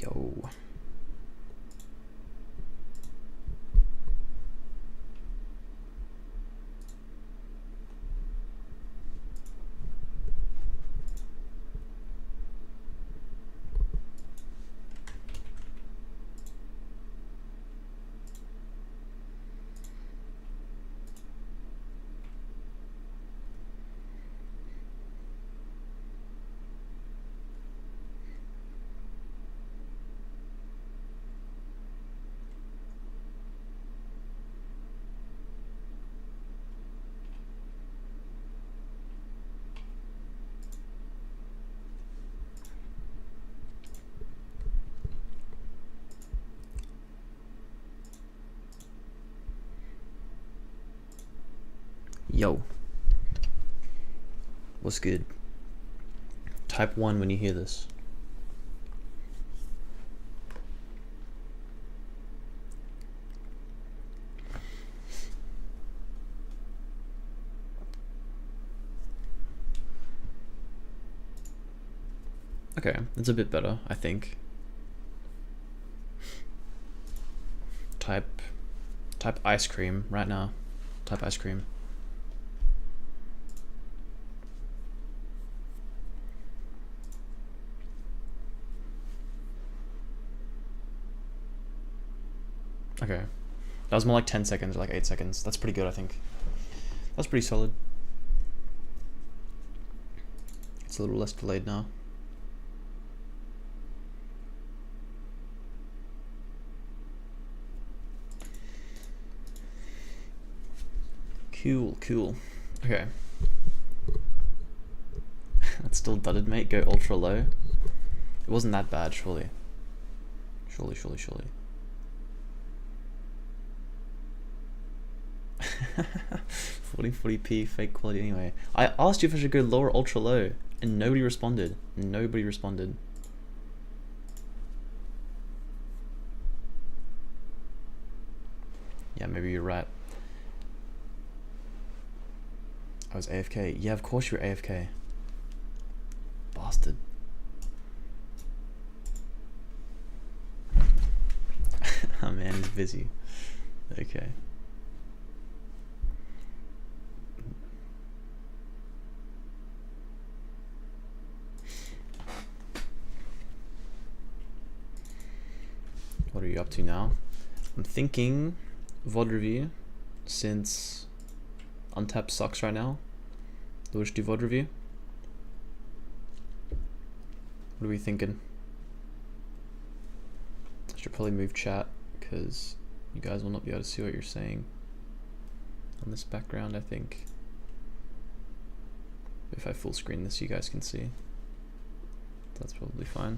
Yo. Yo. What's good? Type 1 when you hear this. Okay, that's a bit better, I think. Type ice cream right now. Type ice cream. Okay. That was more like 10 seconds or like 8 seconds. That's pretty good, I think. That's pretty solid. It's a little less delayed now. Cool. Okay. That's still dudded, mate. Go ultra low. It wasn't that bad, surely. Surely. 40p fake quality anyway. I asked you if I should go low or ultra low, and nobody responded. Yeah, maybe you're right. I was AFK. Yeah, of course you were AFK. Bastard. Oh man, he's busy. Okay. What are you up to now? I'm thinking VOD review, since Untapped sucks right now. We'll just do VOD review. What are we thinking? I should probably move chat because you guys will not be able to see what you're saying on this background, I think. If I full screen this, you guys can see. That's probably fine.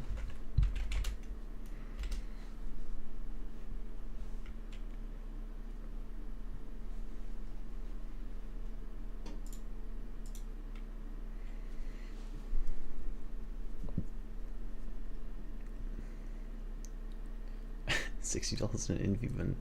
$60 in an interview bin.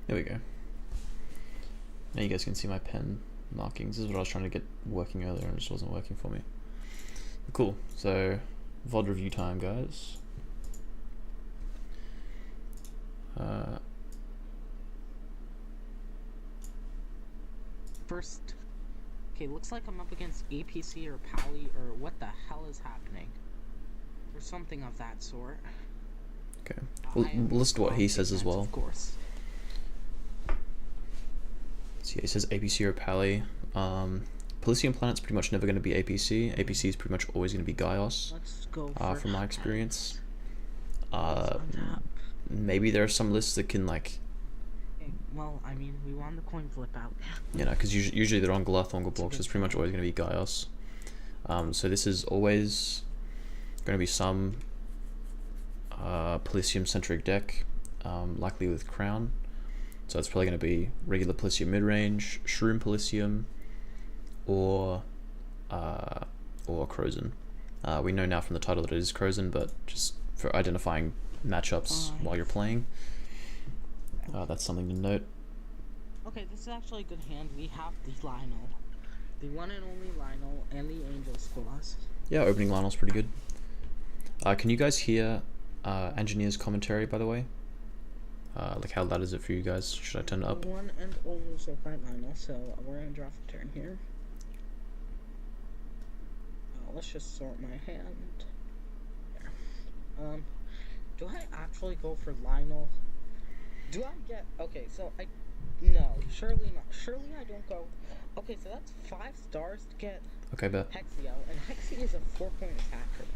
There we go. Now you guys can see my pen markings. This is what I was trying to get working earlier and it just wasn't working for me. Cool, so VOD review time, guys. First, okay, looks like I'm up against APC or Pally or what the hell is happening? Or something of that sort. Okay, we'll list what he says as well. Of course. So yeah, he says APC or Pally. Palladium Planet's pretty much never going to be APC. APC is pretty much always going to be Gaios. Let's go from my experience. Maybe there are some lists that can like. Well, I mean, we want the coin flip out. You know, because usually they're on Galathonga blocks. So it's pretty much always going to be Gaios. So this is always going to be some Palladium-centric deck, likely with Crown. So it's probably going to be regular Palladium mid-range, Shroom Palladium, or Krozen. We know now from the title that it is Krozen, but just for identifying matchups while you're playing, that's something to note. Okay, this is actually a good hand. We have the Lionel. The one and only Lionel and the Angel's Claws. Yeah, opening Lionel's pretty good. Can you guys hear Engineer's commentary, by the way? Like, how loud is it for you guys? Should I turn it up? One and only certified Lionel, so we're gonna draw for turn here. Let's just sort my hand. There. Do I actually go for Lionel? Do I get... Okay, so no, surely not. Surely I don't go... Okay, so that's 5 stars to get... Okay, bet. Hexio, and Hexio is a 4-point attacker.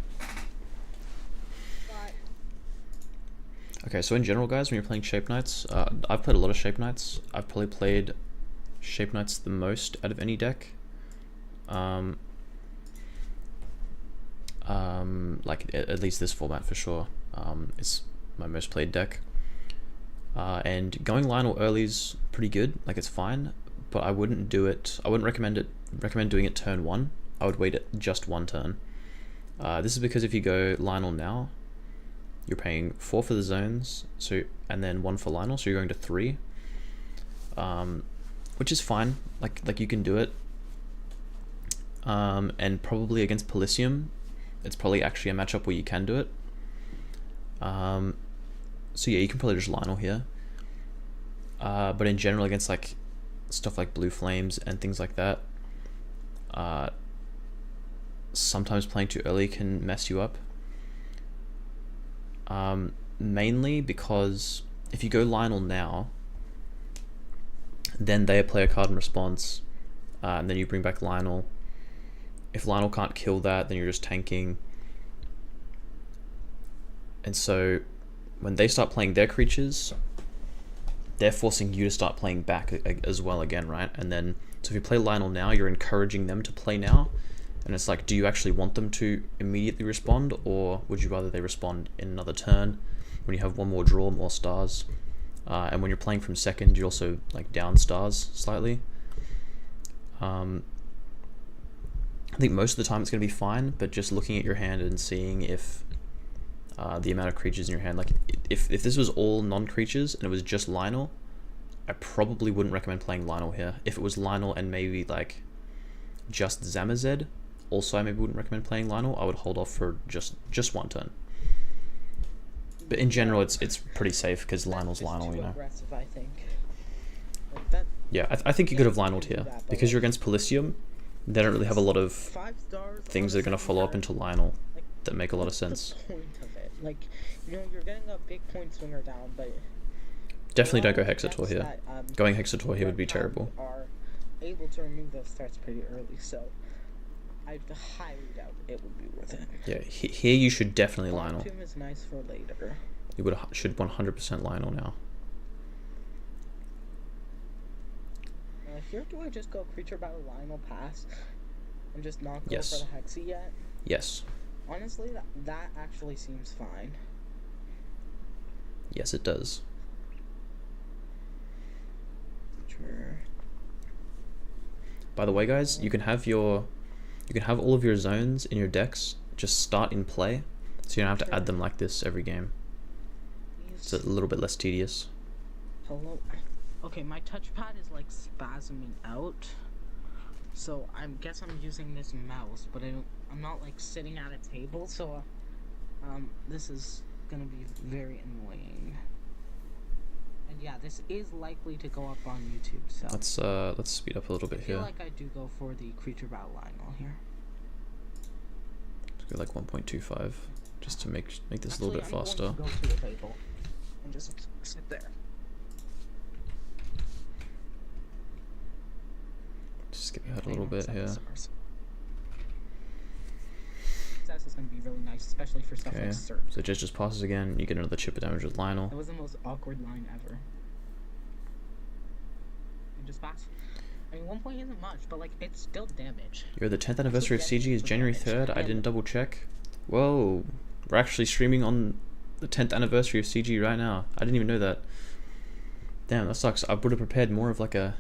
But... Okay, so in general, guys, when you're playing Shape Knights, I've played a lot of Shape Knights. I've probably played Shape Knights the most out of any deck. Like, at least this format for sure. It's my most played deck. And going Lionel early is pretty good. Like, it's fine, but I wouldn't do it. I wouldn't recommend doing it turn 1. I would wait just 1 turn. This is because if you go Lionel now, you're paying 4 for the zones, and then 1 for Lionel, so you're going to 3, which is fine. Like you can do it. And probably against Palladium, it's probably actually a matchup where you can do it. So yeah, you can probably just Lionel here. But in general, against like stuff like Blue Flames and things like that, sometimes playing too early can mess you up. Mainly because if you go Lionel now, then they play a card in response, and then you bring back Lionel. If Lionel can't kill that, then you're just tanking. And so when they start playing their creatures, they're forcing you to start playing back as well again, right? And then, so if you play Lionel now, you're encouraging them to play now. And it's like, do you actually want them to immediately respond, or would you rather they respond in another turn when you have one more draw, more stars? And when you're playing from second, you also like down stars slightly. I think most of the time it's going to be fine, but just looking at your hand and seeing if the amount of creatures in your hand, like if this was all non-creatures and it was just Lionel, I probably wouldn't recommend playing Lionel here. If it was Lionel and maybe like just Zamazed, also I maybe wouldn't recommend playing Lionel. I would hold off for just 1 turn. But in general, it's pretty safe because Lionel's Lionel, you know. Aggressive, I think. Like that, yeah, I think you could have Lionel'd here because you're against Palladium. They don't really have a lot of 5 stars things that are going to follow up into Lionel that make a lot of sense. The point of it? Like, you know, you're getting a big point swinger down, but definitely don't go Hexator here. Going Hexator here would be terrible. Are able to remove those threats pretty early, so I highly doubt it would be worth it. Yeah, here you should definitely Lionel. Tomb is nice for later. You should 100% Lionel now. Here, do I just go Creature Battle Lionel pass and just not go Yes. for the Hexy yet? Yes. Honestly, that actually seems fine. Yes, it does. Sure. By the way, guys, you can have all of your zones in your decks just start in play, so you don't have to add them like this every game. It's a little bit less tedious. Hello. Okay, my touchpad is like spasming out, so I guess I'm using this mouse, but I'm not like sitting at a table, so this is gonna be very annoying. And yeah, this is likely to go up on YouTube. So Let's speed up a little bit I feel here. like I do go for the Creature Battle Lionel here. Let's go like 1.25 just to make this a little bit faster. I'm going to go to the table and just sit there. Just skip ahead a little bit here. Success is going to be really nice, especially for stuff Okay, like Surf. so just passes again. You get another chip of damage with Lionel. That was the most awkward line ever. And just pass. I mean, 1 point isn't much, but like it's still damage. The 10th anniversary of CG is January 3rd. I didn't double check. Whoa, we're actually streaming on the 10th anniversary of CG right now. I didn't even know that. Damn, that sucks. I would have prepared more of like a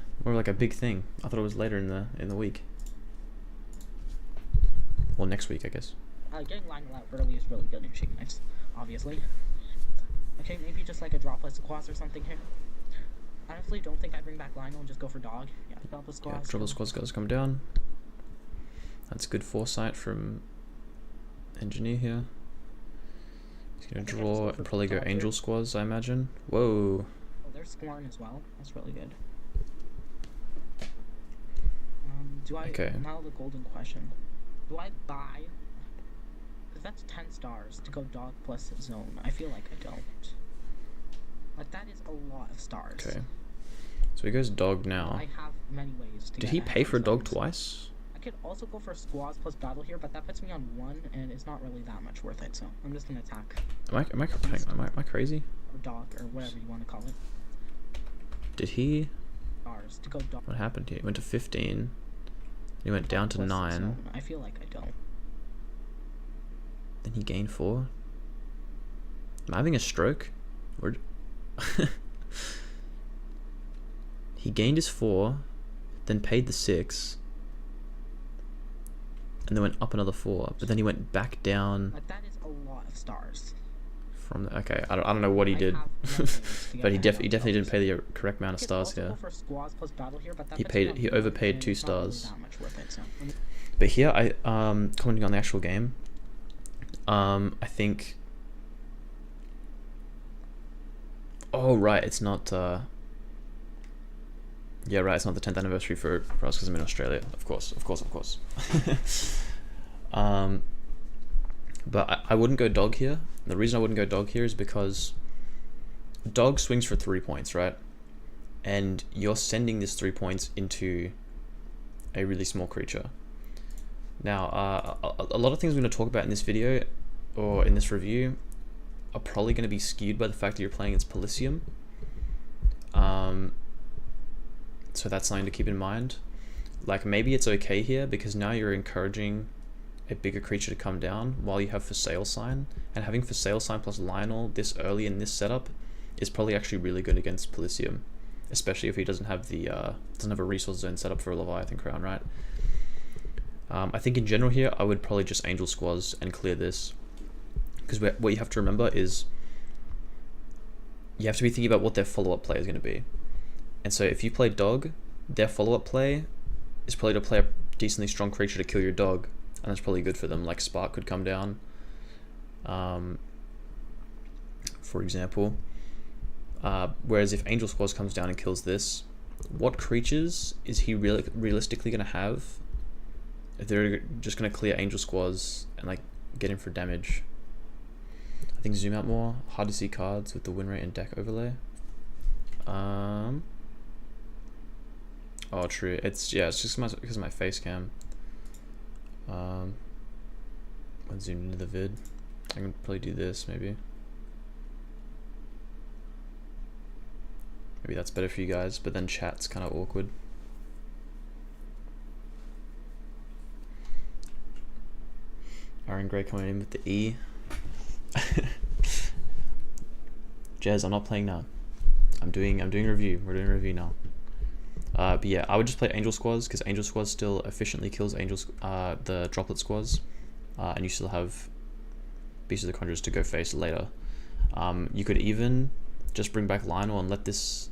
big thing. I thought it was later in the week. Well, next week, I guess. Getting Lionel out early is really good in Shaking Knives, obviously. Okay, maybe just like a dropless squash or something here. I honestly don't think I'd bring back Lionel and just go for dog. Yeah, dropless squash. Yeah, dropless squash goes come down. That's good foresight from engineer here. He's gonna draw and probably go angel squads, I imagine. Whoa. Oh, there's Squarn as well. That's really good. Do I? Okay. Now the golden question. Do I buy? Because that's 10 stars to go dog plus zone. I feel like I don't. But that is a lot of stars. Okay. So he goes dog now. I have many ways to Did get he ahead pay of for a these dog zones. twice? I could also go for squads plus battle here, but that puts me on 1, and it's not really that much worth it. So I'm just gonna attack Am I crazy? or dog or whatever you want to call it. Did he? Stars to go dog. What happened here? He went to 15. He went down to plus 9. zone. I feel like I don't. Then he gained 4. Am I having a stroke? Or he gained his 4, then paid the 6, and then went up another 4. But then he went back down But that is a lot of stars. from the. Okay, I don't know what he I did, have many ways to get but he ahead of definitely those. didn't pay the correct amount I of could stars also here. go for squads plus battle here, but that He puts paid- me on he 1, overpaid and 2 it's not really stars. that much worth it, so. But here, I commenting on the actual game. I think. Oh right, it's not. Yeah, right. It's not the 10th anniversary for us because I'm in Australia. Of course. But I wouldn't go dog here. The reason I wouldn't go dog here is because dog swings for 3 points, right? And you're sending this 3 points into a really small creature. Now, a lot of things I'm going to talk about in this video or in this review are probably going to be skewed by the fact that you're playing against Polysium. So that's something to keep in mind. Like, maybe it's okay here because now you're encouraging a bigger creature to come down while you have For Sale Sign, and having For Sale Sign plus Lionel this early in this setup is probably actually really good against Polysium, especially if he doesn't have the doesn't have a resource zone set up for a Leviathan Crown, right? I think in general here I would probably just Angel Squads and clear this, because what you have to remember is you have to be thinking about what their follow-up play is going to be. And so if you play dog, their follow-up play is probably to play a decently strong creature to kill your dog, and that's probably good for them. Like Spark could come down, for example. Whereas if Angel Squads comes down and kills this, what creatures is he realistically going to have if they're just going to clear Angel Squads and like get him for damage? I think zoom out more, hard to see cards with the win rate and deck overlay. Oh, true. It's just because of my face cam. When zoomed into the vid, I can probably do this maybe. Maybe that's better for you guys, but then chat's kind of awkward. Aaron Gray coming in with the E. Jez, I'm not playing now. I'm doing a review. We're doing a review now. But yeah, I would just play Angel Squads because Angel Squads still efficiently kills the Droplet Squads, and you still have Beast of the Conjurers to go face later. You could even just bring back Lionel and let this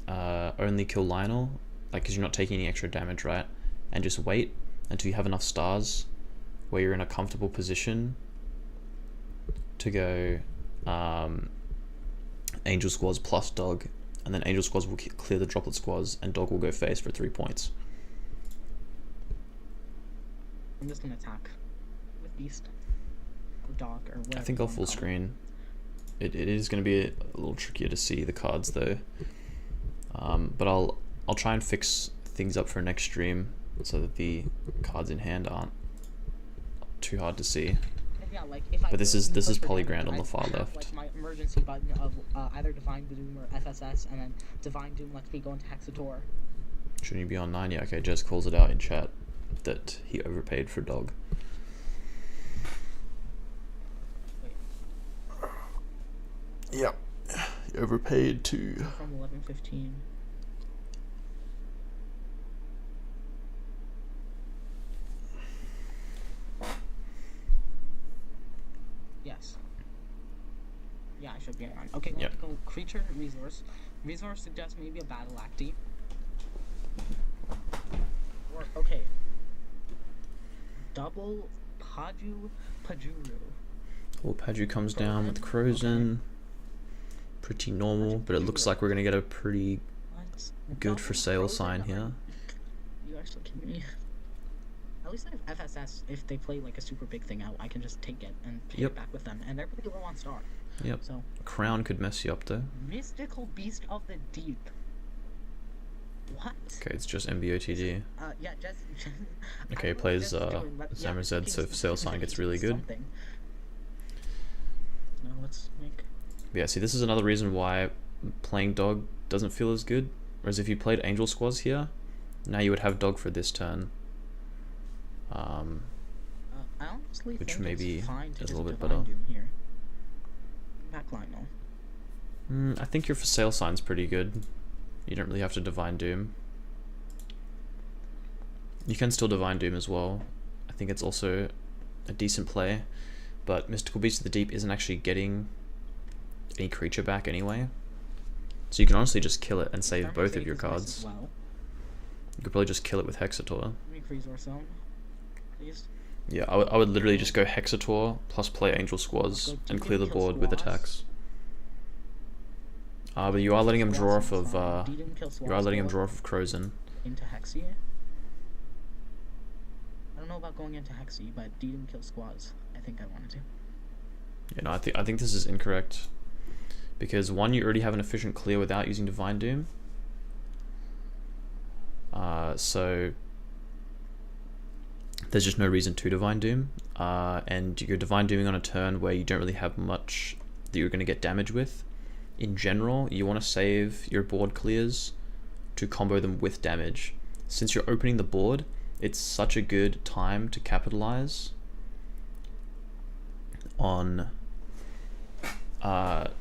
only kill Lionel, like, because you're not taking any extra damage, right? And just wait until you have enough stars where you're in a comfortable position to go Angel Squads plus Dog, and then Angel Squads will clear the Droplet Squads and Dog will go face for 3 points. I'm just gonna attack with Beast or Dog or whatever. I think I'll full screen. It is going to be a little trickier to see the cards though, but I'll try and fix things up for next stream so that the cards in hand aren't too hard to see. Yeah, like But this is Polygrand on the far left. Like my emergency button of either Divine Doom or FSS, and then Divine Doom lets me go into Hexator. Shouldn't you be on 9? Yeah, okay, Jez calls it out in chat that he overpaid for Dog. Wait. Yep. You overpaid too. From 11:15. Yes. Yeah, I should be on. Okay, Yep. go creature resource. Resource suggests maybe a battle acti. Or okay. Double Pajuru. Well, Paju comes down with Frozen, Crozen. Pretty normal, but it looks like we're gonna get a pretty What? good for Double sale Frozen? sign here. You actually kidding me? At least I have FSS. If they play like a super big thing out, I can just take it and pay Yep. it back with them. And they're pretty low on star. Yep. So Crown could mess you up though. Mystical Beast of the Deep. What? Okay, it's just MBOTD. Yeah, just. Okay, I don't know what plays, Jess is doing, but yeah, Zamazed, so thinking if sale sign gets really good. something. Now let's make. Yeah, see, this is another reason why playing Dog doesn't feel as good. Whereas if you played Angel Squads here, now you would have Dog for this turn. I honestly Which think maybe it's fine to is a just little bit Divine better. Doom here. Backline though. I think your for sale sign's pretty good. You don't really have to Divine Doom. You can still Divine Doom as well. I think it's also a decent play, but Mystical Beast of the Deep isn't actually getting any creature back anyway. So you can honestly just kill it and save Thermal both Save of your is nice as cards. well. You could probably just kill it with Hexator. Make Resource Zone, please. Yeah, I would literally just go Hexator plus play Angel Squads Go and Deep clear the kill board with Squads. attacks. But you are letting him draw off of Deedum kill you are letting him Squads draw off of Crozen. into Hexy. I don't know about going into Hexy, but Deedum kill Squads. I think I wanted to. Yeah, no, I think this is incorrect. Because one, you already have an efficient clear without using Divine Doom. So there's just no reason to Divine Doom. And you're Divine Dooming on a turn where you don't really have much that you're going to get damage with. In general, you want to save your board clears to combo them with damage. Since you're opening the board, it's such a good time to capitalize on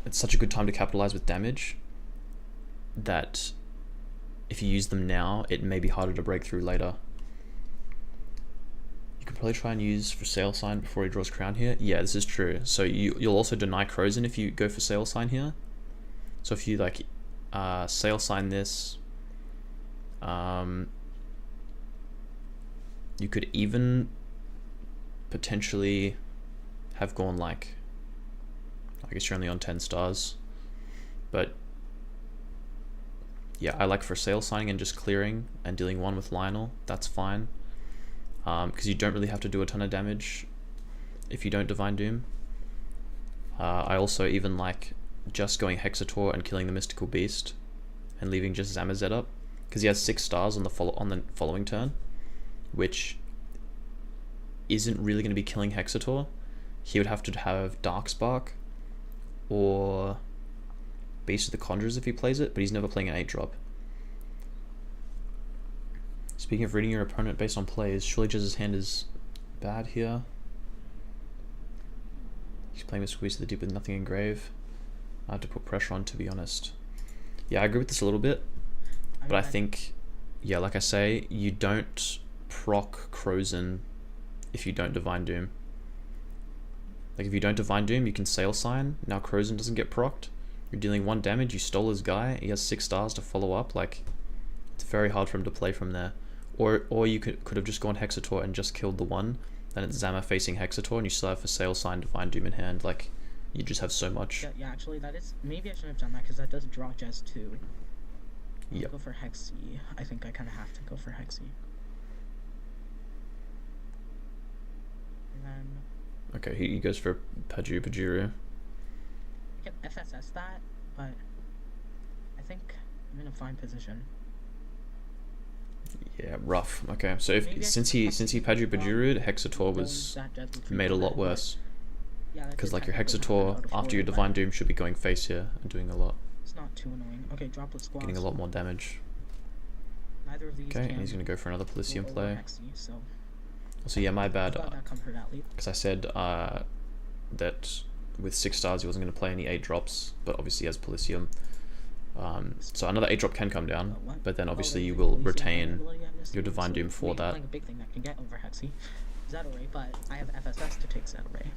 it's such a good time to capitalize with damage that if you use them now, it may be harder to break through later. You could probably try and use for sale sign before he draws Crown here. Yeah, this is true. So you'll also deny Crozen if you go for sale sign here. So if you like sale sign this, you could even potentially have gone like, I guess you're only on 10 stars, but yeah, I like for sale signing and just clearing and dealing one with Lionel. That's fine, because you don't really have to do a ton of damage if you don't Divine Doom. I also even like just going Hexator and killing the Mystical Beast and leaving just Zamazed up, because he has 6 stars on the following turn, which isn't really going to be killing Hexator. He would have to have Darkspark or Beast of the Conjurers if he plays it, but he's never playing an 8-drop. Speaking of reading your opponent based on plays, surely Jez's hand is bad here. He's playing with Squeeze to the Deep with nothing engrave. I have to put pressure on, to be honest. Yeah, I agree with this a little bit, but I think, yeah, like I say, you don't proc Crozen if you don't Divine Doom. Like if you don't Divine Doom, you can Sale Sign. Now Crozen doesn't get procced. You're dealing 1 damage, you stole his guy, he has 6 stars to follow up. Like, it's very hard for him to play from there. Or you could have just gone Hexator and just killed the one, then it's Zama facing Hexator and you still have for Sale Sign, Divine Doom in hand. Like, you just have so much. Yeah, actually that is, maybe I shouldn't have done that because that does draw Jez too. Yep. Go for Hexy. I think I kind of have to go for Hexy. And then Okay, he goes for Pajuru. I can FSS that, but I think I'm in a fine position. Yeah, rough. Okay, so Maybe I if since he Pajuru'd, Hexator was made a lot worse. Yeah, Because like your Hexator after your Divine Doom should be going face here and doing a lot, It's not too annoying. Okay, Droplet Squads. getting a lot more damage. Neither of these Okay, can and he's gonna go for another Polysium go over play. Hexy, so So yeah, my bad. glad that comfort at least. Because I said that with 6 stars he wasn't going to play any 8 drops, but obviously he has Policium. So another 8 drop can come down, but then obviously you will retain your Divine Doom for that. Playing a big thing that can get over Hexy, Zeta-Ray, but I have FSS to take Zeta-Ray.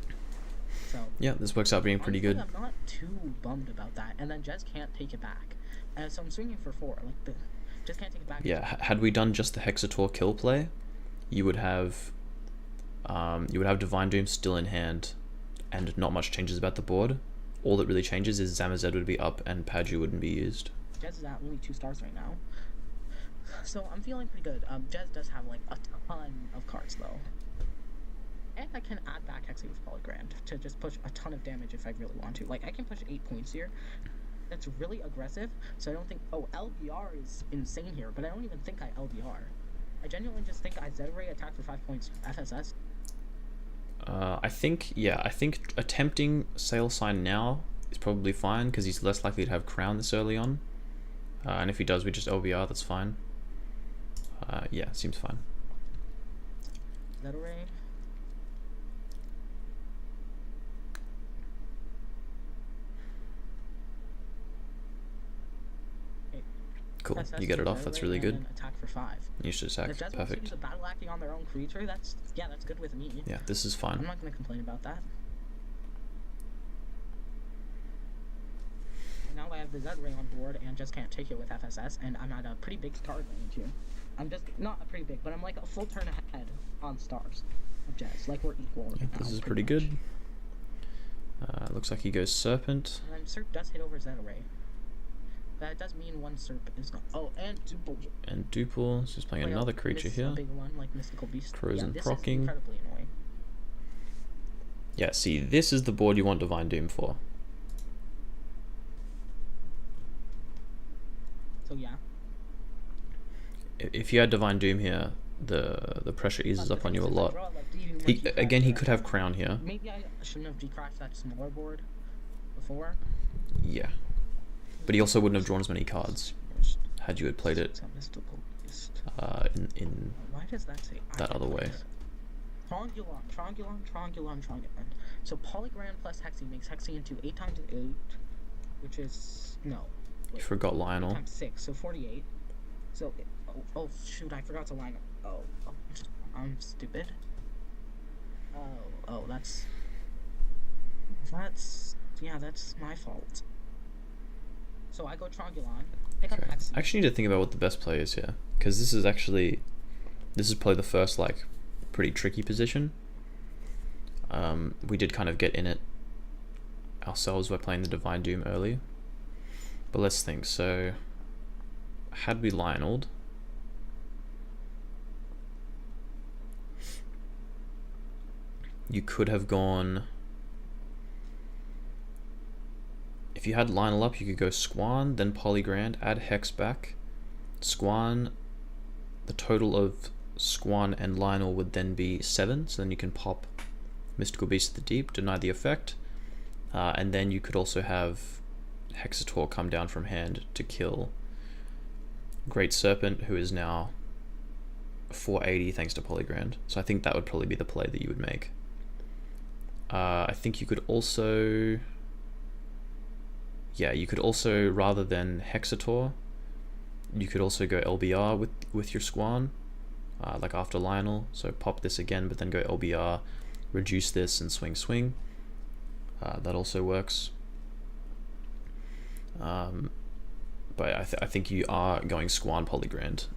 So yeah, this works out being pretty good. I'm not too bummed about that, and then Jez can't take it back, and so I'm swinging for 4. Like Jez can't take it back. Yeah, had we done just the Hexator kill play, you would have Divine Doom still in hand, and not much changes about the board. All that really changes is Zamazed would be up and Paju wouldn't be used. Jez is at only 2 stars right now, so I'm feeling pretty good. Jez does have like a ton of cards though. And I can add back Hexy with Polygrand to just push a ton of damage if I really want to. Like, I can push 8 points here. That's really aggressive, so I don't think... Oh, LBR is insane here, but I don't even think I LBR. I genuinely just think I Zeta-Ray attack for 5 points FSS. I think attempting Sail Sign now is probably fine, because he's less likely to have Crown this early on. And if he does, we just LBR, that's fine. Yeah, seems fine. Zeta-Ray... Cool, you get it off, that's really good. Attack for 5. You should attack, if perfect. Use a battle acting on their own creature, that's good with me. Yeah, this is fine. I'm not going to complain about that. And now I have the Zeta-Ray on board and just can't take it with FSS, and I'm at a pretty big card range here. I'm just, not a pretty big, but I'm like a full turn ahead on stars of Jez. Like, we're equal right now. This is pretty good. Looks like he goes Serpent. And then Serp does hit over Zeta-Ray. That does mean one Serp is gone. Oh, and Duple. And Duple, so he's playing another creature here. A big one, like Mystical Beast. Frozen this procking. Is incredibly annoying. Yeah, see, this is the board you want Divine Doom for. So yeah. If you had Divine Doom here, the pressure eases up on you a lot. He could have Crown here. Maybe I shouldn't have decrashed that smaller board before. Yeah. But he also wouldn't have drawn as many cards had you had played it in Why does that say that other way. Trongulon. So Polygram plus Hexy makes Hexy into 8 times 8, which is no. You forgot Lionel. 8 times 6, so 48. So oh shoot, I forgot to line up. Oh, I'm stupid. Oh, that's my fault. So I go Trongulon, pick up Hexy. I actually need to think about what the best play is here, because this is probably the first like pretty tricky position. We did kind of get in it ourselves by playing the Divine Doom early, but let's think. So had we Lionel'd, you could have gone... If you had Lionel up, you could go Squan, then Polygrand, add Hex back. Squan, the total of Squan and Lionel would then be 7, so then you can pop Mystical Beast of the Deep, deny the effect, and then you could also have Hexator come down from hand to kill Great Serpent, who is now 480 thanks to Polygrand. So I think that would probably be the play that you would make. I think you could also... Yeah, you could also, rather than Hexator, you could also go LBR with your Squan, like after Lionel. So pop this again, but then go LBR, reduce this, and swing. That also works. But I think you are going Squan Polygrand.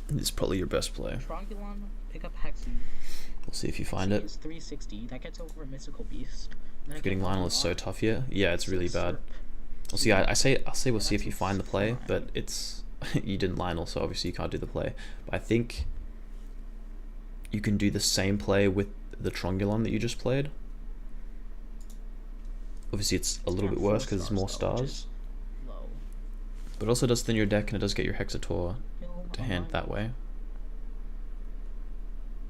It's probably your best play. Trongulon, pick up Hexy. We'll see if you find it. Is 360. That gets over a Mystical Beast. Getting Lionel is so tough here. Yeah, it's really bad. I'll see. I'll say we'll see if you find the play, but it's you didn't Lionel, so obviously you can't do the play. But I think you can do the same play with the Trongulon that you just played. Obviously, it's a little bit worse because it's more stars. But it also does thin your deck, and it does get your Hexator to hand that way.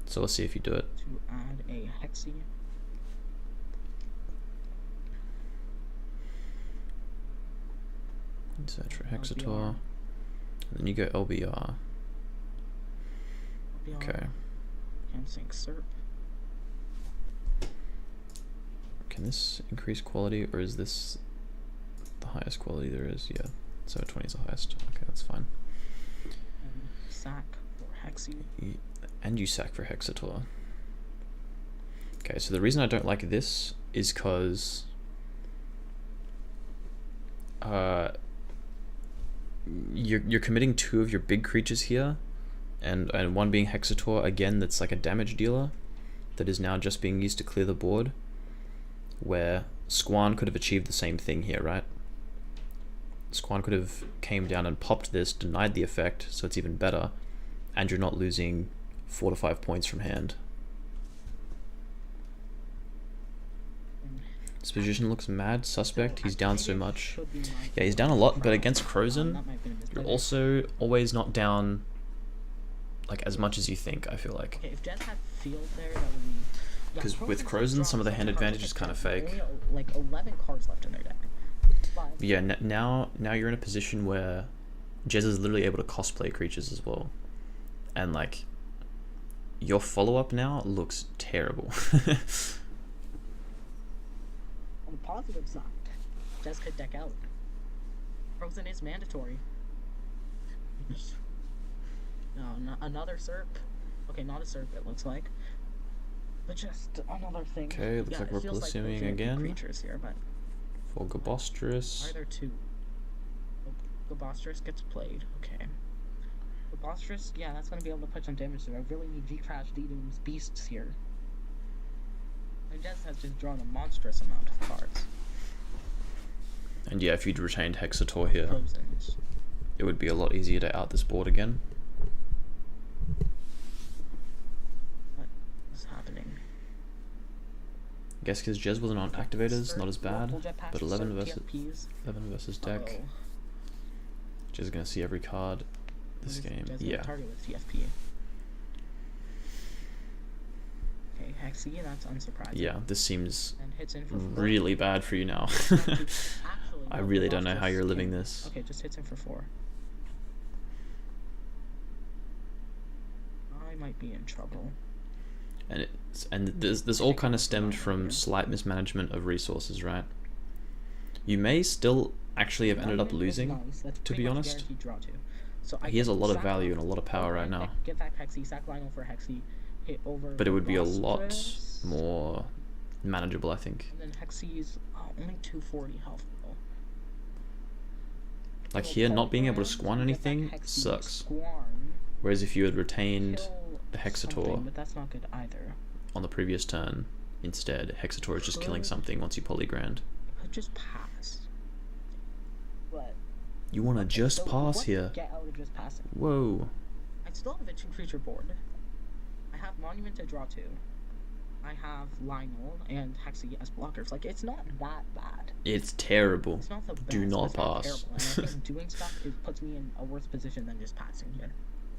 So let's see if you do it. To add a Hexy. Search for Hexator. And then you go LBR. Okay. Can't sync Serp. Okay, Can this increase quality, or is this the highest quality there is? Yeah, so 20 is the highest. Okay, that's fine. And sack for Hexy. And you sack for Hexator. Okay, so the reason I don't like this is because you're committing 2 of your big creatures here, and one being Hexator again, that's like a damage dealer that is now just being used to clear the board, where Squan could have achieved the same thing here, right? Squan could have came down and popped this, denied the effect, so it's even better, and you're not losing 4 to 5 points from hand. This position looks mad suspect. He's down so much. Yeah, he's down a lot, but against Crozen, you're also always not down like as much as you think, I feel like. Okay, if Jez had field there, that would be... Because with Crozen, some of the hand advantage is kind of fake. Only, like 11 cards left in their deck. But yeah, now you're in a position where Jez is literally able to cosplay creatures as well. And like, your follow-up now looks terrible. On the positive side, Jez could deck out. Frozen is mandatory. No, another Serp. Okay, not a Serp, it looks like. But just another thing. Okay, looks like we're assuming again. Creatures here, but for Gabostrus. Are there 2? Gabostrus gets played. Okay. Gabostrus, yeah, that's gonna be able to put some damage there. I really need G-Crash D-Doom's beasts here. And Jez has just drawn a monstrous amount of cards. And yeah, if you'd retained Hexator here, Frozen's. it would be a lot easier to out this board again. What is happening? I guess because Jez wasn't on activators, not as bad, but 11 versus deck. Uh-oh. Jez is gonna see every card this game. Yeah. Target with TFP. Okay, Hexy, that's unsurprising. Yeah, this seems and hits in for really bad for you now. Actually, I really don't know how you're living this. Okay, just hits in for 4. I might be in trouble. And this all kind of stemmed from slight mismanagement of resources, right? You may still actually have ended up losing, to be honest. So he has a lot of value and a lot of power right now. Get back Hexy, sack Lionel for Hexy, hit over. But it would be a lot more manageable, I think. And then Hexy's only 240 health. Like here, not being able to Squan anything sucks. Whereas if you had retained the Hexator but that's not good either. On the previous turn, instead, Hexator is just killing something once you Polygrand. I could just pass. But you want to just pass here? Get out of just passing. Whoa. I still have a 2-creature board. I have Monument to draw 2. I have Lionel and Hexy as blockers. Like, it's not that bad. It's terrible. It's not the best. Do not it's pass. Not and I think doing stuff puts me in a worse position than just passing here.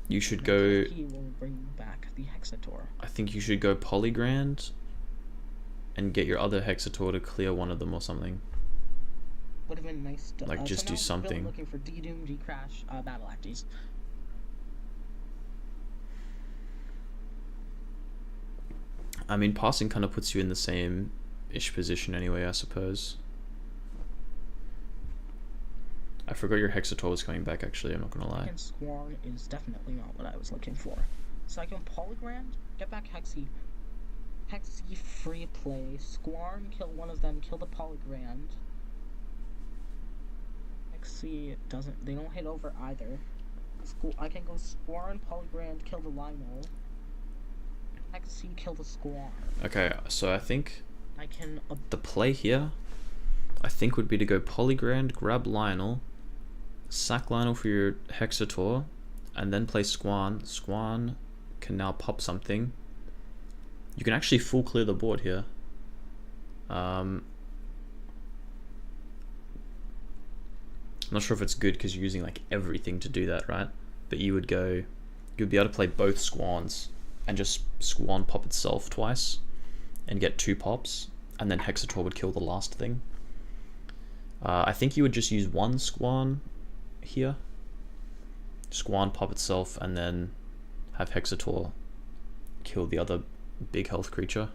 You should go. He will bring back the Hexator. I think you should go Polygrand and get your other Hexator to clear one of them or something. Would have been nice to like just do something. Looking for D-Doom, G-Crash, Battle Acties. I mean, passing kind of puts you in the same-ish position anyway, I suppose. I forgot your Hexator was coming back, actually, I'm not gonna lie. Squarn is definitely not what I was looking for. So I can Polygrand, get back Hexy. Hexy, free play. Squarn, kill one of them, kill the Polygrand. Hexy doesn't, they don't hit over either. I can go Squarn, Polygrand, kill the Lionel. Hexy, kill the Squarn. Okay, so I think I can the play here, I think, would be to go Polygrand, grab Lionel, sack Lionel for your Hexator, and then play Squan. Squan can now pop something. You can actually full clear the board here. I'm not sure if it's good because you're using like everything to do that, right? But you would go, you'd be able to play both Squans and just Squan pop itself twice and get 2 pops, and then Hexator would kill the last thing. I think you would just use 1 Squan here. Squan pop itself and then have Hexator kill the other big health creature.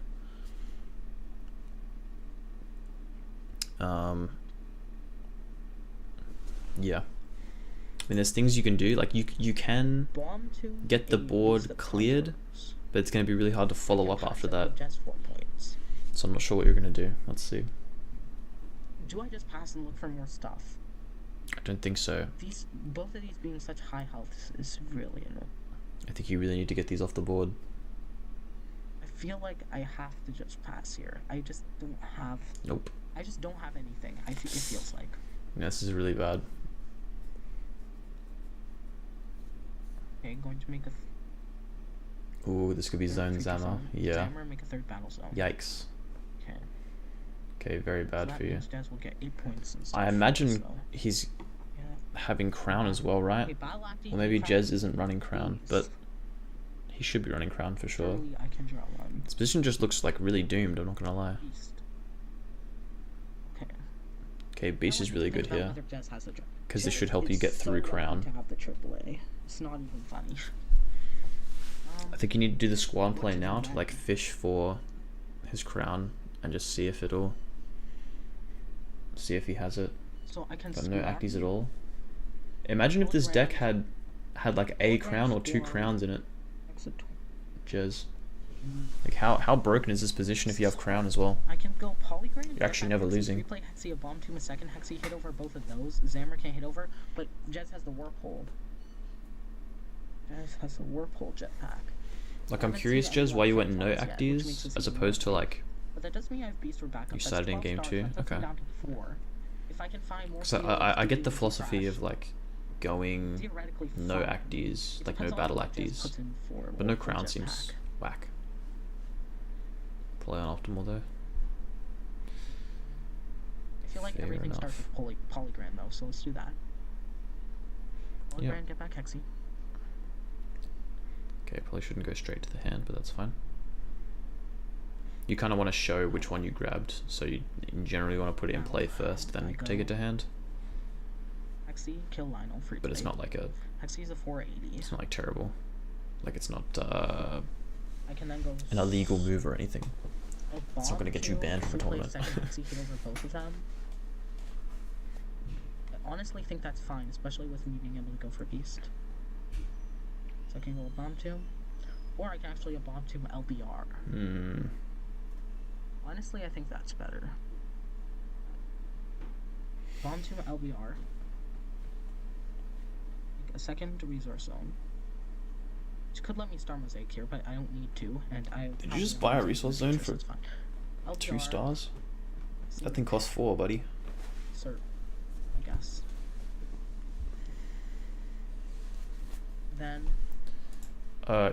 Yeah. I mean, there's things you can do. Like you can Bomb to get the and board use the cleared, combos. but it's going to be really hard to follow Get up after pressure, that. Just 4 points. So I'm not sure what you're going to do. Let's see. Do I just pass and look for more stuff? I don't think so. Both of these being such high health is really annoying. I think you really need to get these off the board. I feel like I have to just pass here. I just don't have. Nope. I just don't have anything. It feels like. Yeah, this is really bad. Okay, going to make a. Ooh, this could be zone creature Zama. zone. Yeah. Zama, make a third battle zone. Yikes. Okay. Okay, very bad So for you. means Jazz will get 8 points and stuff. I imagine so, he's yeah. having crown as well, right? Okay, battle acting. Or maybe crown. Jez isn't running crown, but Please. he should be running crown for sure. Surely I can draw one. This position just looks like really doomed, I'm not gonna lie. Beast. Okay. Okay, Beast is really good here, because this should help you get through crown. To have the AAA. It's not even funny. I think you need to do the squad play now to like fish for his crown and just see if it'll see if he has it. So I can But no swap. acties at all. Imagine if this deck had like a crown or 2 Hologram crowns in it, Exit Jez. Like how broken is this position if you have crown as well? I can go Polygram. You're actually never losing. Replay Hexy a bomb to a second. Hexy hit over both of those. Zammer can't hit over, but Jez has the warp hold. Jez has the warp hold jetpack. Like I I'm haven't curious, seen any Jez, why you went one no yet, which makes acties this as even opposed to more like. But that does mean I have Beast for backup. You That's started in 12 game stars. 2? That puts me Okay. down to 4. If I can find more. So fields I to get do the this philosophy crash, of like going theoretically no fine. acties, It like no depends on battle what Jez acties, puts in for but no warp hold crown seems jetpack. whack. Probably unoptimal though. I feel like Fair everything enough. starts with Polygram though, so let's do that. Polygram, Yep. get back Hexy. Okay, probably shouldn't go straight to the hand, but that's fine. You kind of want to show which one you grabbed, so you generally want to put it in play first, then take it to hand. Hexy, kill Lionel, free But it's play. not like a, Hexy is a 480. it's not like terrible. Like it's not I can then go. an illegal move or anything. a It's not gonna get you bomb banned kill, from a free play tournament. second Hexy hit over both of them. I honestly think that's fine, especially with me being able to go for Beast. So I can go a bomb tomb, or I can actually a bomb tomb LBR. Hmm. Honestly, I think that's better. Bomb tomb LBR. A second resource zone. Which could let me star Mosaic here, but I don't need to, and I. Did you just buy a resource zone for 2 LBR, stars? see That thing costs 4, buddy. Sir, I guess. Then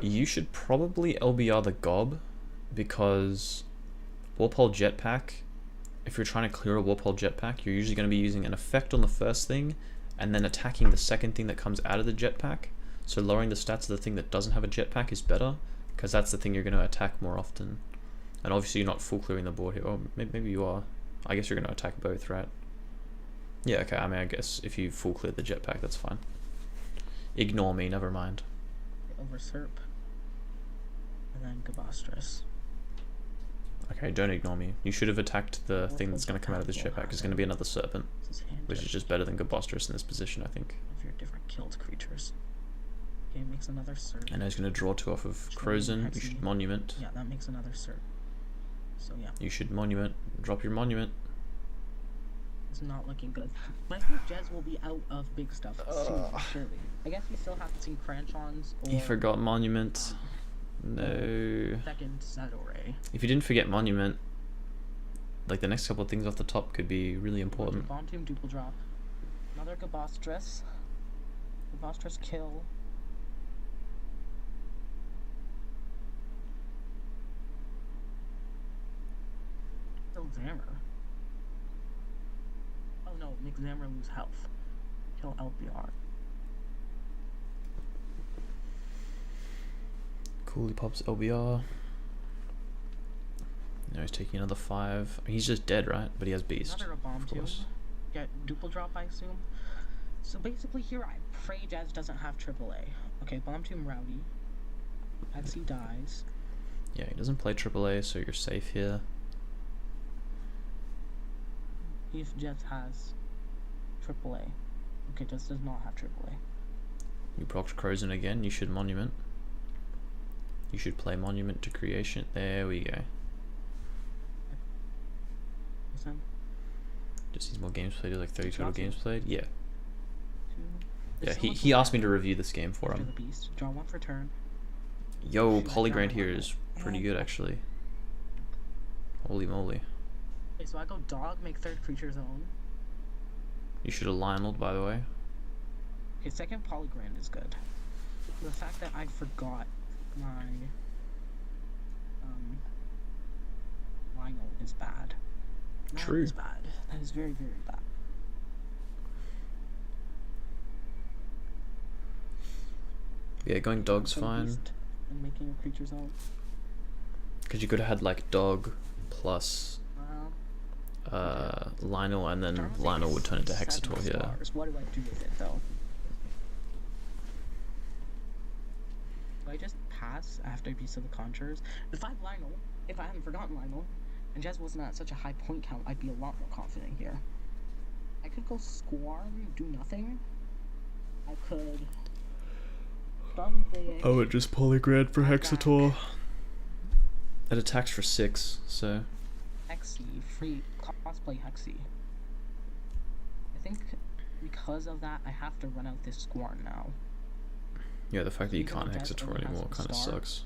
You should probably LBR the Gob, because Warpole Jetpack, if you're trying to clear a Warpole Jetpack, you're usually going to be using an effect on the first thing, and then attacking the second thing that comes out of the jetpack. So lowering the stats of the thing that doesn't have a jetpack is better, because that's the thing you're going to attack more often. And obviously you're not full clearing the board here. Oh, maybe you are. I guess you're going to attack both, right? Yeah, okay, I mean, I guess if you full clear the jetpack, that's fine. Ignore me, never mind. over Serp. And then Gabastris. Okay, don't ignore me. You should have attacked the thing that's going to come out of this Well, jetpack. It's going to be another Serpent, This is hand which is just better than Gabostris in this position, I think. of your different killed creatures. Okay, makes another Serp. And he's going to draw 2 off of Crozen. You should Monument. Yeah, that makes another Serp. So yeah, You should Monument. Drop your Monument. it's not looking good. But I think Jez will be out of big stuff soon, surely. I guess we still haven't seen Cranchons or You forgot Monument. No. second Zadore. If you didn't forget Monument, like the next couple of things off the top could be really important. Bomb Tomb Duple Drop. Another Gabastris. Gabastris kill. Kill Zammer. Oh no, make Zammer lose health. Kill LBR. Cool, he pops LBR. Now he's taking another 5. He's just dead, right? But he has Beast. Another Bomb of Tomb. course. Get Duple Drop, I assume. So basically here, I pray Jazz doesn't have AAA. Okay, Bomb Tomb Rowdy. As he dies. Yeah, he doesn't play AAA, so you're safe here. if Jess has AAA. Okay, Jess does not have AAA. You procced Crozen again. You should Monument. You should play Monument to Creation. There we go. Listen. Just needs more games played. Like 30 total Got games played. Yeah. If Yeah. someone He can asked me to review this game for after the him. beast, draw one for turn. Yo, Shoot, I Polygrand got here one. is pretty Oh. good actually. Holy moly. Okay, so I go dog, make third creature zone. You should have Lionel, by the way. Okay, second Polygrand is good. The fact that I forgot my Lionel is bad. That True. is bad. That is very, very bad. Yeah, going dog's So fine. beast and making a creature zone. Because you could have had like dog plus Well, Lionel, and then Darm's Lionel like would turn into 7 Hexator here. stars. What do I do with it though? Do I just pass after Beast of the Conjurers? If I have Lionel, if I hadn't forgotten Lionel, and Jez wasn't at such a high point count, I'd be a lot more confident here. I could go Squarm, do nothing. I could something. Oh, it just Polygrad for Back. Hexator. It attacks for 6, so Hexy, free cosplay Hexy. I think because of that, I have to run out this Squarm now. yeah, the fact that you Even can't though Jez Hexator only has anymore a kind of star. sucks.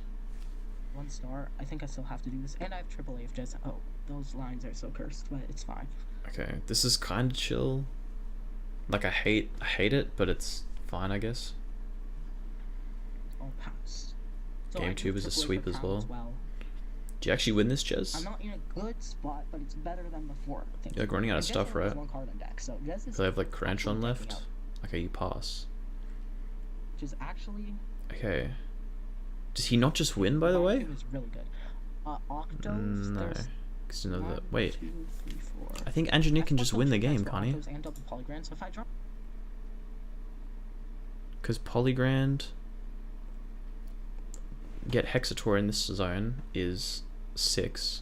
1 star. I think I still have to do this, and I have AAA if Jez. Oh, those lines are so cursed, but it's fine. Okay, this is kind of chill. Like I hate it, but it's fine, I guess. I'll pass. So Game I do tube is a AAA for sweep as Crown well. Do you actually win this, I'm Jez? not in a good spot, but it's better than before. I think. You're like running out of And Jez stuff, only has right? 1 card on deck, so Jez is So I have like Crunch on actually decking left. out, Okay, you pass. which is actually. Okay. Does he not just win, by the way? Is really good. Octos. No. There's Because you know one, that. Wait. 2, 3, 4. I think Engineer can just win the game, for can't he? Octos and double Polygram, so if I draw. Because Polygrand get Hexator in this zone is 6.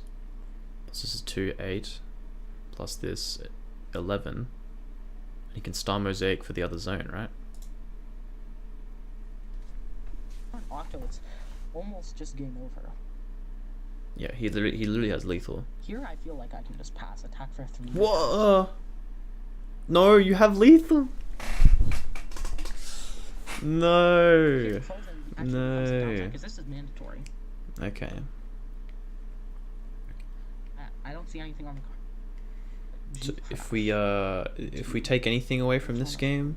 Plus this is 2, 8. Plus this, 11. He can Star Mosaic for the other zone, right? On Octo, it's almost just game over. Yeah, he literally has lethal. Here, I feel like I can just pass, attack for 3. Whoa! No, you have lethal! No! No. Because this is mandatory. Okay. I don't see anything on the card. So Gee, if we take anything away from this game,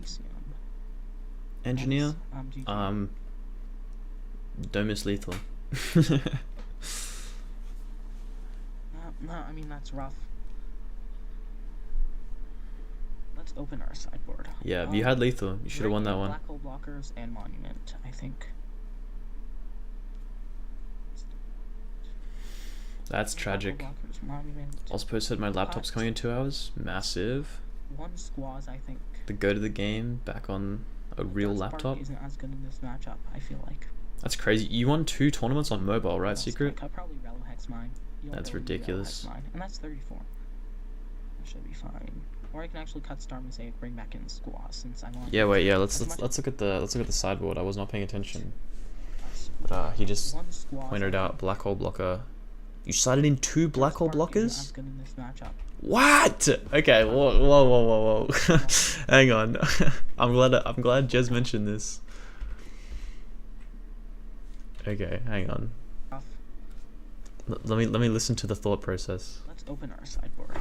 Engineer, GG. don't miss lethal. No, I mean that's rough. Let's open our sideboard. Yeah, you had lethal. You should have won that one. Black hole blockers and monument, I think. That's Black hole tragic. blockers, monument. Also said my laptop's coming in 2 hours. Massive. 1 squaws, I think. The go to the game back on a real Dusk Park laptop. isn't as good in this matchup, I feel like. That's crazy. You won 2 tournaments on mobile, right, Dusk Secret? Park, I'd probably Relo Hex mine. You'll That's probably Relo ridiculous. Hex mine, and that's 34. That should be fine. Or I can actually cut Star Mosaic, bring back in squaws since I'm on. Yeah, wait, yeah. Let's As much- look at the sideboard. I was not paying attention. us. But he just 1 squaws, pointed I out think. black hole blocker. You sided in 2 black hole Dusk Park isn't blockers? as good in this matchup. What? Okay, whoa. Hang on. I'm glad Jez mentioned this. Okay, hang on. Rough. Let me listen to the thought process. Let's open our sideboard.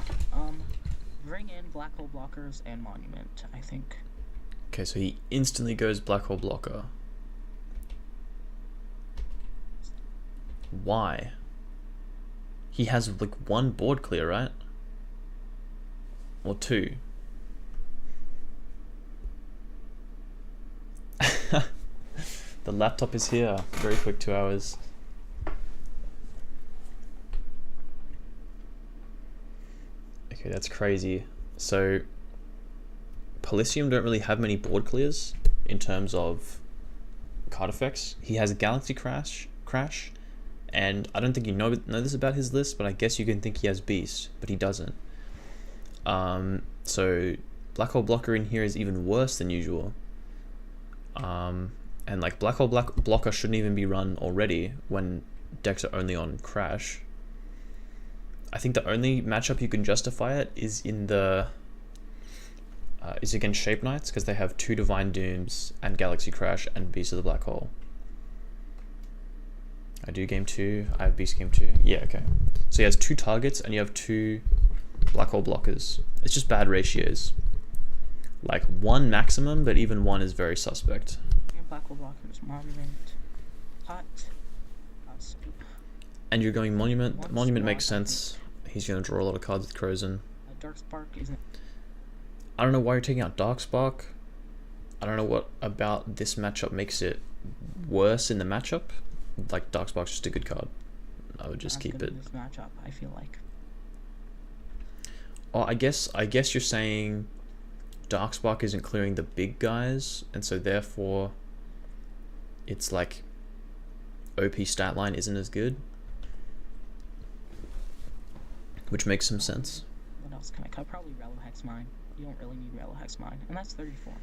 Bring in black hole blockers and monument, I think. Okay, so he instantly goes black hole blocker. Why? He has like 1 board clear, right? Or 2. The laptop is here. Very quick 2 hours. Okay, that's crazy. So Polysium don't really have many board clears in terms of card effects. He has Galaxy Crash, and I don't think you know this about his list, but I guess you can think he has Beast, but he doesn't. So Black Hole Blocker in here is even worse than usual. And like Black Hole Blocker shouldn't even be run already when decks are only on Crash. I think the only matchup you can justify it is in the is against Shape Knights, because they have 2 Divine Dooms and Galaxy Crash and Beast of the Black Hole. I do game 2. I have Beast game 2. Yeah, okay. So he has 2 targets and you have 2 Black Hole Blockers. It's just bad ratios. Like 1 maximum, but even 1 is very suspect. Black Hole Blockers, Monument, Hot, and you're going Monument. Once Monument more, makes sense. He's going to draw a lot of cards with Crozen. Dark Spark isn't. I don't know why you're taking out Dark Spark. I don't know what about this matchup makes it worse in the matchup. Like Dark Spark's just a good card. I would just keep it. This matchup, I feel like. Oh, I guess you're saying Dark Spark isn't clearing the big guys, and so therefore it's like OP stat line isn't as good, which makes some sense. What else can I cut? Probably Relo Hex Mine. You don't really need Relo Hex Mine, and that's 34.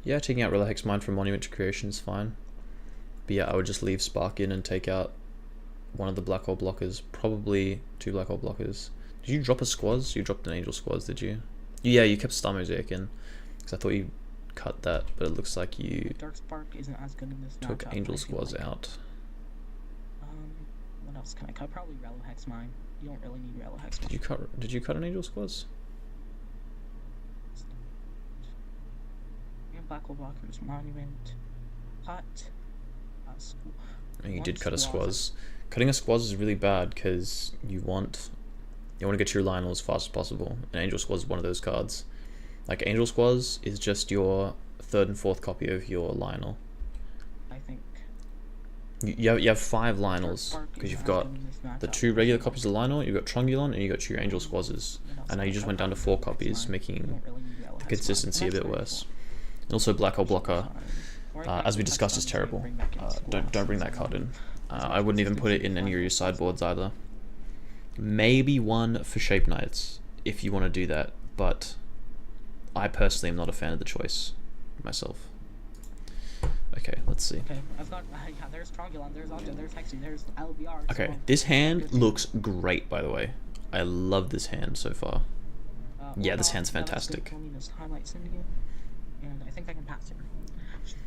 Yeah, taking out Relo Hex Mine from Monument to Creation is fine. But yeah, I would just leave Spark in and take out one of the Black Hole Blockers, probably 2 Black Hole Blockers. Did you drop a Squaz? You dropped an Angel Squaz, did you? Yeah, you kept Star Mosaic in, because I thought you cut that, but it looks like you Dark Spark isn't as good in this took matchup, Angel I feel Squaz like. out. What else can I cut? Probably Relo Hex Mine. You don't really need Relo Hex Mine. Did you cut an Angel Squaz? Black Hole Blockers, Monument, Hot, School. And you did cut a Squaz. Cutting a Squaz is really bad because you want to get to your Lionel as fast as possible. And Angel Squaz is one of those cards. Like Angel Squaz is just your 3rd and 4th copy of your Lionel. I think. You have 5 Lionels because you've got the 2 regular copies of Lionel, you've got Trongulon, and you got 2 Angel Squazes. And now you just went down to 4 copies, making the consistency a bit worse. And also Black Hole Blocker, as we discussed, is terrible. Don't bring that card in. I wouldn't even put it in any of your sideboards either. Maybe 1 for Shape Knights if you want to do that, but I personally am not a fan of the choice myself. Okay, let's see. Okay, I've got yeah, there's Trongulon, there's Octa, there's Hexy, there's LBR. Okay, this hand looks great, by the way. I love this hand so far. Yeah, this hand's fantastic. And I think I can pass here.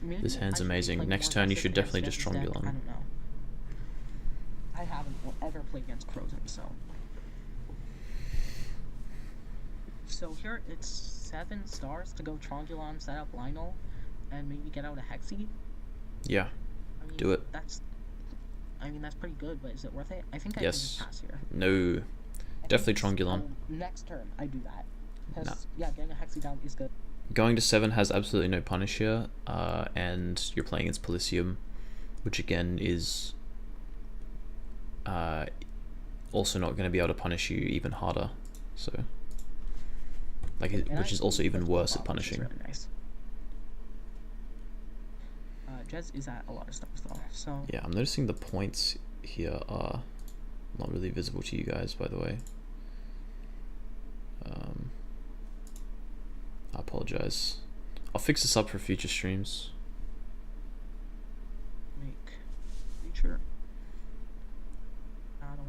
Maybe This hand's I should amazing. play Next more turn, you aggressive should definitely against just Jez's deck. Trongulon. I don't know. I haven't ever played against Crozen, so. So here it's 7 stars to go Trongulon, set up Lionel, and maybe get out a Hexy. Yeah, I mean, do it. that's pretty good, but is it worth it? I think I can Yes. just pass here. No. I Definitely think Trongulon. Next turn, I do that. Because, Nah. yeah, getting a Hexy down is good. Going to 7 has absolutely no punish here, and you're playing against Polysium, which again is also not going to be able to punish you even harder. So, like, which is also even worse at punishing. Really nice. Jez is at a lot of stuff though, so. Yeah, I'm noticing the points here are not really visible to you guys, by the way. I apologize. I'll fix this up for future streams. Make feature. Battle.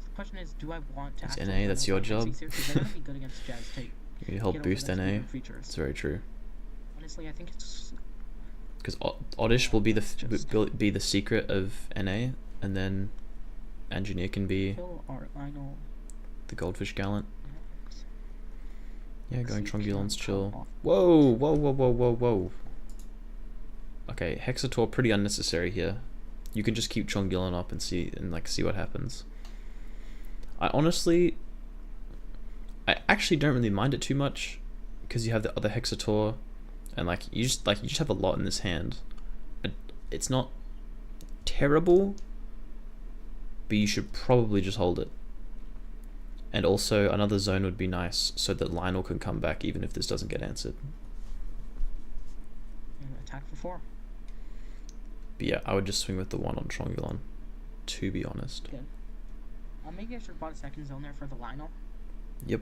The question is, do I want to? It's actually NA, that's play your Hexy job. here? 'Cause they're gonna be good against Jez. Take. You help get over boost those NA. weird features. It's very true. Honestly, I think it's. Because Oddish will be Just- be the secret of NA, and then Engineer can be Kill our Lionel. the Goldfish Gallant. Yeah, going CP Trongulon's on chill. top. Whoa, whoa, whoa, whoa, whoa, whoa. Okay, Hexator pretty unnecessary here. You can just keep Trongulon up and see what happens. I actually don't really mind it too much because you have the other Hexator, and you just have a lot in this hand. It's not terrible, but you should probably just hold it. And also another zone would be nice so that Lionel can come back even if this doesn't get answered. And attack for 4. But yeah, I would just swing with the 1 on Trongulon, to be honest. Good. Maybe I should have bought a second zone there for the Lionel. Yep.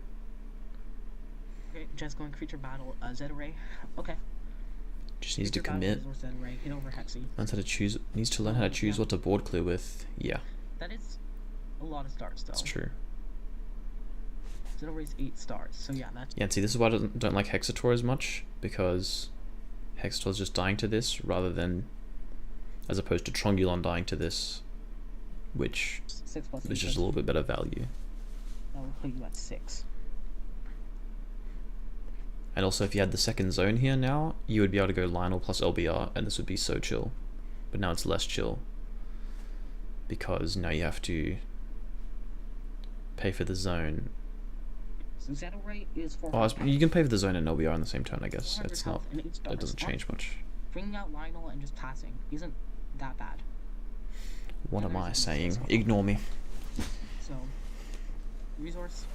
Okay, just going creature battle, Zeta Ray. Okay. Just needs to Creature battle, commit. Resource Zeta Ray, hit over Hexy. Learns how to choose. Needs to learn how to choose Yeah. what to board clear with. Yeah, That is a lot of stars, though. that's true. Zeta Ray's 8 stars, so yeah, that's... Yeah, and see, this is why I don't like Hexator as much, because Hexator's just dying to this rather than, as opposed to Trongulon dying to this, which 6 plus is just a little bit better value. That will put you at 6. And also, if you had the second zone here now, you would be able to go Lionel plus LBR, and this would be so chill. But now it's less chill, because now you have to pay for the zone. So Zeta Ray is 400 Oh, you can pay for the zone and LBR on the same turn, I guess. 400 It's not. health and 8 stars. It doesn't change much. Bringing out Lionel and just passing isn't that bad. What Yeah, am I there's saying? also- Ignore me. So, resource,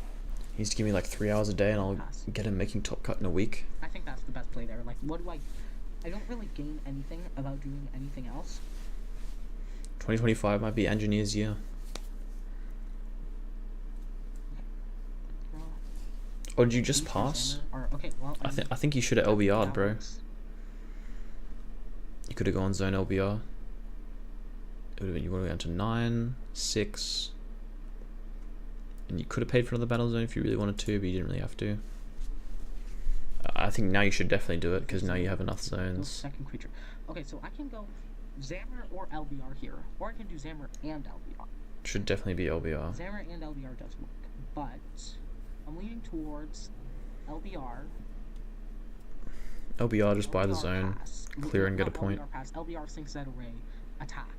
He needs to give me like 3 hours a day, and I'll Pass. get him making top cut in a week. I think that's the best play there. Like, what do I don't really gain anything about doing anything else. 2025 might be engineer's year. Well, Or did you just Beast pass? Or, okay, well, I think you should have LBR'd, that bro. works. You could have gone zone LBR. It would have been, you would have gone to 9, 6. And you could have paid for another battle zone if you really wanted to, but you didn't really have to. I think now you should definitely do it, because now you have enough Go zones. second creature. Okay, so I can go Zammer or LBR here, or I can do Zammer and LBR. Should definitely be LBR. Zammer and LBR does work, but I'm leaning towards LBR. LBR, just buy the LBR zone, pass. clear and get a Not point. LBR pass. LBR sinks that array. Attack.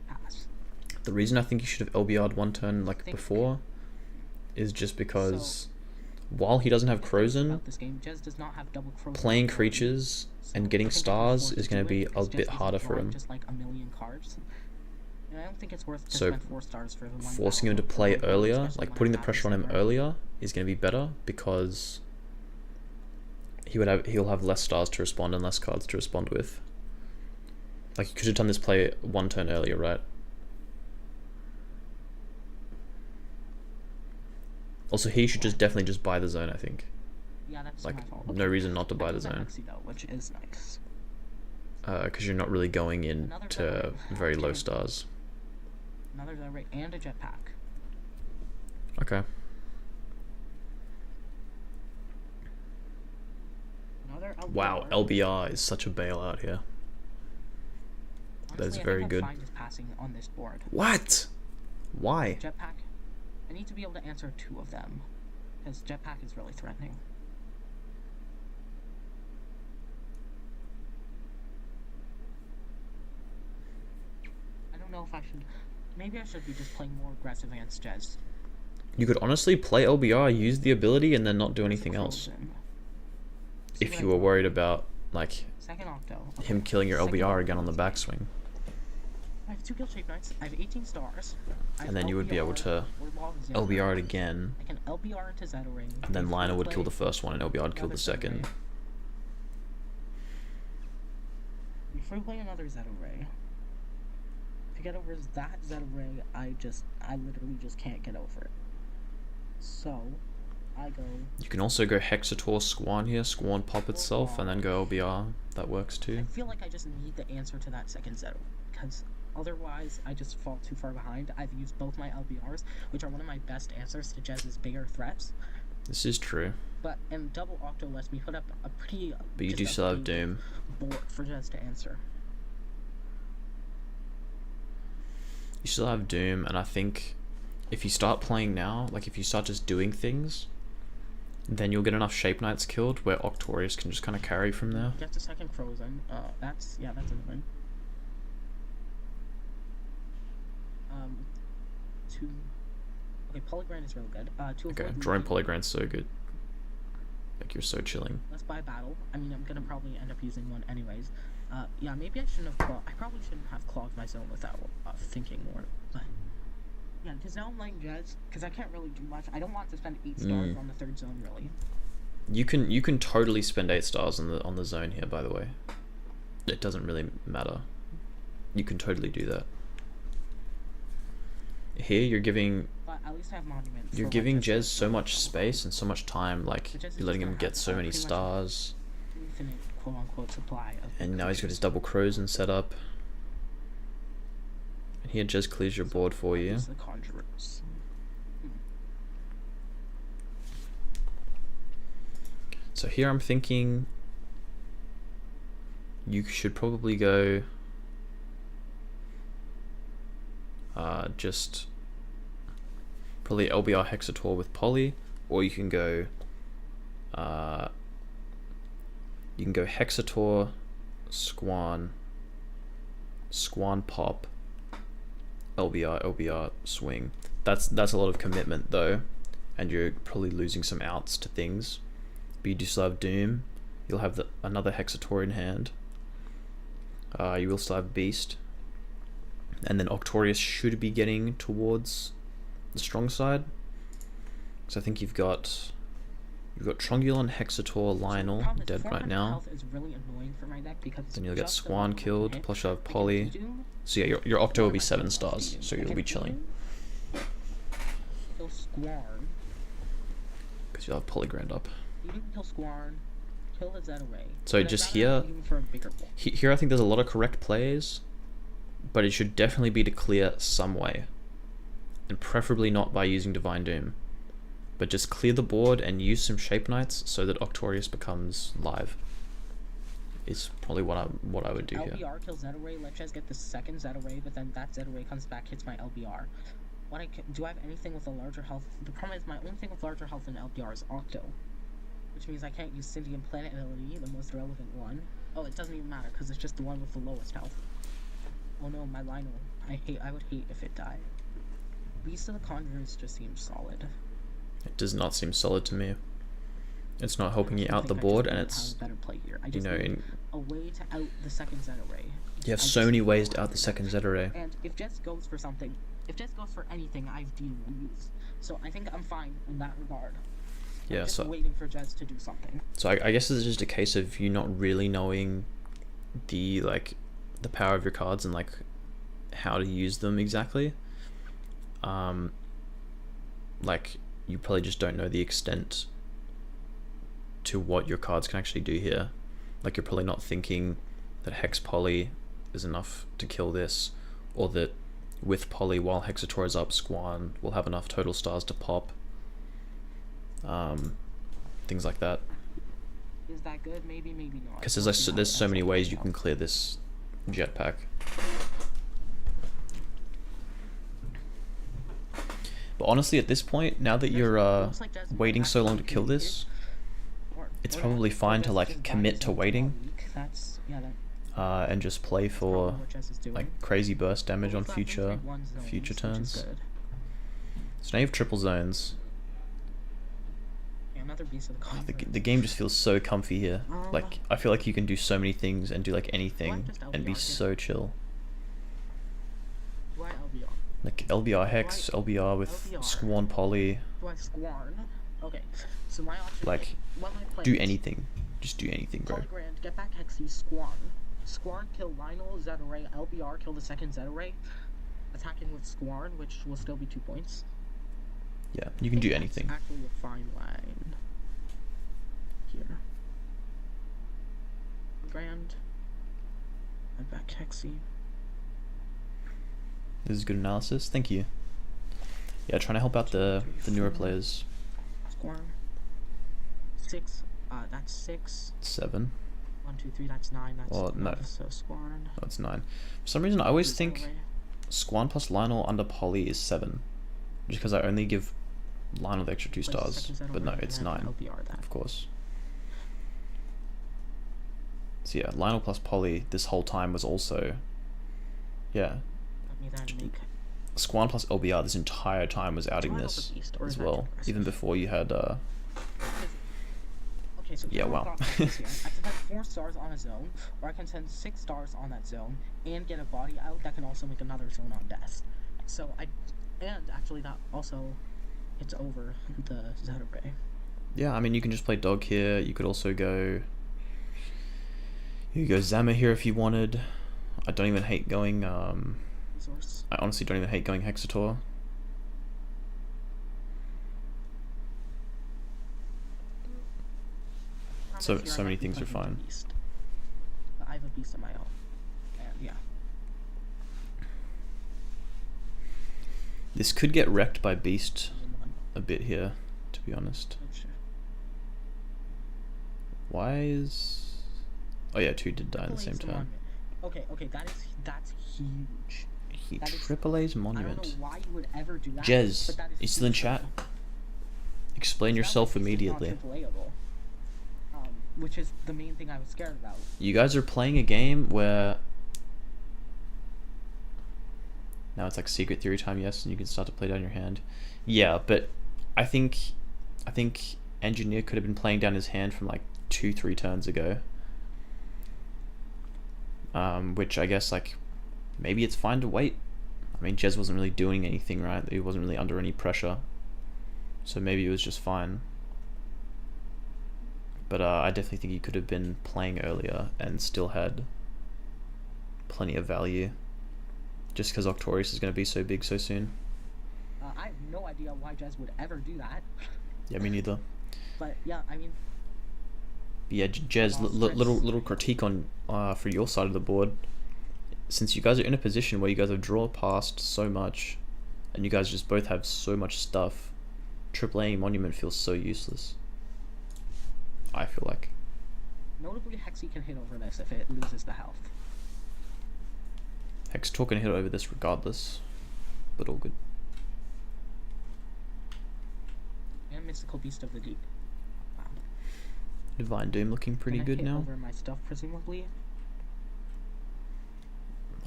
Pass. The reason I think you should have LBR'd one turn like Think- before is just because while he doesn't have Crozen, About this game, Jez does not have double Crozen playing ability, creatures so and I getting think it's stars forced is to going do to it be a because bit Jez harder isn't for drawing him. Just like a million cards. And I don't think it's worth to So, spend 4 stars for the one Forcing him battle to for play one battle, earlier, especially like when putting the I have pressure on him Zammer. earlier, is going to be better because he'll have less stars to respond and less cards to respond with. Like, you could have done this play one turn earlier, right? Also, he should just definitely just buy the zone, I think. Yeah, that's Like, my fault. no reason not to buy the That zone. Hexy, though, which is nice. Because you're not really going Another into Zeta. very low Okay. stars. Another Zeta and a jetpack. Okay. Another LBR. Wow, LBR is such a bailout here. Honestly, is I very think I'm good. fine just passing on this board. What? Why? Jetpack. I need to be able to answer 2 of them, because jetpack is really threatening. I don't know if I should. Maybe I should be just playing more aggressive against Jez. You could honestly play LBR, use the ability, and then not do anything else. Frozen. See If what you I were thought. worried about, like, Second Octo. Okay. him killing your Second LBR Octo again on the is- backswing. I have 2 Guild Shape Knights. I have 18 stars. I have And then you would be able to Wardlock, Zeta. LBR it again, I can LBR into Zeta Ring. and then Lionel would kill play the first one, and LBR would kill another the Zeta second. Ray. Before we play another Zeta Ray, to get over that Zeta Ray, I literally just can't get over it. So, I go. You can also go Hexator Squan here, Squan pop itself, and then go LBR. That works I too. feel like I just need the answer to that second Zeta, because otherwise I just fall too far behind. I've used both my LBRs, which are one of my best answers to Jez's bigger threats. This is true, And double Octo lets me put up a pretty. but you just do a still have big Doom. board for Jez to answer. You still have Doom, and I think if you start playing now, like if you start just doing things, then you'll get enough Shape Knights killed where Octorius can just kind of carry from there. Gets a second Frozen. That's annoying. Two. Okay, Polygram is real good. To Okay, avoid drawing losing, Polygran's so good. Like, you're so chilling. let's buy battle. I mean, I'm gonna probably end up using one anyways. Yeah, maybe I shouldn't have. I probably shouldn't have clogged my zone without thinking more. But yeah, because now I'm playing Jez, because I can't really do much. I don't want to spend 8 stars on the third zone, really. You can totally spend 8 stars on the zone here, by the way. It doesn't really matter. You can totally do that. Here you're giving But at least I have Monument. you're for giving when Jez so much space and so much time. Like But Jez is you're letting just him gonna get have, so many pretty much stars, infinite quote unquote supply of and now he's got his creatures. double crows and set up. And here Jez clears your board for I'll you. use the Conjurers. So here I'm thinking you should probably go just probably LBR Hexator with Poly, or you can go Hexator, Squan Pop, LBR swing. That's a lot of commitment though, and you're probably losing some outs to things. But you do still have Doom. You'll have another Hexator in hand. You will still have Beast, and then Octorius should be getting towards the strong side. So I think you've got Trongulon, Hexator, Lionel dead right now. Health is really annoying for my deck because Then you'll get just Squan about killed, hit. plus you'll have Like, Poly. if you do, So yeah, your Octo will be like, 7 kill stars, Steven. so Like, you'll be if chilling. you kill Squarn, Because you'll have Polygrand up. you can kill Squarn, kill the Zeta Ray. So and just then here- aim for a bigger ball. Here I think there's a lot of correct plays, but it should definitely be to clear some way. And preferably not by using Divine Doom. But just clear the board and use some Shape Knights so that Octorius becomes live. Is probably what I would do here. LBR kills Zeta Ray, let Jez get the second Zeta Ray, but then that Zeta Ray comes back, hits my LBR. Do I have anything with a larger health? The problem is my only thing with larger health in LBR is Octo. Which means I can't use Cindy and Planet ability, the most relevant one. Oh, it doesn't even matter, because it's just the one with the lowest health. Oh no, my Lionel. I would hate if it died. Beast of the Conjurers just seems solid. It does not seem solid to me. It's not helping you I out the think I board, just and don't it's, have a better play here. I you just know, need a way to out the second Zeta Ray. you have I so just many need ways to to out the second Zeta Ray. And if Jess goes for something, if Jess goes for anything, I've deal lose. So I think I'm fine in that regard. Yeah, I'm just so waiting for Jess to do something. So I guess it's just a case of you not really knowing the power of your cards and like how to use them exactly. Like you probably just don't know the extent to what your cards can actually do here. Like you're probably not thinking that Hex Poly is enough to kill this, or that with Poly while Hexator is up, Squan will have enough total stars to pop. Things like that. Is that good? Maybe, maybe not. Because there's so many ways you can clear this jetpack. But honestly, at this point, now that you're waiting so long to kill this, it's probably fine to like commit to waiting, and just play for like crazy burst damage on future turns. So now you have triple zones. Another Beast of the Oh, Conjurers. the game just feels so comfy here. Like I feel like you can do so many things and do like anything just and be LBR so chill. Do I LBR? Like LBR Hex, LBR with LBR. Squan Poly, Do I Squarn? Okay, so my option like what am I do playing? anything. Just do anything, bro. Polygrand, get back Hexy, Squarn. Squarn kill Lionel, Zeta Ray, LBR kill the second Zeta Ray. Attacking with Squarn, which will still be 2 points. Yeah, you can do That's anything. actually a fine line. Here. Grand. And back Hexy. This is good analysis. Thank you. Yeah, trying to help out the newer players. Squarn. 6. That's 6. 7. 1, 2, 3. That's 9. That's Oh, no. 12, so Squarn. No, it's 9. For some reason, I always Zeta think Ray. Squan plus Lionel under Poly is 7. Just because I only give Lionel the extra 2 Where's the stars. second Zeta But no, Ray? it's And then 9. LBR that. Of course. So yeah, Lionel plus Poly this whole time was also... Yeah. Let me then make Squan plus LBR this entire time was outing Do I have this a beast, or as is that well. aggressive? Even before you had... Okay, so Yeah, here wow. are the options here. I can send 4 stars on a zone, or I can send 6 stars on that zone, and get a body out that can also make another zone on death. So and actually that also hits over the Zeta Ray. Yeah, I mean, you can just play Dog here. You could also go... You could go Zama here if you wanted. I don't even hate going... Resource. I honestly don't even hate going Hexator. So here, I many might be things are playing with fine. a beast. I have a beast of my own. And yeah. This could get wrecked by Beast a bit here, to be honest. Why is... Oh yeah, 2 did die at the same time. Okay, that's huge. He That is- Triple A's I don't monument. know why you would ever do that. Jez, but that is you still in huge. chat? Explain That yourself beast is not immediately. triple-A-able, which is the main thing I was scared about. You guys are playing a game where... Now it's like secret theory time, yes, and you can start to play down your hand. Yeah, but I think Engineer could have been playing down his hand from like 2-3 turns ago. Which I guess like maybe it's fine to wait. I mean, Jez wasn't really doing anything, right? He wasn't really under any pressure, so maybe it was just fine. But I definitely think he could have been playing earlier and still had plenty of value. Just because Octorius is going to be so big so soon. I have no idea why Jez would ever do that. Yeah, me neither. But yeah, I mean, Yeah, Jez, little critique on for your side of the board. Since you guys are in a position where you guys have drawn past so much, and you guys just both have so much stuff, AAA Monument feels so useless. I feel like. notably Hexy can hit over this if it loses the health. Hextor can hit over this regardless, but all good. And Mystical Beast of the Deep. Wow. Divine Doom looking pretty Can I good hit now. over my stuff, presumably.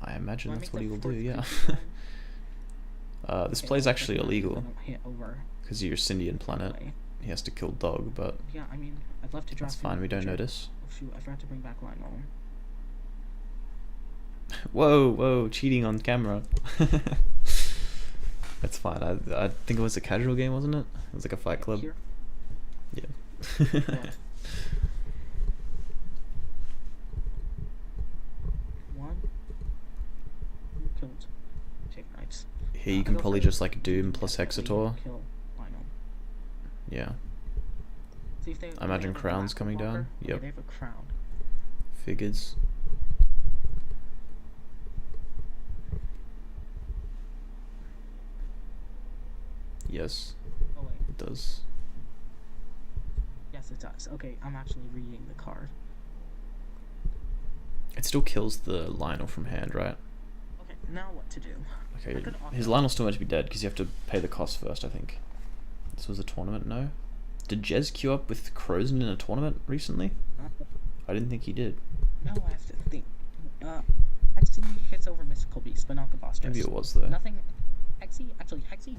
I imagine Do I that's make what the he will do, fourth yeah. creature one? This Okay, play's well, actually definitely illegal, don't hit over because you're Syndian planet. anyway. He has to kill Dog, but Yeah, I mean, I'd love to draft. that's fine, we don't notice. Oh shoot, I forgot to bring back Lionel. Whoa, cheating on camera. That's fine. I think it was a casual game, wasn't it? It was like a fight club. Here. Yeah. One. Killed. Take knights. Here you I can go probably for just like Doom plus definitely Hexator. Kill Lionel. Yeah. See if they. I imagine have a Crown's black coming down. blocker. Okay, Yep. they have a crown. Figures. Yes, Oh wait. it does. Yes, it does. Okay, I'm actually reading the card. It still kills the Lionel from hand, right? Okay, now what to do? Okay, I could opt his out. Lionel's still meant to be dead because you have to pay the cost first, I think. This was a tournament, no? Did Jez queue up with Crozen in a tournament recently? I didn't think he did. Now I have to think. Hexy hits over Mystical Beast, but not the Bostress. Maybe it was though. Nothing. Hexy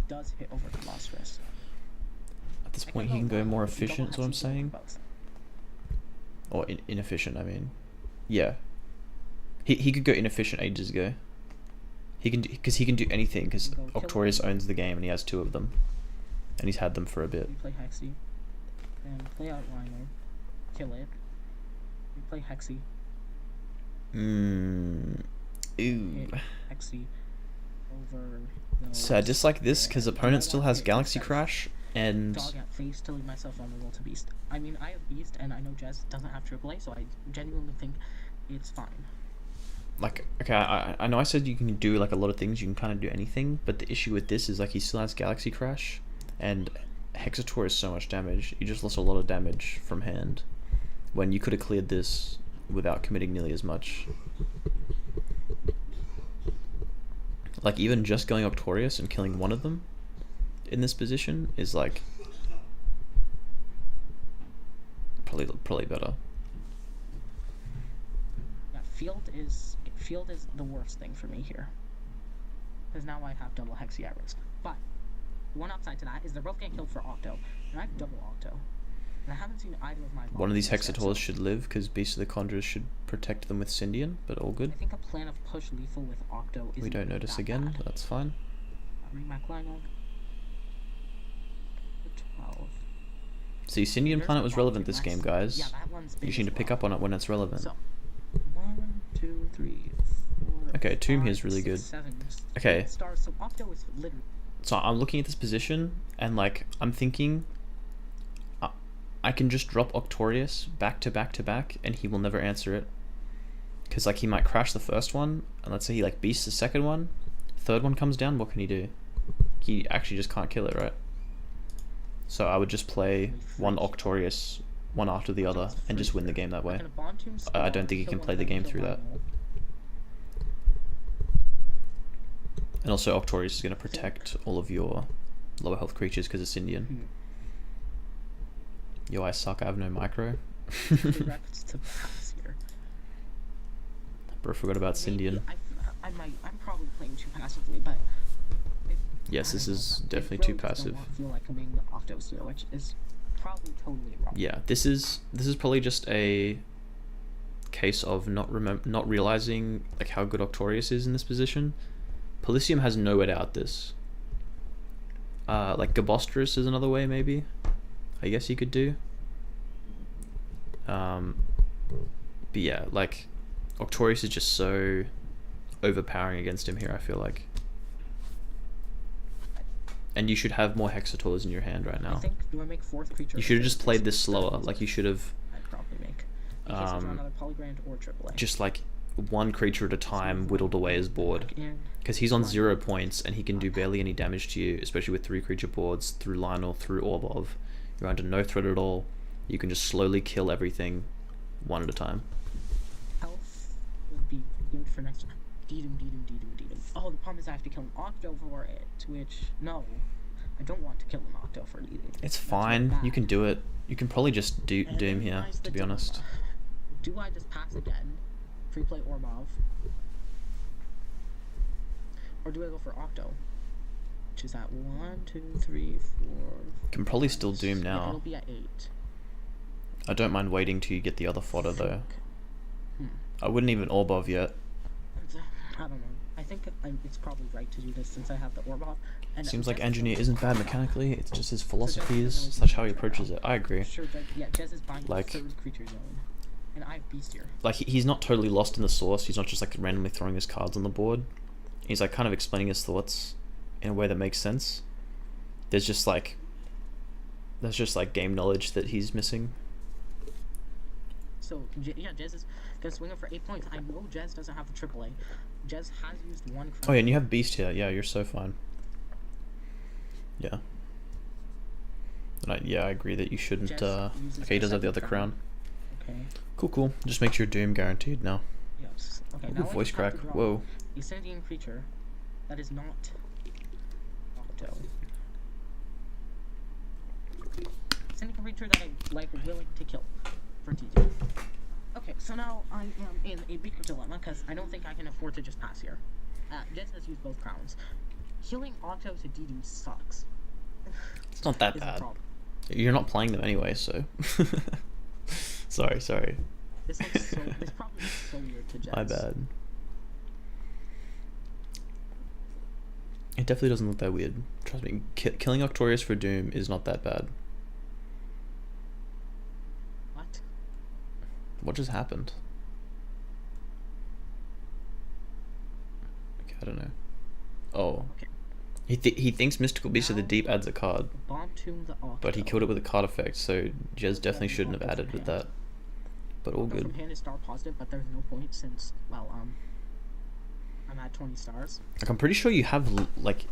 does hit over the Bostress. At this I point, could he can go double more Hexy efficient, is what I'm kill for saying. both. Or inefficient, I mean. Yeah. He could go inefficient ages ago. He can because he can do anything because Go kill Octorius him. owns the game and he has 2 of them, and he's had them for a bit. We play Hexy, and play out Lionel, kill it. We play Hexy, Ooh. hit Hexy over. So I dislike this because opponent still has Galaxy Crash and Dog at face to leave myself vulnerable to Beast. I mean, I have Beast, and I know Jez doesn't have AAA, so I genuinely think it's fine. like, okay, I know I said you can do like a lot of things, you can kind of do anything, but the issue with this is like he still has Galaxy Crash, and Hexator is so much damage. You just lost a lot of damage from hand when you could have cleared this without committing nearly as much. Like even just going Octorius and killing one of them in this position is like probably better. Yeah, field is the worst thing for me here, because now I have double Hexy at risk. But one upside to that is they're both getting killed for Octo, and I have double Octo, and I haven't seen either of my. One of these Volunteers yet, Hexators so should live because Beast of the Conjurers should protect them with Syndian, but all good. I think a plan of push lethal with Octo is. We don't notice again, Bad. that's fine. Bring back Lionel. 12. See, Syndian There's Planet the was relevant volunteer this game, max. guys. Yeah, that one's big You just need as to pick well. up on it when it's relevant. So, 1, 2, 3, 4. Okay, Tomb here is 5, really 6, good. 7 Okay. stars. So Octo is literally. So I'm looking at this position and like I'm thinking I can just drop Octorius back to back to back, and he will never answer it. Because like he might crash the first one, and let's say he like beasts the second one, third one comes down. What can he do? He actually just can't kill it, right? So I would just play one Octorius, one after the other, and just win the game that way. I don't think you can play the game through that. And also Octorius is going to protect all of your lower health creatures because it's Indian. Yo, I suck, I have no micro. Bro, forgot about Sindian. I'm probably playing too passively, but... Yes, this is definitely too passive. I feel like I'm being the Octo still, which is probably totally wrong. Yeah, this is probably just a case of not realizing like how good Octorius is in this position. Polysium has nowhere to out this. Like Gabosterus is another way, maybe. I guess you could do. But yeah, like Octorius is just so overpowering against him here, I feel like. And you should have more Hexatours in your hand right now. I think, do I make fourth creature? You should have just played this slower. Like you should have. I'd probably make. In case I draw another Polygrand or AAA. Just like one creature at a time, whittled away his board. Because he's on 0 points and he can do barely any damage to you, especially with 3 creature boards through Lionel, through Orbov. You're under no threat at all. You can just slowly kill everything one at a time. Health would be good for next time. Dedum. Oh, the problem is I have to kill an Octo for it, which, no. I don't want to kill an Octo for Dedum. It's fine. You can do it. You can probably just do Doom here, to be honest. Do I just pass again? Free play Orbov? Or do I go for Octo? Which is at 1, 2, 3, 4... Can probably still Doom now. Yeah, it'll be at 8. I don't mind waiting till you get the other fodder though. I wouldn't even Orbov yet. I don't know. I think it's probably right to do this since I have the Orbov. And seems like Engineer isn't bad mechanically, it's just his philosophies, such how he approaches it. I agree. Sure, yeah, Jez is buying like, the third creature zone. And I have Beast here. Like, he's not totally lost in the source, he's not just like randomly throwing his cards on the board. He's like kind of explaining his thoughts in a way that makes sense. There's just like game knowledge that he's missing. So yeah, Jez is gonna swing it for 8 points. I know Jez doesn't have a AAA. Jez has used one crown. Oh yeah, and you have Beast here. Yeah, you're so fine. Yeah. And I agree that you shouldn't. Okay, he does have the other crown. Okay. Cool. Just makes your Doom guaranteed now. Yes. Okay. Ooh, now voice crack. Whoa. A sentient creature that is not Octo. Sentient creature that I'm like willing to kill for T2. Okay, so now I am in a bigger dilemma because I don't think I can afford to just pass here. Jez has used both crowns. Killing Octo to Dedum sucks. It's not that bad. You're not playing them anyway, so. sorry. This probably looks so weird to Jez. My bad. It definitely doesn't look that weird. Trust me, killing Octorius for Doom is not that bad. What? What just happened? Okay, I don't know. Oh. Okay. He thinks Mystical Beast of the Deep adds a card. Bomb Tomb the Octo. But he killed it with a card effect, so Jez definitely shouldn't have added with that. But all good. From hand is star positive, but there's no point since, well, I'm at 20 stars. Like, I'm pretty sure you have, like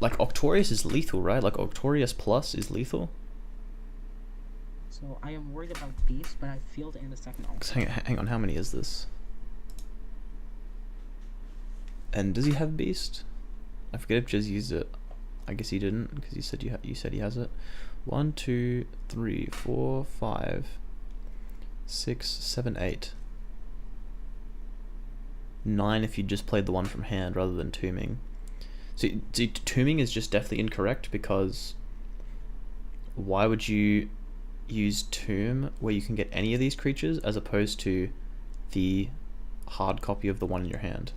Octorius is lethal, right? Like, Octorius Plus is lethal? So, I am worried about Beast, but I failed in the second Octo. Hang on, how many is this? And does he have Beast? I forget if Jez used it. I guess he didn't, because you said he has it. 1, 2, 3, 4, 5, 6, 7, 8. 9 if you just played the one from hand rather than tombing. So tombing is just definitely incorrect, because why would you use tomb where you can get any of these creatures as opposed to the hard copy of the one in your hand?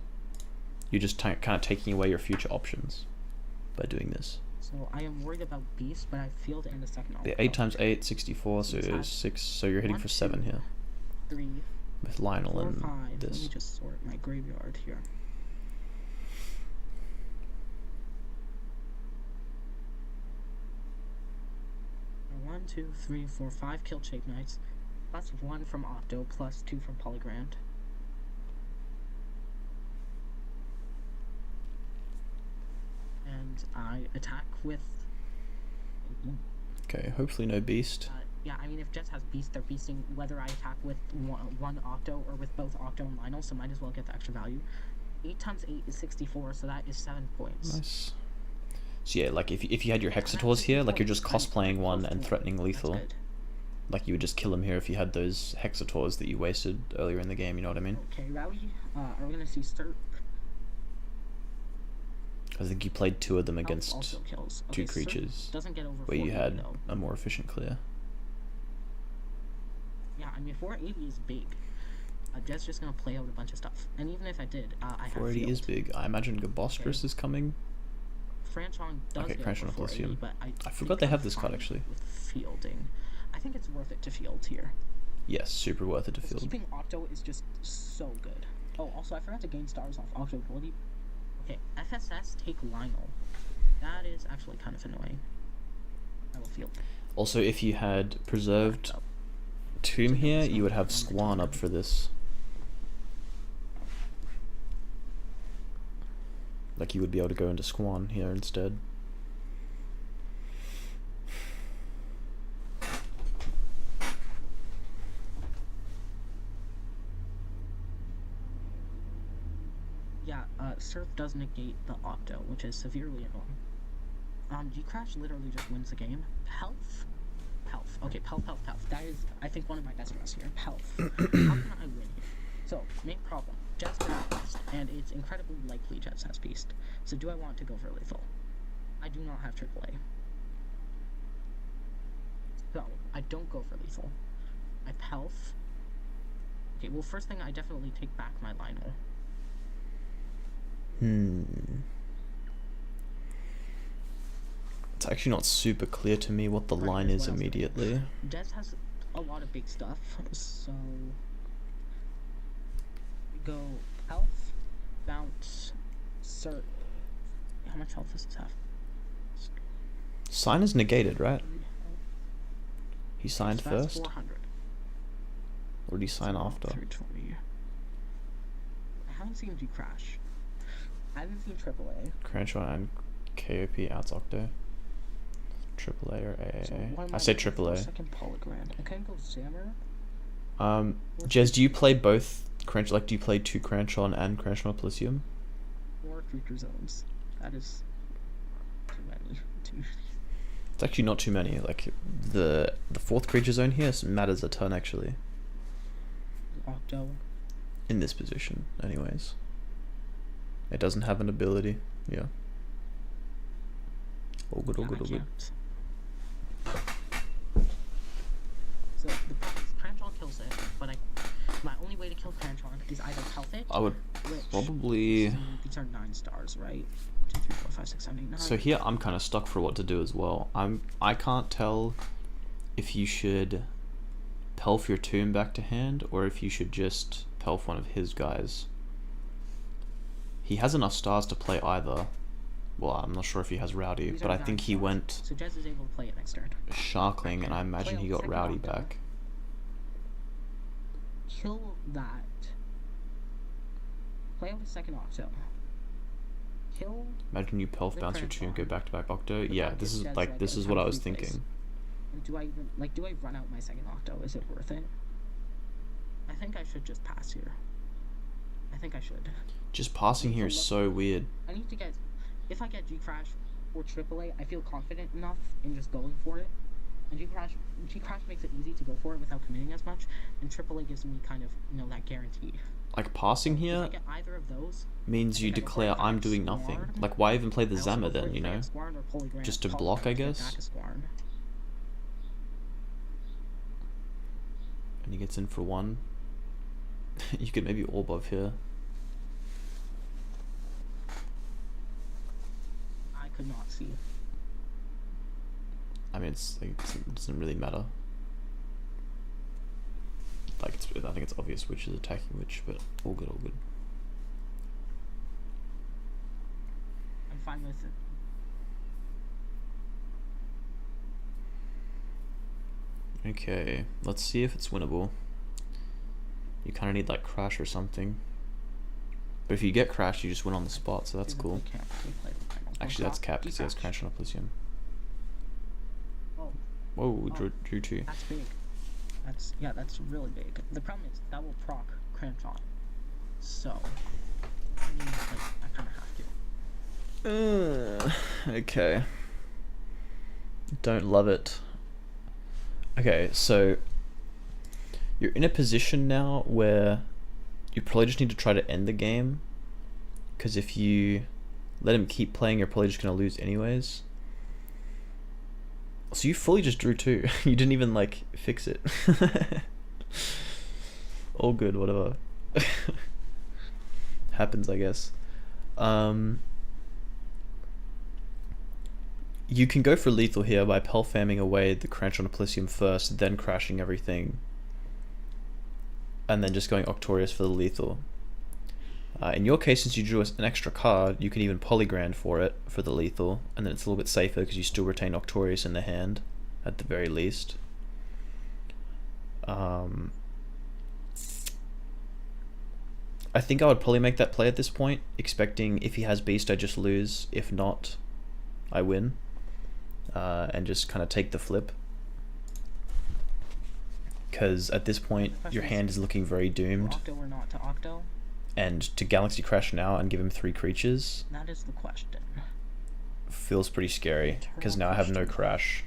You're just kind of taking away your future options by doing this. So I am worried about Beast, but I failed in the second Octo. The 8 times 8, 64, so it is 6, so you're hitting for 7 here. 3, with Lionel 4, and 5. this. Let me just sort my graveyard here. 2, 3, 4, 5 kill Shape Knights, plus 1 from Octo, plus 2 from Polygrand. And I attack with... Okay, hopefully no beast. Yeah, I mean, if Jets has beast, they're beasting whether I attack with one Octo or with both Octo and Lionel, so might as well get the extra value. 8 times 8 is 64, so that is 7 points. Nice. So yeah, like if you had your Hexators here, like you're just cosplaying one and threatening lethal. Like you would just kill him here if you had those Hexators that you wasted earlier in the game, you know what I mean? Okay, Rowdy, are we gonna see Sturp? I think you played 2 of them against also kills. 2 Okay, creatures doesn't get over where you had though. a more efficient clear. Yeah, I mean 480 is big. Jet's just gonna play out a bunch of stuff, and even if I did, I have 480 is big. I imagine Gabostrus is coming. Franchon does Okay, get Franchon over plus 480, him. but I forgot they have this card actually. With fielding, I think it's worth it to field here. Yes, super worth it to field. Keeping Octo is just so good. Oh, also I forgot to gain stars off Octo ability. Okay, FSS take Lionel. That is actually kind of annoying. I will field. Also, if you had preserved Tomb here, you would have Squan up for this. Like you would be able to go into Squan here instead. Yeah, Surf does negate the Octo, which is severely annoying. G-Crash literally just wins the game. Health? Health. Okay, Health. That is, I think, one of my best draws here. Health. How can I win here? So, main problem. Jets has Beast, and it's incredibly likely Jets has Beast. So do I want to go for lethal? I do not have AAA. So, I don't go for lethal. I Health. Okay, well, first thing, I definitely take back my Lionel. It's actually not super clear to me what the line is immediately. Jets has a lot of big stuff, so... we go Health, Bounce, Cert. How much health does this have? Sign is negated, right? He signed So that's first? 400. Or did he sign after? 320. I haven't seen G-Crash. I haven't seen AAA. Crenshaw and KOP outs Octo. AAA or So AAA? I say AAA. Second Polygram. I can go Zammer. Jez, do you play both Crenshaw? Like, do you play 2 Crenshaw and Crenshaw Elysium? 4 creature zones. That is too many. It's actually not too many. Like the 4th creature zone here matters a ton actually. Octo. In this position, anyways. It doesn't have an ability. Yeah. All good. All good. So the problem is Crenshaw kills it, but my only way to kill Crenshaw is either health it. I would probably. These are 9 stars, right? 2, 3, 4, 5, 6, 7, 8, 9. So here I'm kind of stuck for what to do as well. I can't tell if you should Pelf your tomb back to hand or if you should just Pelf one of his guys. He has enough stars to play either. Well, I'm not sure if he has Rowdy, but I think he went So Jez is able to play it next turn. Sharkling, and I imagine he got Rowdy back. Kill that. Play out the second Octo. Kill. Imagine you Pelf bounce your tomb, go back to back Octo. Yeah, this is this is what I was thinking. Do I even do I run out my second Octo? Is it worth it? I think I should just pass here. I think I should. Just passing here is so weird. I need to get, if I get G-Crash or AAA, I feel confident enough in just going for it. And G-Crash makes it easy to go for it without committing as much, and AAA gives me kind of, that guarantee. Like passing here if I get either of those, means you declare I'm doing nothing. Like why even play the Zammer then, you know? Just to block, I guess. And he gets in for 1. You could maybe orb of here. I could not see. I mean, it doesn't really matter. Like, I think it's obvious which is attacking which, but all good, all good. I'm fine with it. Okay, let's see if it's winnable. You kind of need like crash or something. But if you get crashed, you just win on the spot, so that's Dude, cool. they can't replay the final. Actually, Don't that's drop, capped because he has decrash. Crunch on Elysium. Oh, Whoa, drew 2. that's big. That's really big. The problem is that will proc Crunch on. So, I mean, like, I kind of have to. Okay. Don't love it. Okay, so you're in a position now where you probably just need to try to end the game, because if you let him keep playing, you're probably just going to lose anyways. So you fully just drew 2. You didn't even like fix it. All good, whatever. Happens, I guess. You can go for lethal here by Pelfamming away the Crunch on Elysium first, then crashing everything, and then just going Octorius for the lethal. In your case, since you drew an extra card, you can even Polygrand for it, for the lethal, and then it's a little bit safer because you still retain Octorius in the hand, at the very least. I think I would probably make that play at this point, expecting if he has Beast, I just lose. If not, I win. And just kind of take the flip. Because at this point, your hand is looking very doomed. Octo or not to Octo? And to Galaxy Crash now and give him 3 creatures That is the question. feels pretty scary. Because now I have no Crash.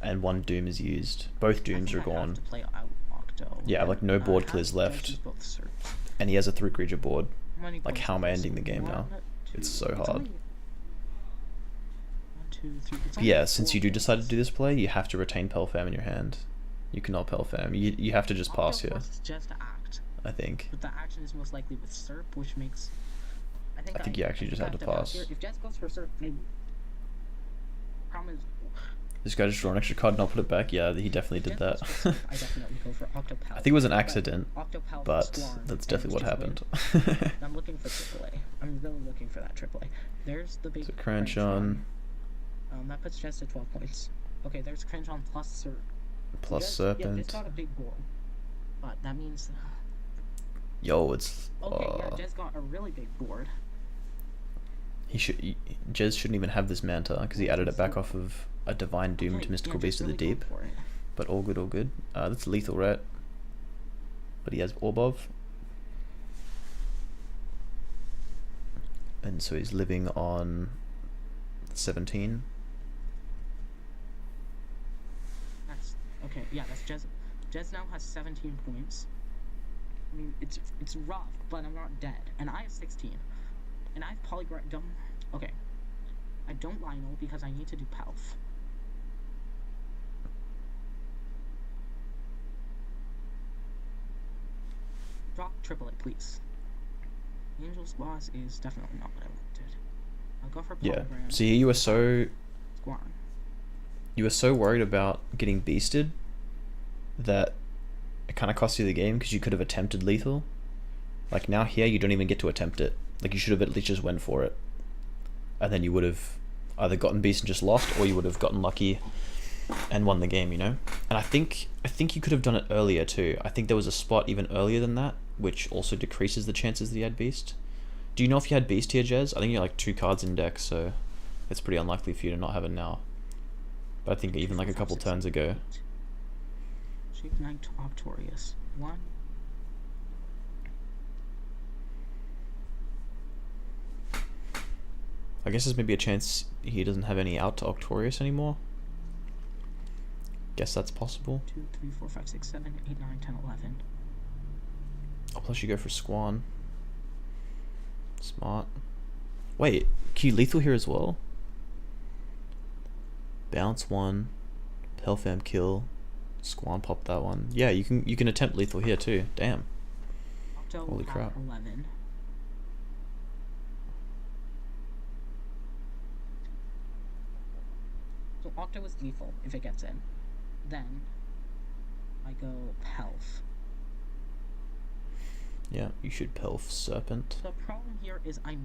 And 1 Doom is used. Both Dooms are I gone. have to play out Octo. Yeah, like no board I clears have left. Judges both served. And he has a 3 creature board. How many Like, points how am I is this? ending the game now? 1, 2, It's so it's hard. only 1, 2, 3. It's But only yeah, since 4 you do decide to points. do this play, you have to retain Pelfam in your hand. You cannot Pelfam. You have to just pass Octo here, forces Jez to act, I think. but the action is most likely with Serp, which makes. I think you actually just I have to pass pass. here. If Jez goes for Serp, maybe. Problem is, This guy just drew an extra card and I'll put it back. Yeah, he definitely did Jez that. goes for Serp, I definitely go for Octopel. I think it was an accident, Octopel but Swarm, that's and definitely what just win. happened. I'm looking for AAA. I'm really looking for that AAA. There's the big So Crunch on that puts Jess at 12 points. Okay, there's Crunch on plus Serp. plus Yeah, Serpent. Jess got a big board. But that means. Yo, it's. Okay, yeah, Jess got a really big board. Jez shouldn't even have this Manta because he added it back off of a Divine Doom Okay, to Mystical yeah, Beast just of the really Deep. go for it. But all good, all good. That's lethal, right? But he has Orbov. And so he's living on 17. That's okay. Yeah, that's Jez. Jez now has 17 points. I mean, it's rough, but I'm not dead, and I have 16, and I have Polygraph. Okay, I don't Lionel because I need to do Pelf. Drop AAA, please. Angel's Boss is definitely not what I wanted. I'll go for Yeah. Polygram. See, you were so Squarn. worried about getting beasted that it kind of cost you the game because you could have attempted lethal. Like now here, you don't even get to attempt it. Like you should have at least just went for it, and then you would have either gotten beast and just lost, or you would have gotten lucky and won the game. You know. And I think you could have done it earlier too. I think there was a spot even earlier than that, which also decreases the chances that you had beast. Do you know if you had beast here, Jez? I think you're like 2 cards in deck, so it's pretty unlikely for you to not have it now. But I think even like a couple turns ago. Shape Knight Octorius. 1. I guess there's maybe a chance he doesn't have any out to Octorius anymore. Guess that's possible. 2, 3, 4, 5, 6, 7, 8, 9, 10, 11. Oh, plus you go for Squan. Smart. Wait, can you lethal here as well? Bounce 1, Pelfam kill, Squan pop that one. Yeah, you can attempt lethal here too. Damn. Octo Holy will crap. have 11. So Octo is lethal if it gets in. Then I go Pelf. Yeah, you should Pelf Serpent. The problem here is I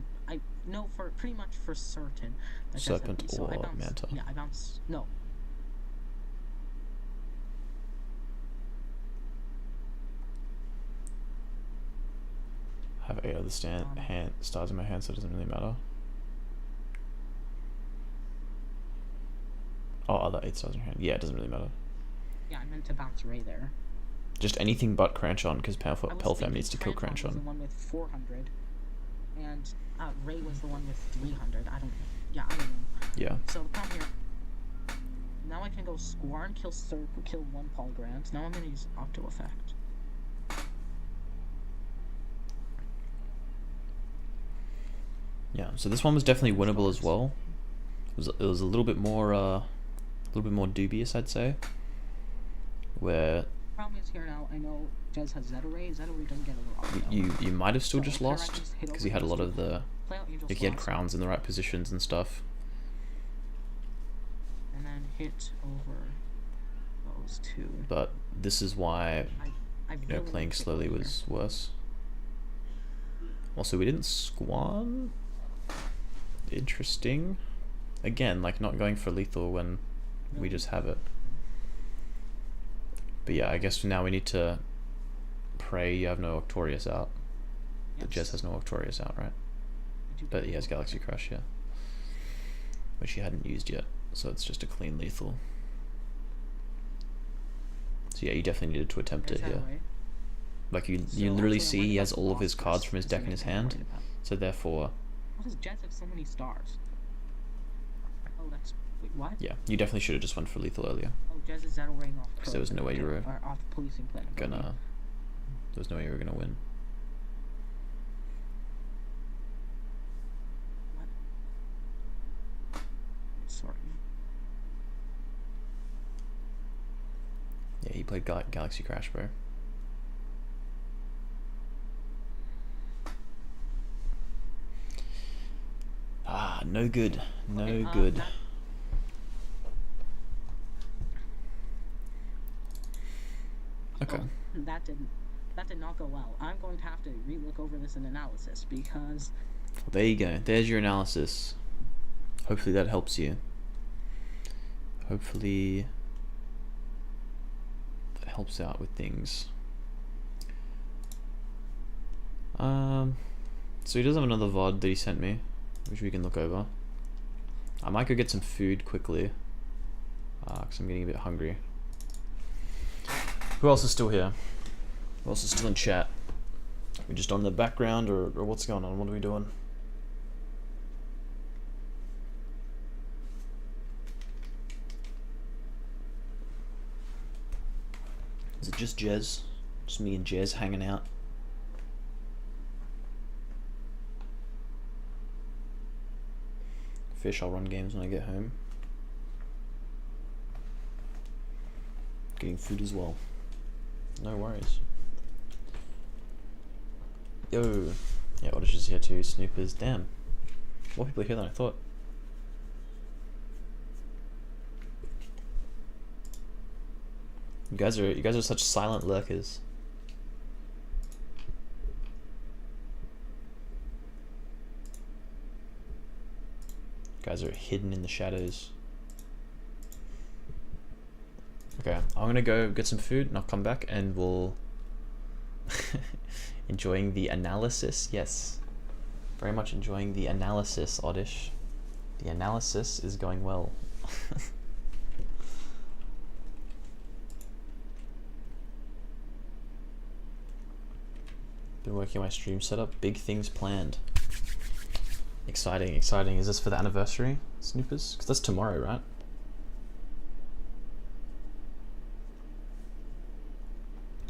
know for pretty much for certain that Serpent Jess has beast, so I or bounce, Manta. Yeah, I bounce. No. have 8 other stars in my hand, so it doesn't really matter. Oh, other 8 stars in your hand. Yeah, it doesn't really matter. Yeah, I meant to bounce Ray there. Just anything but Cranchon, because Pelfam needs to kill Cranchon was the Cranchon. one with 400, and Ray was the one with 300. I don't know. Yeah, I don't know. Yeah. So come here. Now I can go Squarn, kill Surf, kill 1 Palgrand. Now I'm gonna use Octo Effect. Yeah, so this one was definitely winnable as well. It was a little bit more dubious, I'd say. Where Problem is here now. I know Jez has Zeta-Ray. Zeta-Ray doesn't get a lot. you might have still just lost because he had a lot of the like he had crowns in the right positions and stuff. And then hit over those 2. But this is why playing slowly was worse. Also, we didn't Squan. Interesting. Again, like not going for lethal when we just have it. But yeah, I guess now we need to pray you have no Octorius out. But Jez has no Octorius out, right? But he has Galaxy Crush, yeah. Which he hadn't used yet, so it's just a clean lethal. So yeah, you definitely needed to attempt it here. Like you literally see he has all of his cards from his deck in his hand, so therefore... Why does Jez have so many stars? Oh, that's... Wait, what? Yeah, you definitely should have just went for lethal earlier. Oh, Jez is Zeta-Raying off. Because there was no way you were off policing plan. gonna... There was no way you were gonna win. What? Sorry. Yeah, he played Galaxy Crash, bro. Ah, no good. No good. Okay. Oh, that did not go well. I'm going to have to relook over this in analysis because... Well, there you go. There's your analysis. Hopefully that helps you. Hopefully that helps out with things. So he does have another VOD that he sent me, which we can look over. I might go get some food quickly, because I'm getting a bit hungry. Who else is still here? Who else is still in chat? We just on in the background, or what's going on? What are we doing? Is it just Jez? Just me and Jez hanging out? Fish, I'll run games when I get home. Getting food as well. No worries. Yo. Yeah, Oddish is here too. Snoopers. Damn. More people are here than I thought. You guys are such silent lurkers. You guys are hidden in the shadows. Okay, I'm gonna go get some food and I'll come back and we'll enjoying the analysis. Yes, very much enjoying the analysis, Oddish. The analysis is going well. Been working on my stream setup. Big things planned. Exciting, exciting. Is this for the anniversary, Snoopers? Because that's tomorrow, right?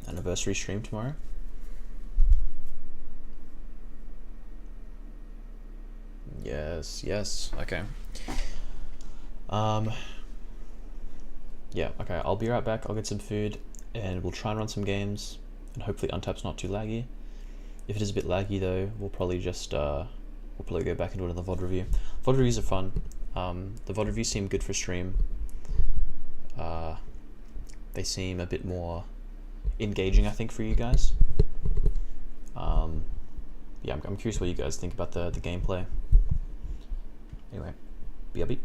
Anniversary stream tomorrow? Yes, yes. Okay. Yeah, okay. I'll be right back. I'll get some food and we'll try and run some games and hopefully Untap's not too laggy. If it is a bit laggy though, we'll probably just we'll probably go back and do another VOD review. VOD reviews are fun. The VOD reviews seem good for stream. They seem a bit more engaging, I think, for you guys. Yeah, I'm curious what you guys think about the gameplay. Anyway, BRB.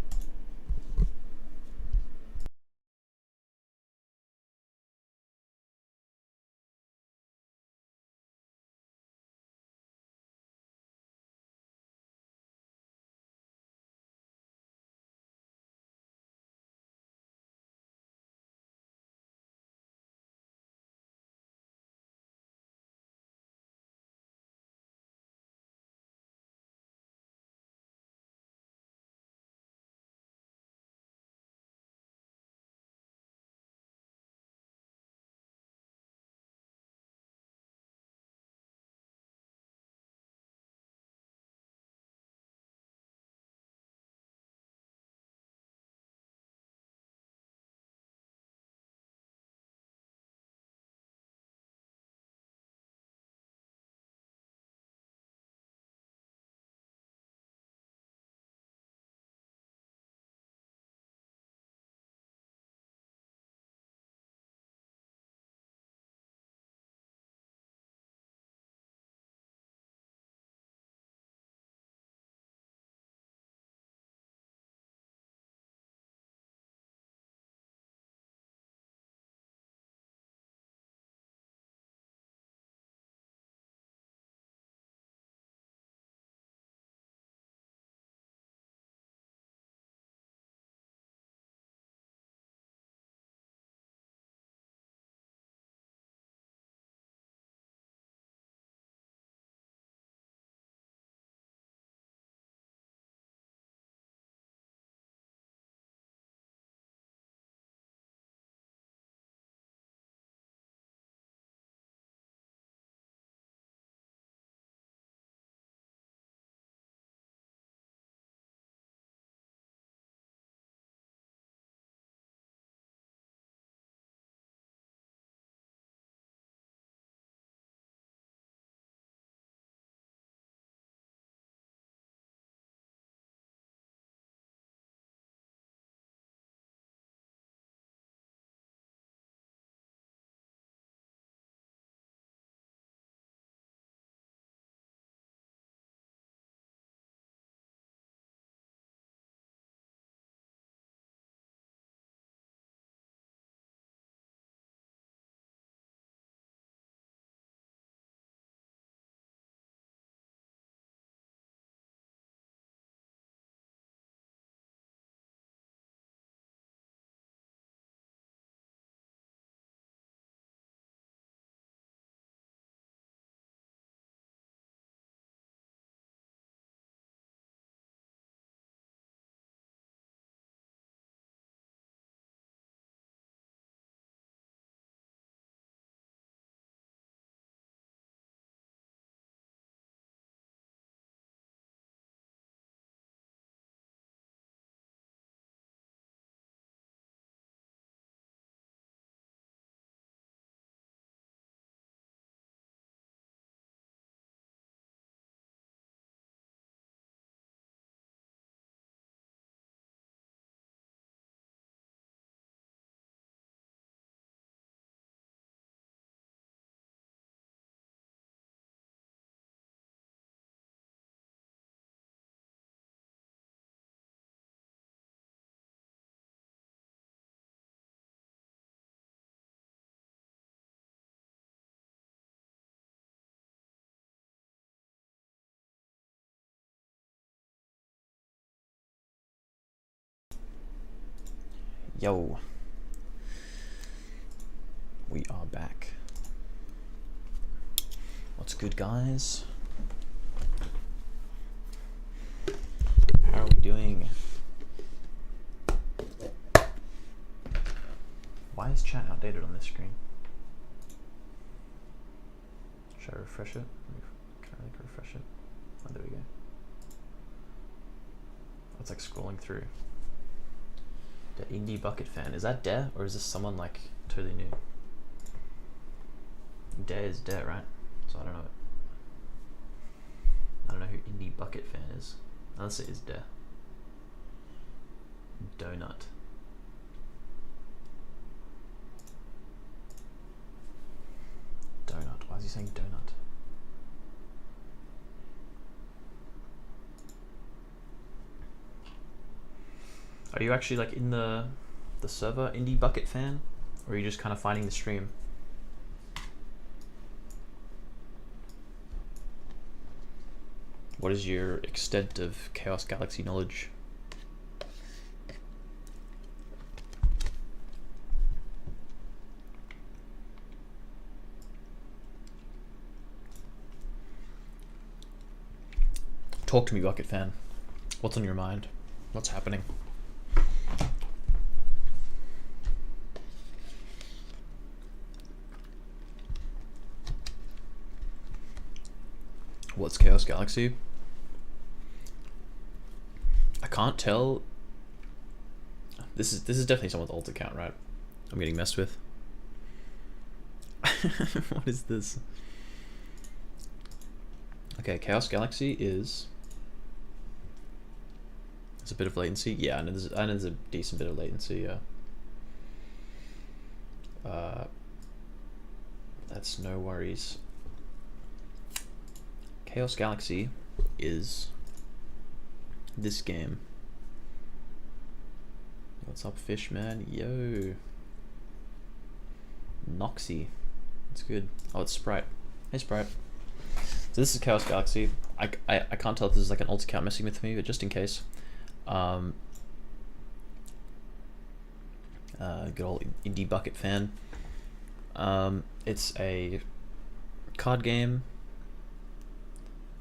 Yo, we are back. What's good, guys? How are we doing? Why is chat outdated on this screen? Should I refresh it? Can I refresh it? Oh, there we go. It's like scrolling through. The Indie Bucket Fan. Is that Dare, or is this someone like totally new? Dare is Dare, right? So I don't know. I don't know who Indie Bucket Fan is. Unless it is Dare. Donut. Donut. Why is he saying donut? Are you actually like in the server, Indie Bucket Fan? Or are you just kind of finding the stream? What is your extent of Chaos Galaxy knowledge? Talk to me, Bucket Fan. What's on your mind? What's happening? What's Chaos Galaxy? I can't tell. This is definitely someone's alt account, right? I'm getting messed with. What is this? Okay, Chaos Galaxy is. There's a bit of latency. Yeah, I know there's a decent bit of latency. Yeah. That's no worries. Chaos Galaxy is this game. What's up, fish man? Yo, Noxy. It's good. Oh, it's Sprite. Hey, Sprite. So this is Chaos Galaxy. I can't tell if this is like an alt account messing with me, but just in case. Good old Indie Bucket Fan. It's a card game.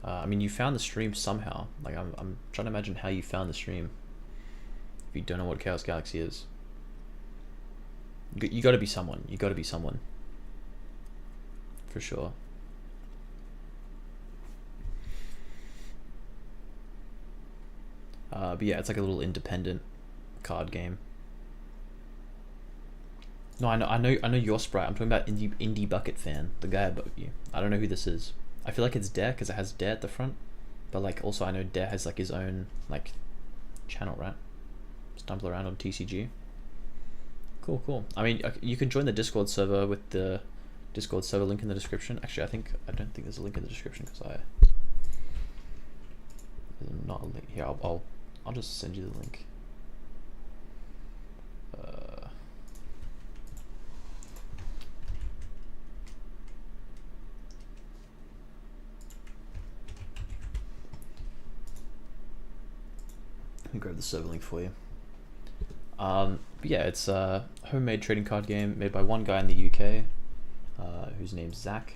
I mean, you found the stream somehow. Like, I'm trying to imagine how you found the stream. If you don't know what Chaos Galaxy is, you got to be someone. You got to be someone. For sure. But yeah, it's like a little independent card game. No, I know your Sprite. I'm talking about Indie Bucket Fan, the guy above you. I don't know who this is. I feel like it's Dare because it has Dare at the front, but like also I know Dare has like his own like channel, right? Stumble around on TCG. Cool. I mean, you can join the Discord server with the Discord server link in the description. Actually, I don't think there's a link in the description because there's not a link here. I'll just send you the link. Let me grab the server link for you. But yeah, it's a homemade trading card game made by one guy in the UK, whose name's Zach.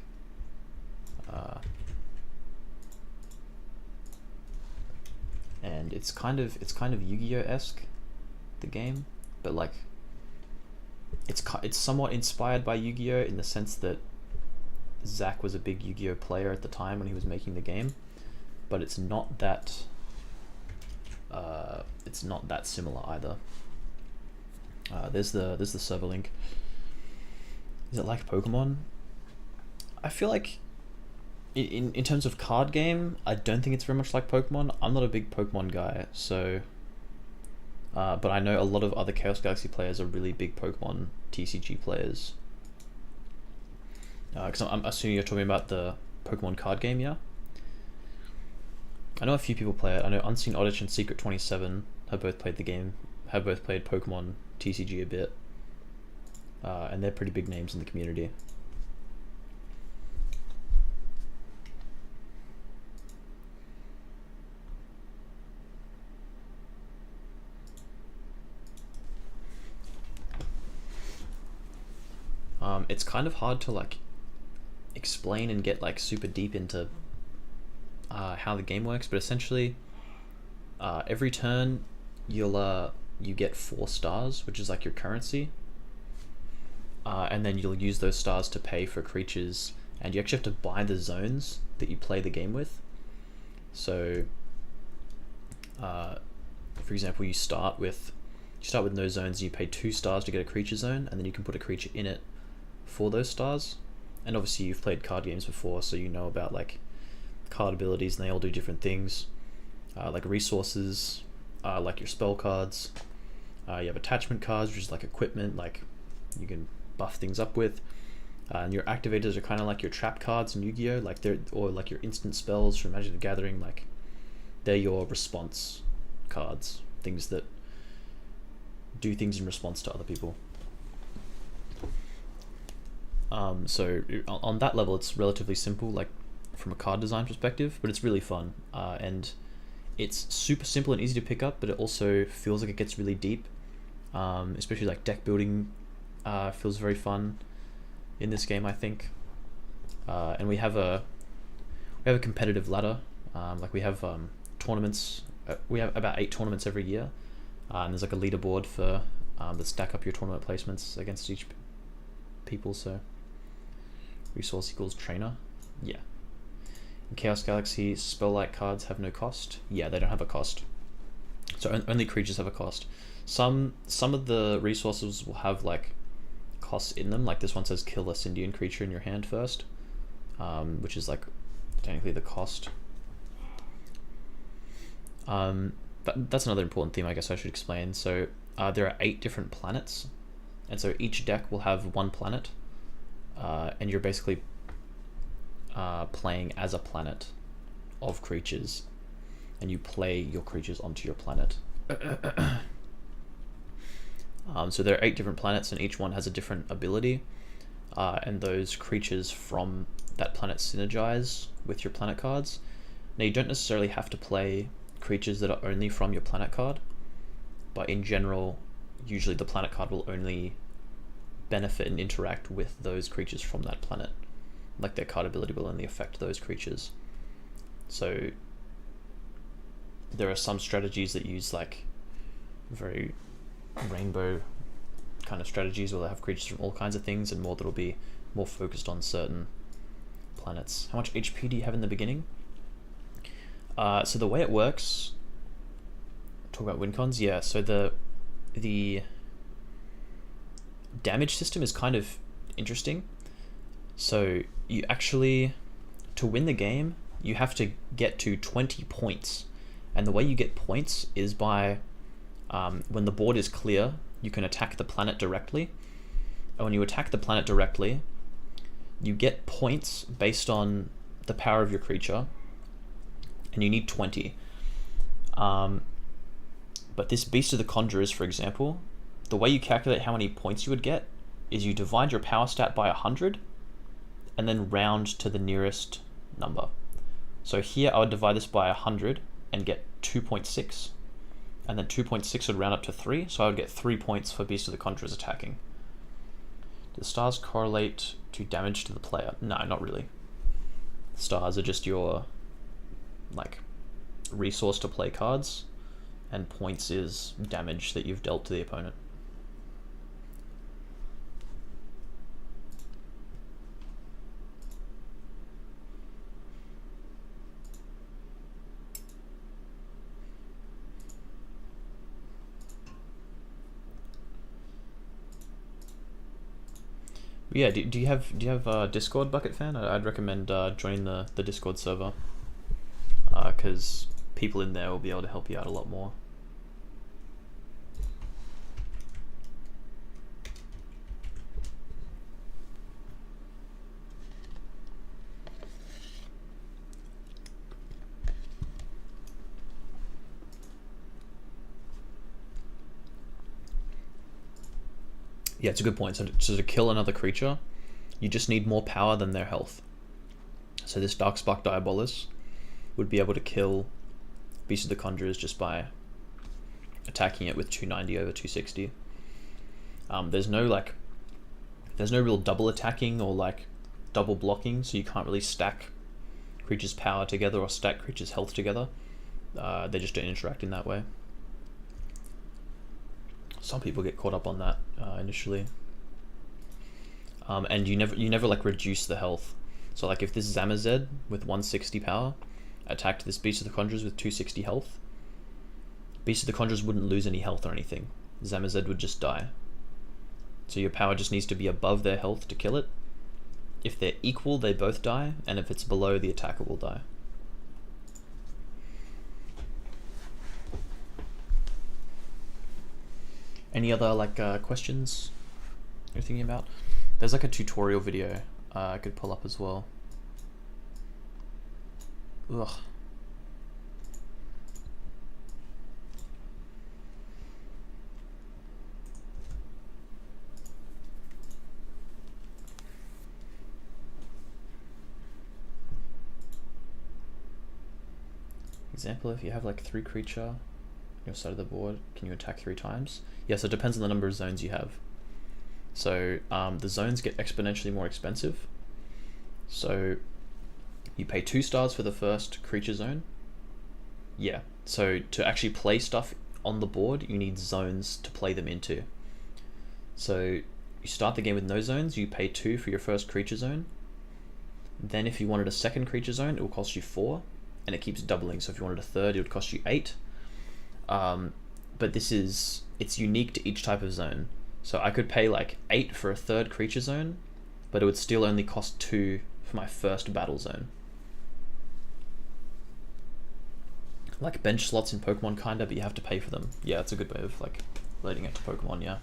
And it's kind of Yu-Gi-Oh-esque, the game, but like it's somewhat inspired by Yu-Gi-Oh in the sense that Zach was a big Yu-Gi-Oh player at the time when he was making the game, but it's not that similar either. There's the server link. Is it like Pokemon? I feel like in terms of card game, I don't think it's very much like Pokemon. I'm not a big Pokemon guy, so but I know a lot of other Chaos Galaxy players are really big Pokemon TCG players. Because I'm assuming you're talking about the Pokemon card game, yeah? I know a few people play it. I know Unseen Odditch and Secret27 have both played the game, have both played Pokemon TCG a bit, and they're pretty big names in the community. It's kind of hard to like explain and get like super deep into how the game works, but essentially every turn you get 4 stars, which is like your currency, and then you'll use those stars to pay for creatures, and you actually have to buy the zones that you play the game with. So for example, you start with no zones, and you pay 2 stars to get a creature zone, and then you can put a creature in it for those stars. And obviously you've played card games before, so you know about like card abilities, and they all do different things, like resources, like your spell cards. You have attachment cards, which is like equipment, like you can buff things up with. And your activators are kind of like your trap cards in Yu-Gi-Oh, like or like your instant spells from Magic the Gathering. Like they're your response cards, things that do things in response to other people. So on that level, it's relatively simple, like from a card design perspective, but it's really fun, and it's super simple and easy to pick up, but it also feels like it gets really deep, especially like deck building feels very fun in this game, I think. And we have a competitive ladder, like we have tournaments. We have about 8 tournaments every year, and there's like a leaderboard for that stack up your tournament placements against each people. So resource equals trainer. Yeah. In Chaos Galaxy, spell-like cards have no cost. Yeah, they don't have a cost. So only creatures have a cost. Some of the resources will have like costs in them. Like this one says kill a Syndian creature in your hand first, which is like technically the cost. That's another important theme I guess I should explain. So there are 8 different planets, and so each deck will have 1 planet, and you're basically playing as a planet of creatures, and you play your creatures onto your planet. So there are 8 different planets, and each one has a different ability, and those creatures from that planet synergize with your planet cards. Now you don't necessarily have to play creatures that are only from your planet card, but in general, usually the planet card will only benefit and interact with those creatures from that planet. Like their card ability will only affect those creatures. So there are some strategies that use like very rainbow kind of strategies where they have creatures from all kinds of things, and more that'll be more focused on certain planets. How much HP do you have in the beginning? So the way it works, talk about win cons. Yeah, so the damage system is kind of interesting. So you actually, to win the game, you have to get to 20 points, and the way you get points is by when the board is clear, you can attack the planet directly, and when you attack the planet directly, you get points based on the power of your creature, and you need 20. But this Beast of the Conjurers, for example, the way you calculate how many points you would get is you divide your power stat by 100 and then round to the nearest number. So here I would divide this by 100 and get 2.6, and then 2.6 would round up to 3, so I would get 3 points for Beast of the Conjurers attacking. Do the stars correlate to damage to the player? No, not really. Stars are just your like resource to play cards, and points is damage that you've dealt to the opponent. Yeah, do you have Discord, Bucket Fan? I'd recommend joining the Discord server, because people in there will be able to help you out a lot more. Yeah, it's a good point. So to kill another creature, you just need more power than their health. So this Darkspark Diabolus would be able to kill Beast of the Conjurers just by attacking it with 290 over 260. There's no like There's no real double attacking or like double blocking, so you can't really stack creatures' power together or stack creatures' health together. They just don't interact in that way. Some people get caught up on that initially. And you never like reduce the health. So like if this Zamazed with 160 power attacked this Beast of the Conjurers with 260 health, Beast of the Conjurers wouldn't lose any health or anything. Zamazed would just die. So your power just needs to be above their health to kill it. If they're equal, they both die, and if it's below, the attacker will die. Any other like questions you're thinking about? There's like a tutorial video I could pull up as well. Ugh. Example, if you have like 3 creature on your side of the board, can you attack 3 times? Yeah, so it depends on the number of zones you have. So the zones get exponentially more expensive. So you pay 2 stars for the first creature zone. Yeah, so to actually play stuff on the board, you need zones to play them into. So you start the game with no zones, you pay 2 for your first creature zone. Then if you wanted a second creature zone, it will cost you 4, and it keeps doubling. So if you wanted a third, it would cost you 8. But it's unique to each type of zone. So I could pay like 8 for a third creature zone, but it would still only cost 2 for my first battle zone. Like bench slots in Pokemon kinda, but you have to pay for them. Yeah, it's a good way of like relating it to Pokemon, yeah.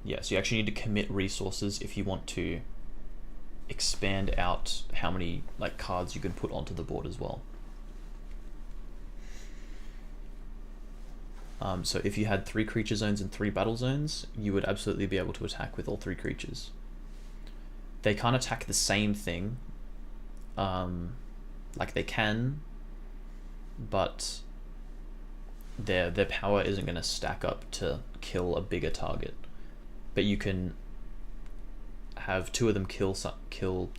Yeah, so you actually need to commit resources if you want to expand out how many like cards you can put onto the board as well. So if you had 3 creature zones and 3 battle zones, you would absolutely be able to attack with all 3 creatures. They can't attack the same thing. Like they can, but their power isn't going to stack up to kill a bigger target. But you can have 2 of them kill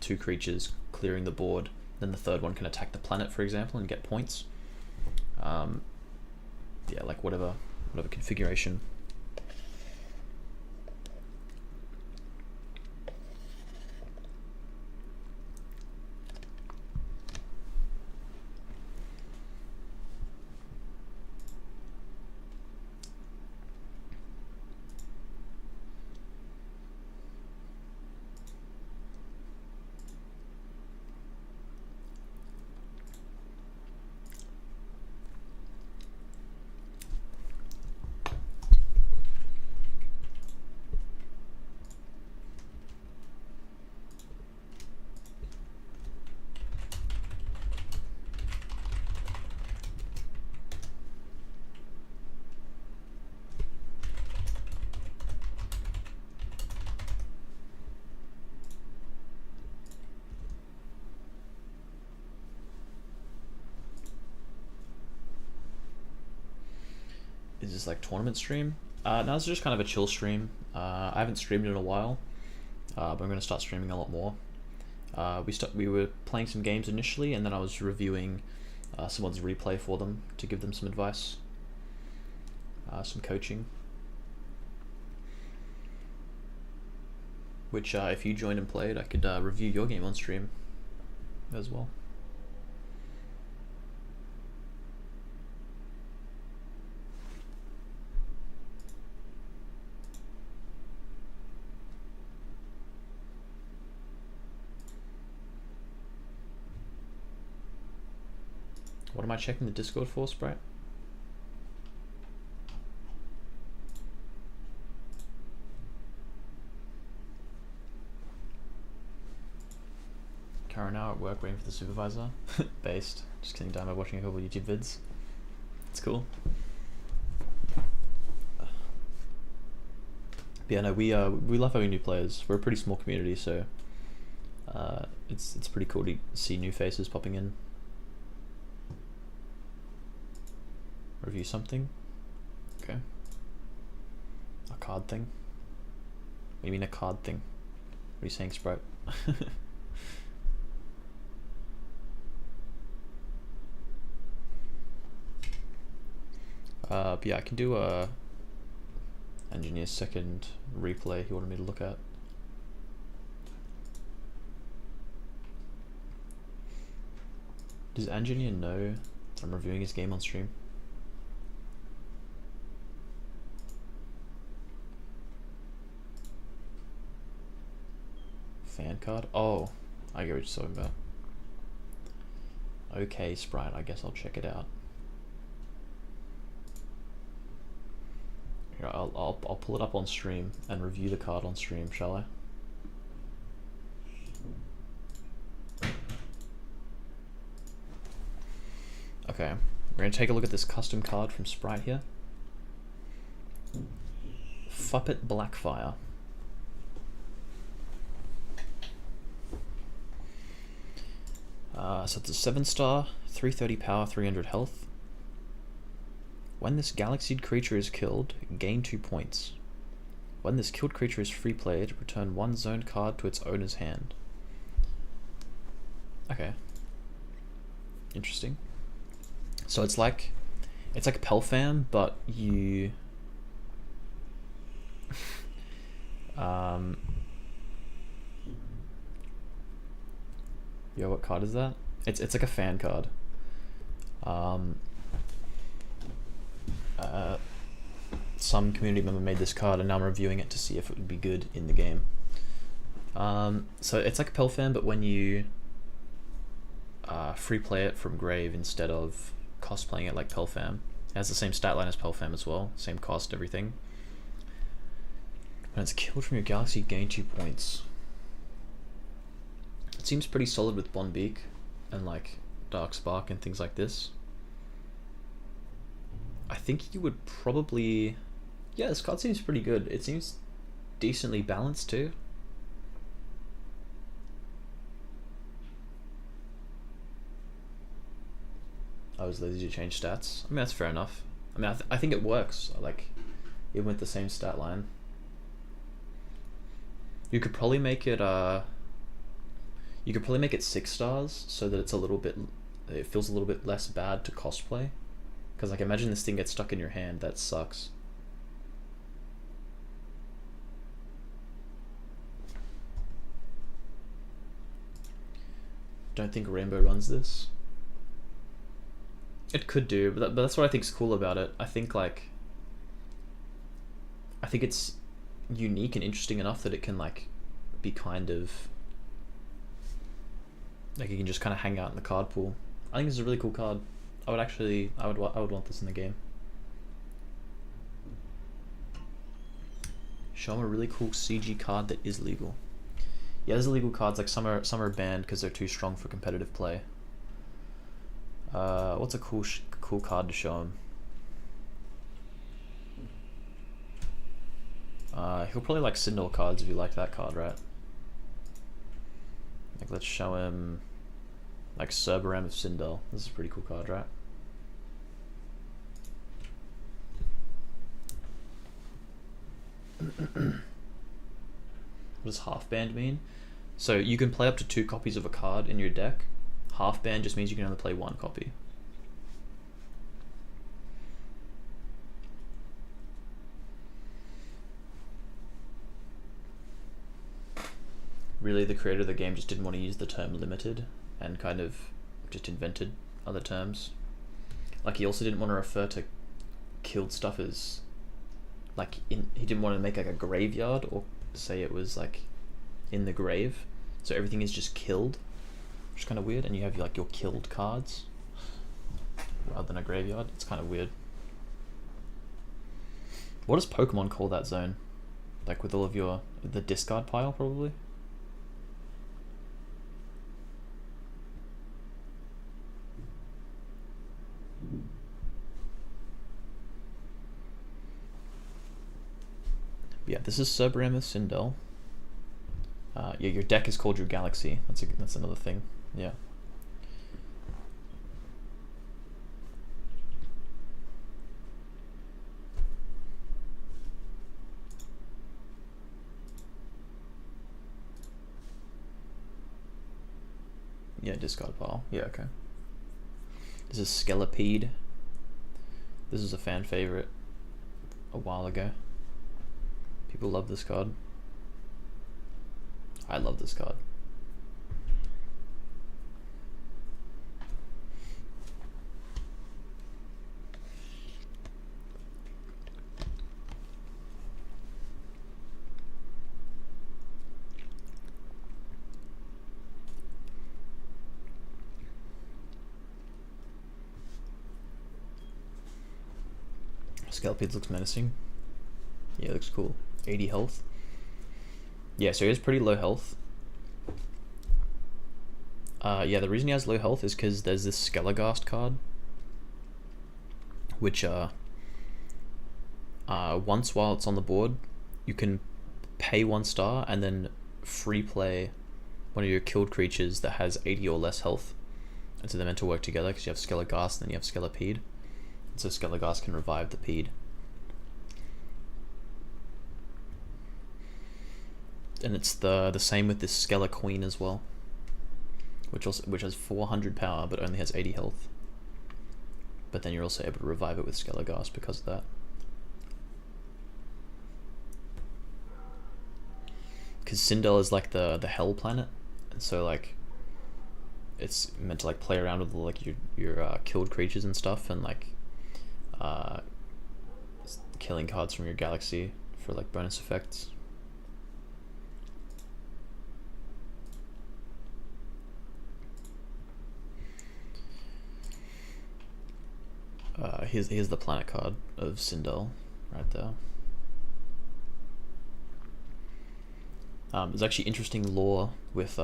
2 creatures, clearing the board. Then the third one can attack the planet, for example, and get points. Yeah, like whatever configuration. Is this like tournament stream? No, this is just kind of a chill stream. I haven't streamed in a while, but I'm going to start streaming a lot more. We were playing some games initially, and then I was reviewing someone's replay for them to give them some advice, some coaching. Which, if you joined and played, I could review your game on stream as well. What am I checking the Discord for, Sprite? Current hour at work waiting for the supervisor. Based. Just killing time by watching a couple of YouTube vids. It's cool. But yeah, no, we love having new players. We're a pretty small community, so it's pretty cool to see new faces popping in. Review something. Okay. A card thing? What do you mean a card thing? What are you saying, Sprite? But yeah, I can do a Engineer's second replay he wanted me to look at. Does Engineer know that I'm reviewing his game on stream? Fan card? Oh, I get what you're talking about. Okay, Sprite, I guess I'll check it out. Here, I'll pull it up on stream and review the card on stream, shall I? Okay, we're gonna take a look at this custom card from Sprite here. Fuppet Blackfire. So it's a 7-star, 330 power, 300 health. When this galaxied creature is killed, gain 2 points. When this killed creature is free played, return 1 zoned card to its owner's hand. Okay. Interesting. So it's like Pelfam, but you yo, what card is that? It's like a fan card. Some community member made this card and now I'm reviewing it to see if it would be good in the game. So it's like a Pelfam, but when you free play it from grave instead of cosplaying it like Pelfam. It has the same stat line as Pelfam as well, same cost, everything. When it's killed from your galaxy, gain 2 points. It seems pretty solid with Bonbeak and like Dark Spark and things like this. I think you would probably... Yeah, this card seems pretty good. It seems decently balanced too. I was lazy to change stats. I mean, that's fair enough. I mean, I think it works. Like, even with the same stat line. You could probably make it, you could probably make it 6 stars so that it's a little bit, it feels a little bit less bad to cosplay. Because, like, imagine this thing gets stuck in your hand. That sucks. Don't think Rainbow runs this. It could do, but that's what I think's cool about it. I think it's unique and interesting enough that it can like be kind of like you can just kind of hang out in the card pool. I think this is a really cool card. I would want this in the game. Show them a really cool CG card that is legal. Yeah, there's illegal cards, like some are banned because they're too strong for competitive play. What's a cool card to show him? He'll probably like Sindel cards if you like that card, right? Like, let's show him like Cerberam of Sindel. This is a pretty cool card, right? What does half band mean? So you can play up to 2 copies of a card in your deck. Half band just means you can only play 1 copy. Really, the creator of the game just didn't want to use the term limited and kind of just invented other terms. Like, he also didn't want to refer to killed stuff as like he didn't want to make like a graveyard or say it was like in the grave. So everything is just killed, which is kind of weird, and you have like your killed cards rather than a graveyard. It's kind of weird. What does Pokemon call that zone? Like with all of the discard pile, probably? Yeah, this is Cerberam of Sindel. Yeah, your deck is called your Galaxy. That's another thing. Yeah. Yeah, discard pile. Yeah, okay. This is Skelepede. This is a fan favorite a while ago. People love this card. I love this card. Skelepede looks menacing. Yeah, it looks cool. 80 health. Yeah, so he has pretty low health. Yeah, the reason he has low health is because there's this Skelegast card, which once while it's on the board, you can pay 1 star and then free play one of your killed creatures that has 80 or less health. And so they're meant to work together because you have Skelegast and then you have Skelepede. So Skelegast can revive the Pede. And it's the same with this Skelequeen as well, which has 400 power but only has 80 health. But then you're also able to revive it with Skelegast because of that. Because Sindel is like the hell planet, and so like it's meant to like play around with like your killed creatures and stuff, and like killing cards from your galaxy for like bonus effects. Here's the planet card of Sindel right there. There's actually interesting lore with 2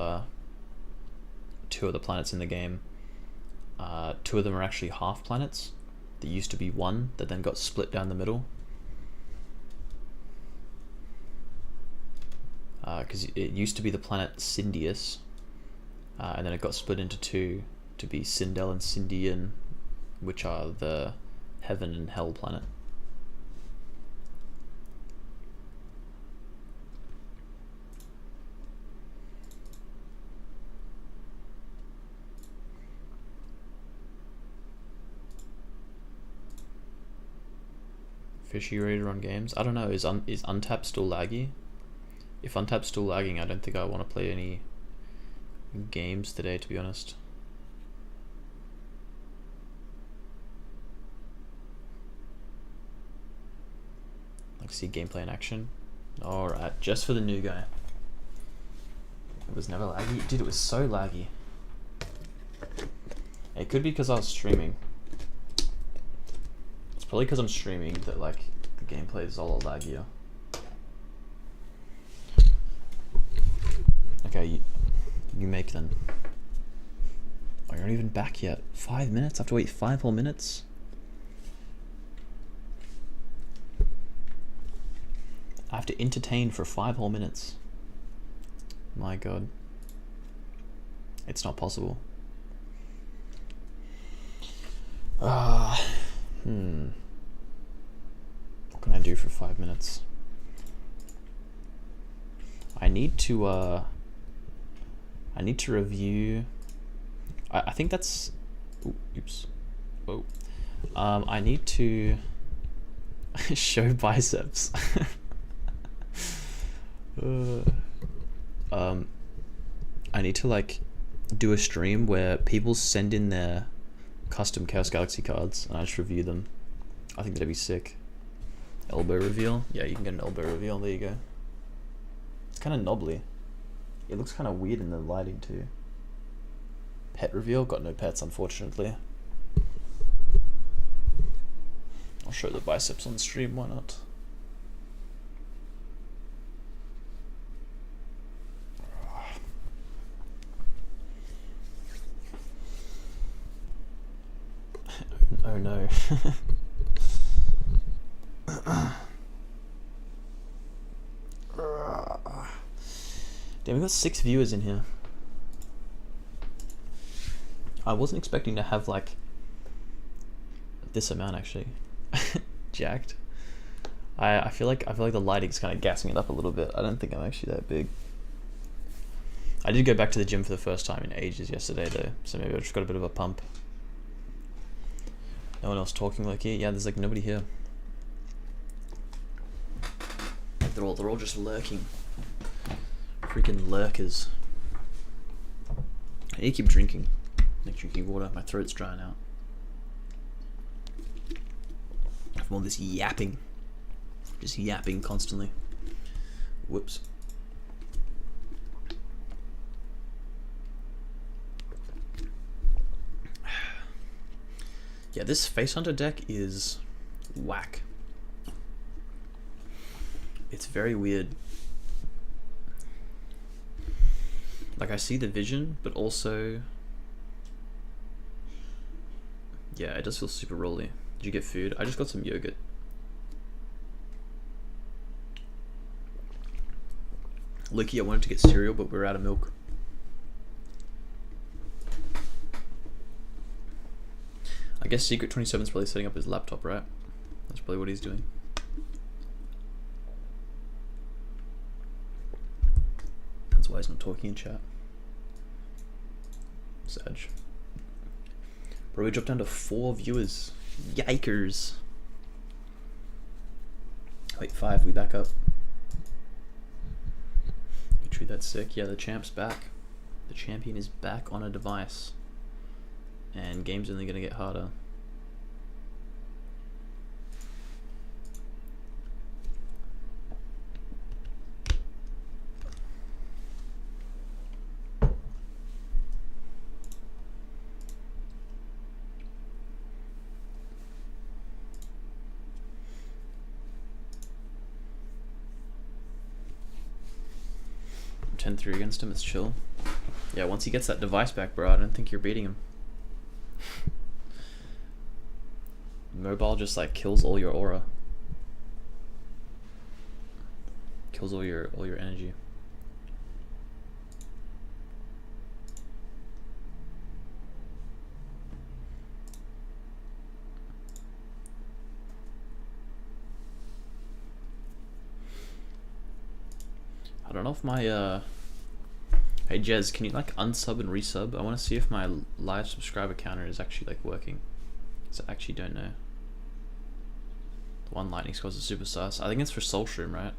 of the planets in the game. 2 of them are actually half planets. There used to be one that then got split down the middle. Because it used to be the planet Sindius, and then it got split into 2 to be Sindel and Sindian, which are the heaven and hell planet. Fishy Raider on games. I don't know, is Untap still laggy? If Untap's still lagging, I don't think I want to play any games today, to be honest. Like see gameplay in action. Alright, just for the new guy. It was never laggy. Dude, it was so laggy. It could be because I was streaming. It's probably because I'm streaming that like the gameplay is all laggier. Okay, you make then. Oh, you're not even back yet. 5 minutes? I have to wait 5 whole minutes? I have to entertain for 5 whole minutes. My god. It's not possible. What can I do for 5 minutes? I need to review. I think that's. Oops. Whoa. I need to show biceps. I need to like do a stream where people send in their custom Chaos Galaxy cards and I just review them. I think that'd be sick. Elbow reveal? Yeah, you can get an elbow reveal. There you go. It's kind of knobbly. It looks kind of weird in the lighting too. Pet reveal? Got no pets, unfortunately. I'll show the biceps on stream, why not? Oh no. Damn, we got 6 viewers in here. I wasn't expecting to have like this amount actually. Jacked. I feel like the lighting's kind of gassing it up a little bit. I don't think I'm actually that big. I did go back to the gym for the first time in ages yesterday though, so maybe I just got a bit of a pump. No one else talking like here? Yeah, there's like nobody here. They're all just lurking. Freaking lurkers. I need to keep drinking. Like drinking water, my throat's drying out. From all this yapping. Just yapping constantly. Whoops. Yeah, this Face Hunter deck is whack. It's very weird. Like, I see the vision, but also... Yeah, it does feel super rolly. Did you get food? I just got some yogurt. Lucky, I wanted to get cereal, but we're out of milk. I guess Secret 27 is probably setting up his laptop, right? That's probably what he's doing. That's why he's not talking in chat. Sag. Bro, we dropped down to 4 viewers. Yikers. Wait, 5, we back up. True, that's sick. Yeah, the champ's back. The champion is back on a device. And game's only gonna get harder. I'm 10-3 against him, it's chill. Yeah, once he gets that device back, bro, I don't think you're beating him. Mobile just like kills all your aura. Kills all your energy. I don't know if my hey Jez, can you like unsub and resub? I want to see if my live subscriber counter is actually like working. Because I actually don't know. The one lightning scores is super sus. I think it's for Soulshroom, right?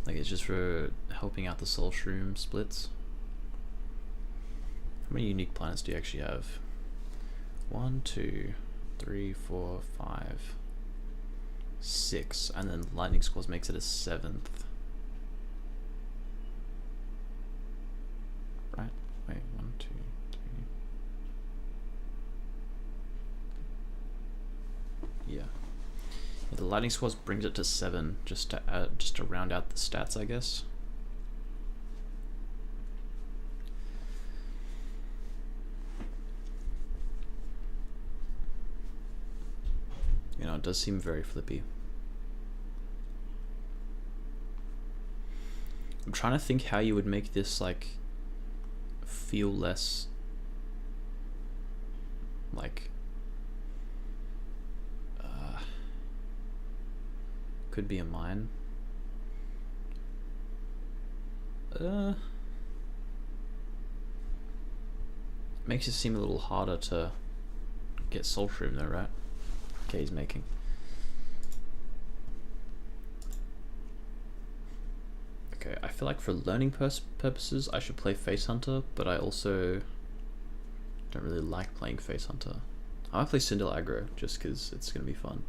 Like it's just for helping out the Soulshroom splits. How many unique planets do you actually have? 1, 2, 3, 4, 5, 6, and then lightning scores makes it a 7th. Right? Wait, 1, 2, 3. Yeah. The lightning scores brings it to 7, just to round out the stats, I guess. You know, it does seem very flippy. I'm trying to think how you would make this like feel less like could be a mine. Makes it seem a little harder to get Soulshroom though, right? Okay, he's making. Okay, I feel like for learning purposes, I should play Face Hunter, but I also don't really like playing Face Hunter. I might play Sindel aggro just because it's gonna be fun.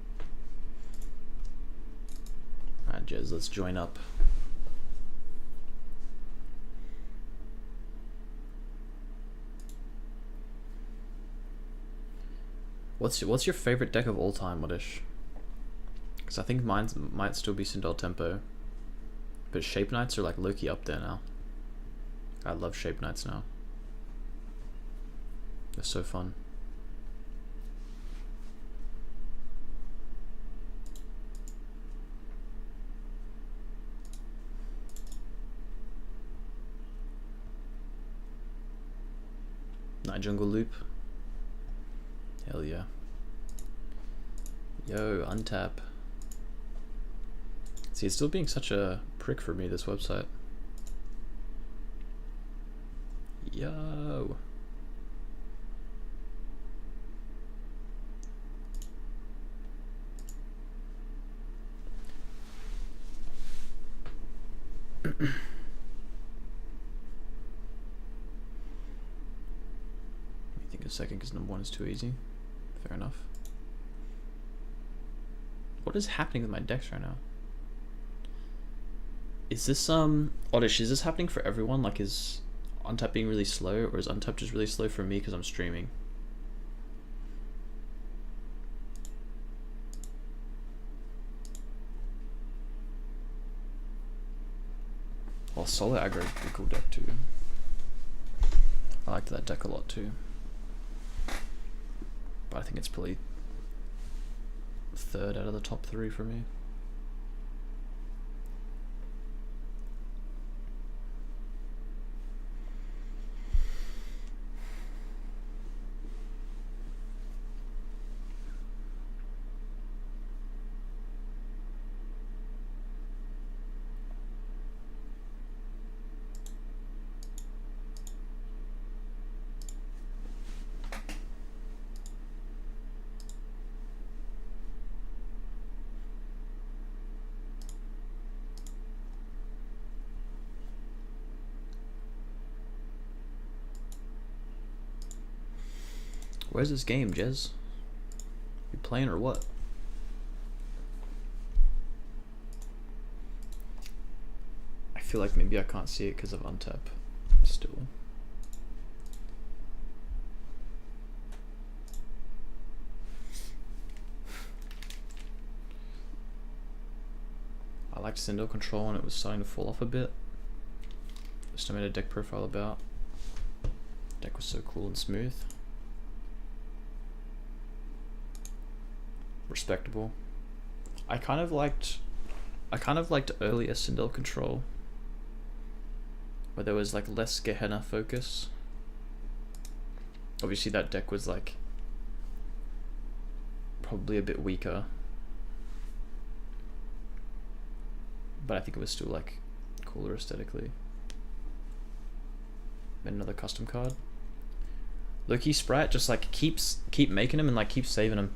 Alright, Jez, let's join up. What's your favorite deck of all time, Modish? Because I think mine might still be Sindel Tempo, but Shape Knights are like low-key up there now. I love Shape Knights now. They're so fun. Night Jungle Loop. Hell yeah. Yo, untap. See, it's still being such a prick for me, this website. Yo. Let me think a second, because number 1 is too easy. Fair enough. What is happening with my decks right now? Is this Oddish, is this happening for everyone? Like, is untap being really slow, or is untap just really slow for me because I'm streaming? Well, Solar Aggro is a cool deck too. I liked that deck a lot too. But I think it's probably 3rd out of the top 3 for me. Where's this game, Jez? You playing or what? I feel like maybe I can't see it because of untap still. I liked Cindel Control and it was starting to fall off a bit. Just I made a deck profile about. Deck was so cool and smooth. Respectable. I kind of liked earlier Cindel Control, where there was like less Gehenna focus. Obviously that deck was like probably a bit weaker, but I think it was still like cooler aesthetically. Then another custom card. Loki Sprite, just like keep making them and like keep saving them.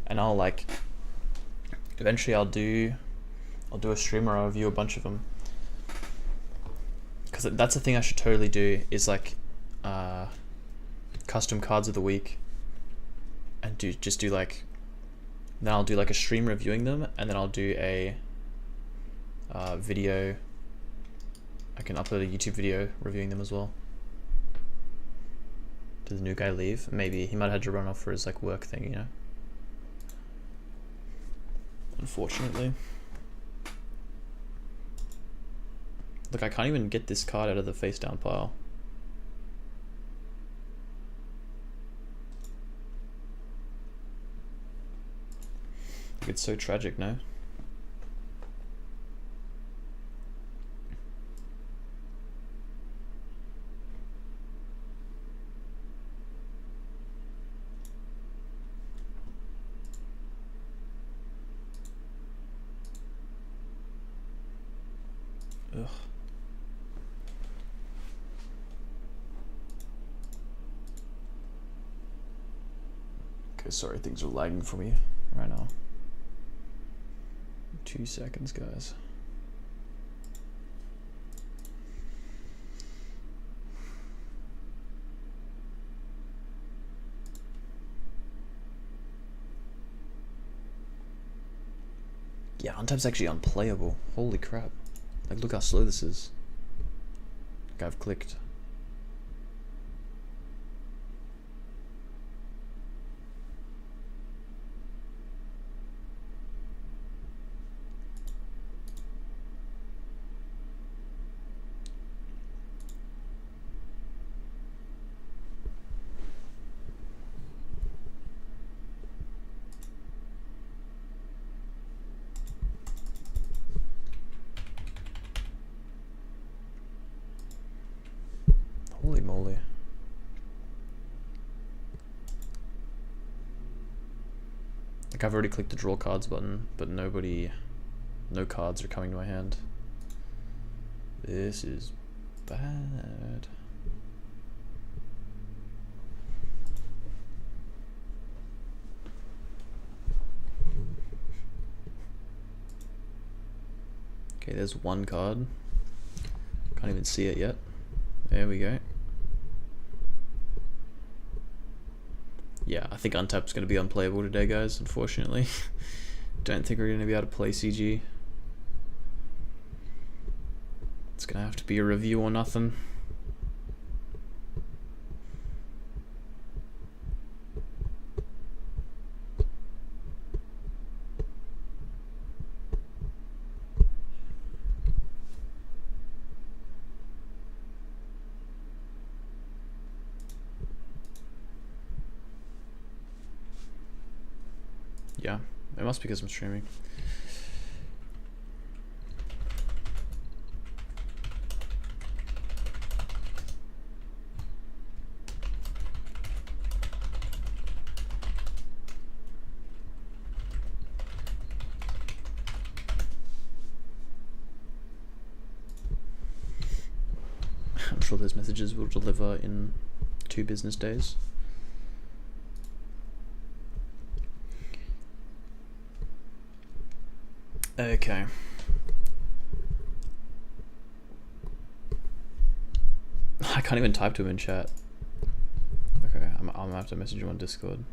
And I'll like, eventually I'll do a stream where I'll review a bunch of them. Because that's the thing I should totally do, is like custom cards of the week. And do like, then I'll do like a stream reviewing them, and then I'll do a video. I can upload a YouTube video reviewing them as well. Did the new guy leave? Maybe, he might have had to run off for his like work thing, you know? Unfortunately. Look, I can't even get this card out of the face down pile. It's so tragic, no? Ugh. Okay, sorry, things are lagging for me right now. 2 seconds, guys. Yeah, untap's actually unplayable. Holy crap. Like, look how slow this is. Like, I've clicked. Like I've already clicked the draw cards button, but no cards are coming to my hand. This is bad. Okay, there's one card. Can't even see it yet. There we go. Yeah, I think Untap's going to be unplayable today, guys, unfortunately. Don't think we're going to be able to play CG. It's going to have to be a review or nothing. Yeah, it must be because I'm streaming. I'm sure those messages will deliver in 2 business days. Okay. I can't even type to him in chat. Okay, I'm gonna have to message him on Discord.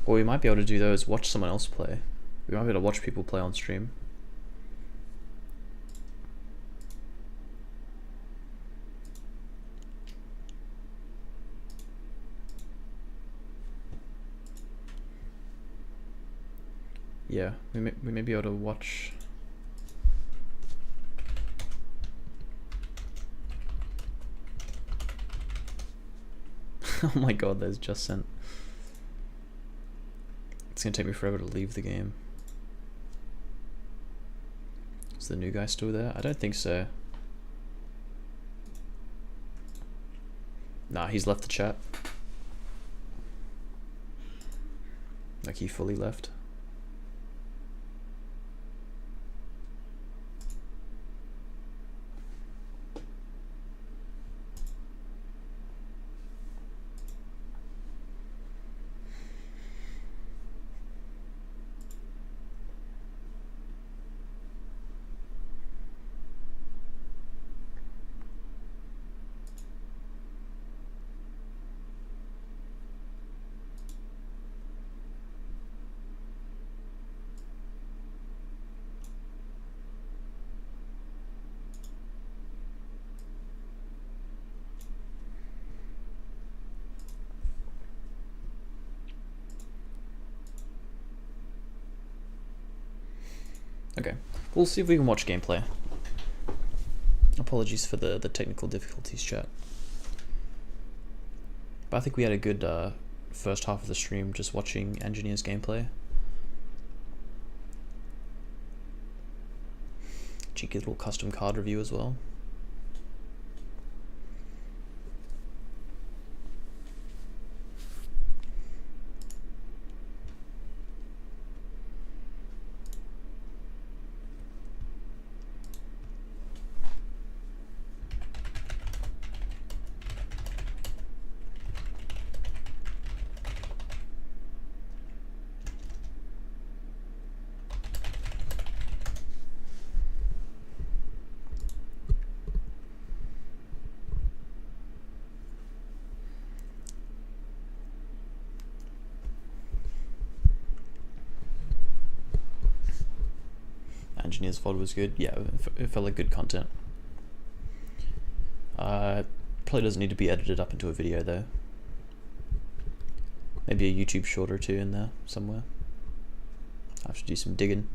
What we might be able to do though is watch someone else play. We might be able to watch people play on stream. Yeah, we may be able to watch. Oh my god, there's just sent. It's gonna take me forever to leave the game. Is the new guy still there? I don't think so. Nah, he's left the chat. Like he fully left. Okay, we'll see if we can watch gameplay. Apologies for the technical difficulties, chat. But I think we had a good first half of the stream just watching Engineer's gameplay. Cheeky little custom card review as well. Engineer's VOD was good. Yeah, it felt like good content. Probably doesn't need to be edited up into a video though. Maybe a YouTube short or two in there somewhere. I have to do some digging.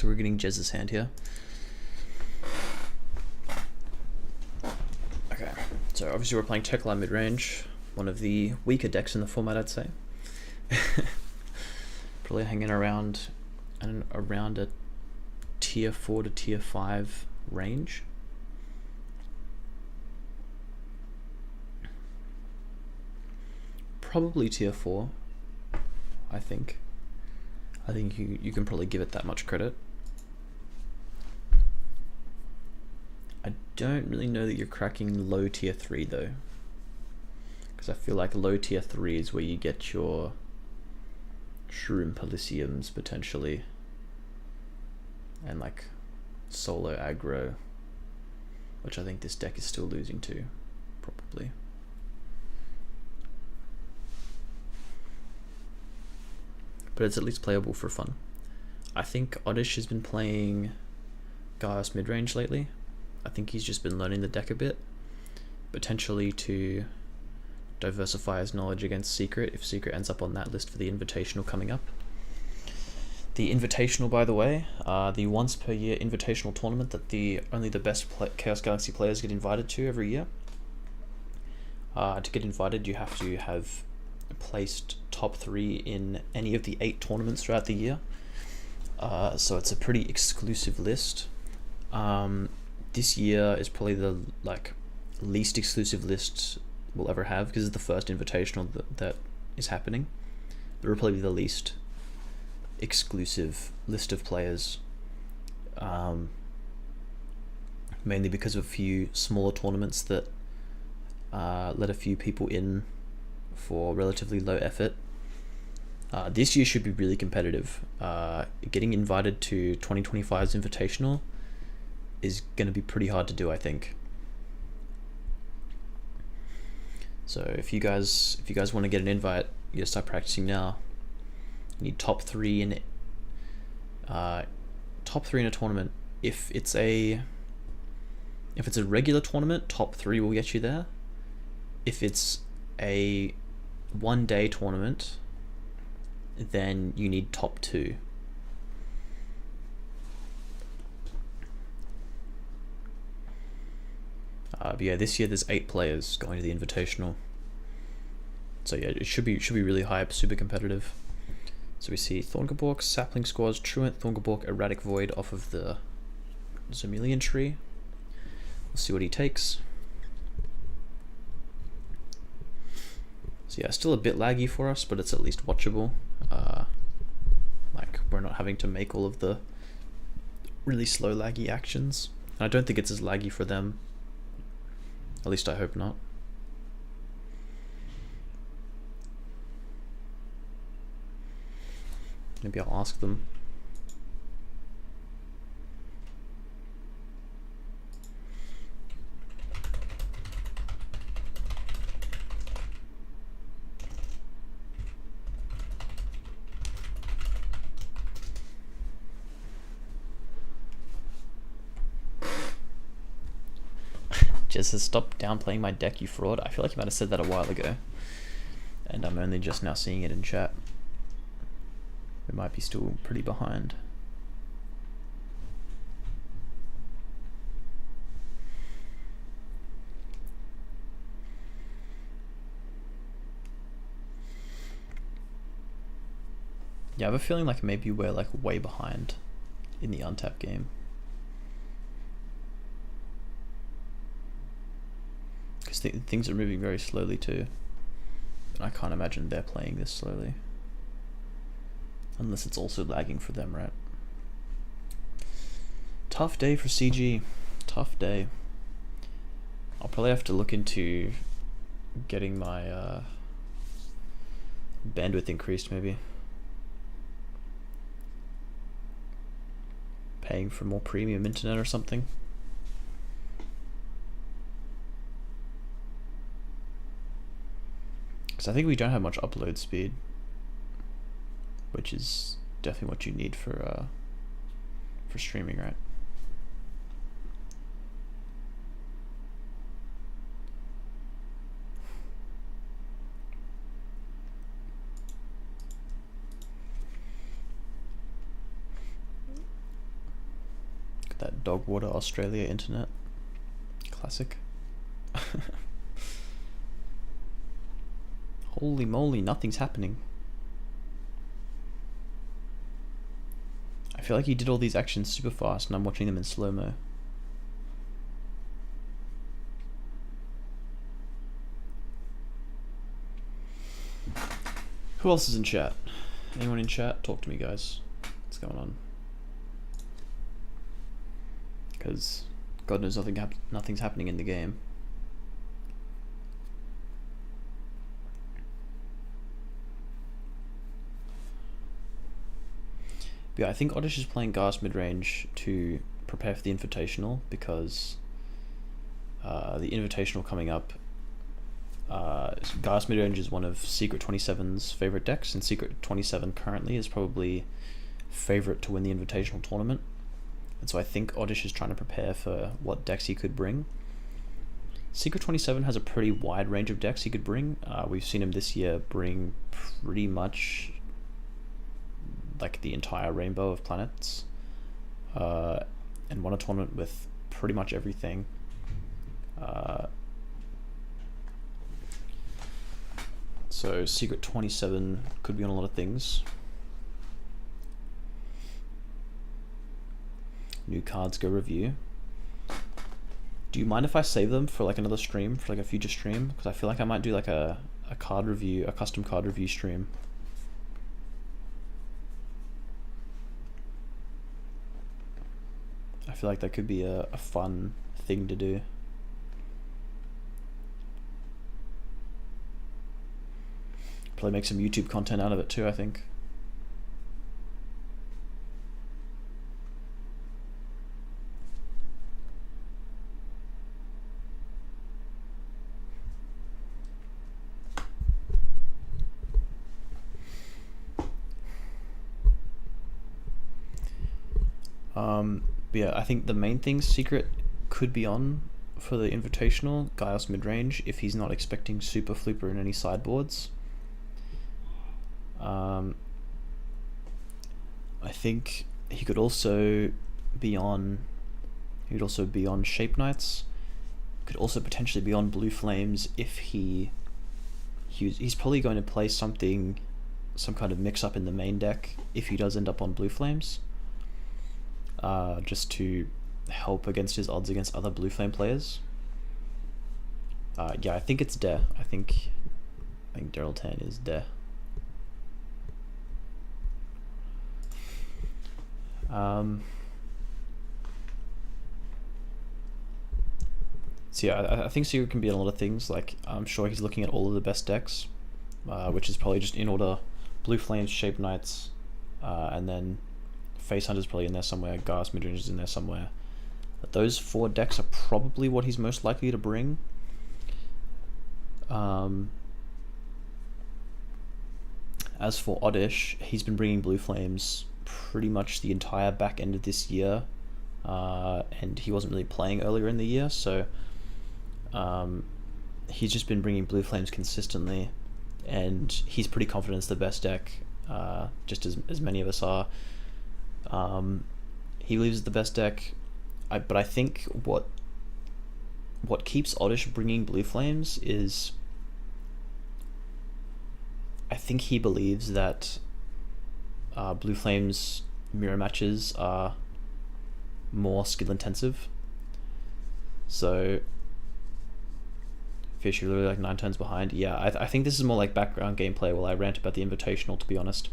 looks like we're getting Jez's hand here. Okay, so obviously we're playing Tekla mid-range, one of the weaker decks in the format, I'd say. Probably hanging around a tier 4 to tier 5 range. Probably tier 4, I think. I think you can probably give it that much credit. I don't really know that you're cracking low tier 3 though, because I feel like low tier 3 is where you get your Shroom Polysiums potentially, and like solo aggro, which I think this deck is still losing to, probably. But it's at least playable for fun. I think Oddish has been playing Gaius mid-range lately. I think he's just been learning the deck a bit, potentially to diversify his knowledge against Secret if Secret ends up on that list for the Invitational coming up. The Invitational, by the way, the once per year Invitational tournament that only the best Chaos Galaxy players get invited to every year. To get invited, you have to have placed top 3 in any of the 8 tournaments throughout the year. So it's a pretty exclusive list. This year is probably the least exclusive list we'll ever have, because it's the first Invitational that is happening. But it'll probably be the least exclusive list of players, mainly because of a few smaller tournaments that let a few people in for relatively low effort. This year should be really competitive. Getting invited to 2025's Invitational is going to be pretty hard to do, I think. So if you guys want to get an invite, you gotta start practicing now. You need top 3 in a tournament. If it's a regular tournament, top 3 will get you there. If it's a one-day tournament, then you need top 2. But yeah, this year there's 8 players going to the Invitational. So yeah, it should be really hype, super competitive. So we see Thorngabork, Sapling Squads, Truant, Thorngabork, Erratic Void off of the Zemilian tree. We'll see what he takes. So yeah, still a bit laggy for us, but it's at least watchable. Like, we're not having to make all of the really slow laggy actions. And I don't think it's as laggy for them. At least I hope not. Maybe I'll ask them. Jez has stopped downplaying my deck, you fraud. I feel like you might have said that a while ago, and I'm only just now seeing it in chat. We might be still pretty behind. Yeah, I have a feeling like maybe we're like way behind in the Untap game. Because things are moving very slowly too. And I can't imagine they're playing this slowly. Unless it's also lagging for them, right? Tough day for CG. Tough day. I'll probably have to look into getting my bandwidth increased, maybe. Paying for more premium internet or something. Because I think we don't have much upload speed, which is definitely what you need for streaming, right? Dogwater Australia internet. Classic. Holy moly, nothing's happening. I feel like he did all these actions super fast and I'm watching them in slow-mo. Who else is in chat? Anyone in chat? Talk to me, guys. What's going on? Because God knows nothing's happening in the game. But yeah, I think Oddish is playing Garrus midrange to prepare for the Invitational, because the Invitational coming up, Garrus midrange is one of Secret 27's favorite decks, and Secret 27 currently is probably favorite to win the Invitational tournament. And so I think Oddish is trying to prepare for what decks he could bring. Secret 27 has a pretty wide range of decks he could bring. We've seen him this year bring pretty much like the entire rainbow of planets, and won a tournament with pretty much everything. So Secret 27 could be on a lot of things. New cards go review. Do you mind if I save them for like another stream, for like a future stream? Because I feel like I might do like a card review, a custom card review stream. I feel like that could be a fun thing to do. Probably make some YouTube content out of it too, I think. But yeah, I think the main thing Secret could be on for the Invitational, Garrus midrange, if he's not expecting Super Flipper in any sideboards. I think he could also be on. He could also be on Shape Knights. Could also potentially be on Blue Flames if he's probably going to play some kind of mix up in the main deck if he does end up on Blue Flames. Just to help against his odds against other Blue Flame players. Yeah, I think it's Deh. I think Daryl Tan is Deh. So yeah, I think Secret can be on a lot of things. Like, I'm sure he's looking at all of the best decks, which is probably just in order: Blue Flames, Shape Knights, and then Face Hunter's probably in there somewhere, Garrus midrange is in there somewhere. But those 4 decks are probably what he's most likely to bring. As for Oddish, he's been bringing Blue Flames pretty much the entire back end of this year, and he wasn't really playing earlier in the year, so he's just been bringing Blue Flames consistently, and he's pretty confident it's the best deck, just as many of us are. He believes it's the best deck, but I think what keeps Oddish bringing Blue Flames is, I think he believes that Blue Flames mirror matches are more skill intensive. So Fish, you're literally like 9 turns behind. Yeah, I think this is more like background gameplay while I rant about the Invitational, to be honest.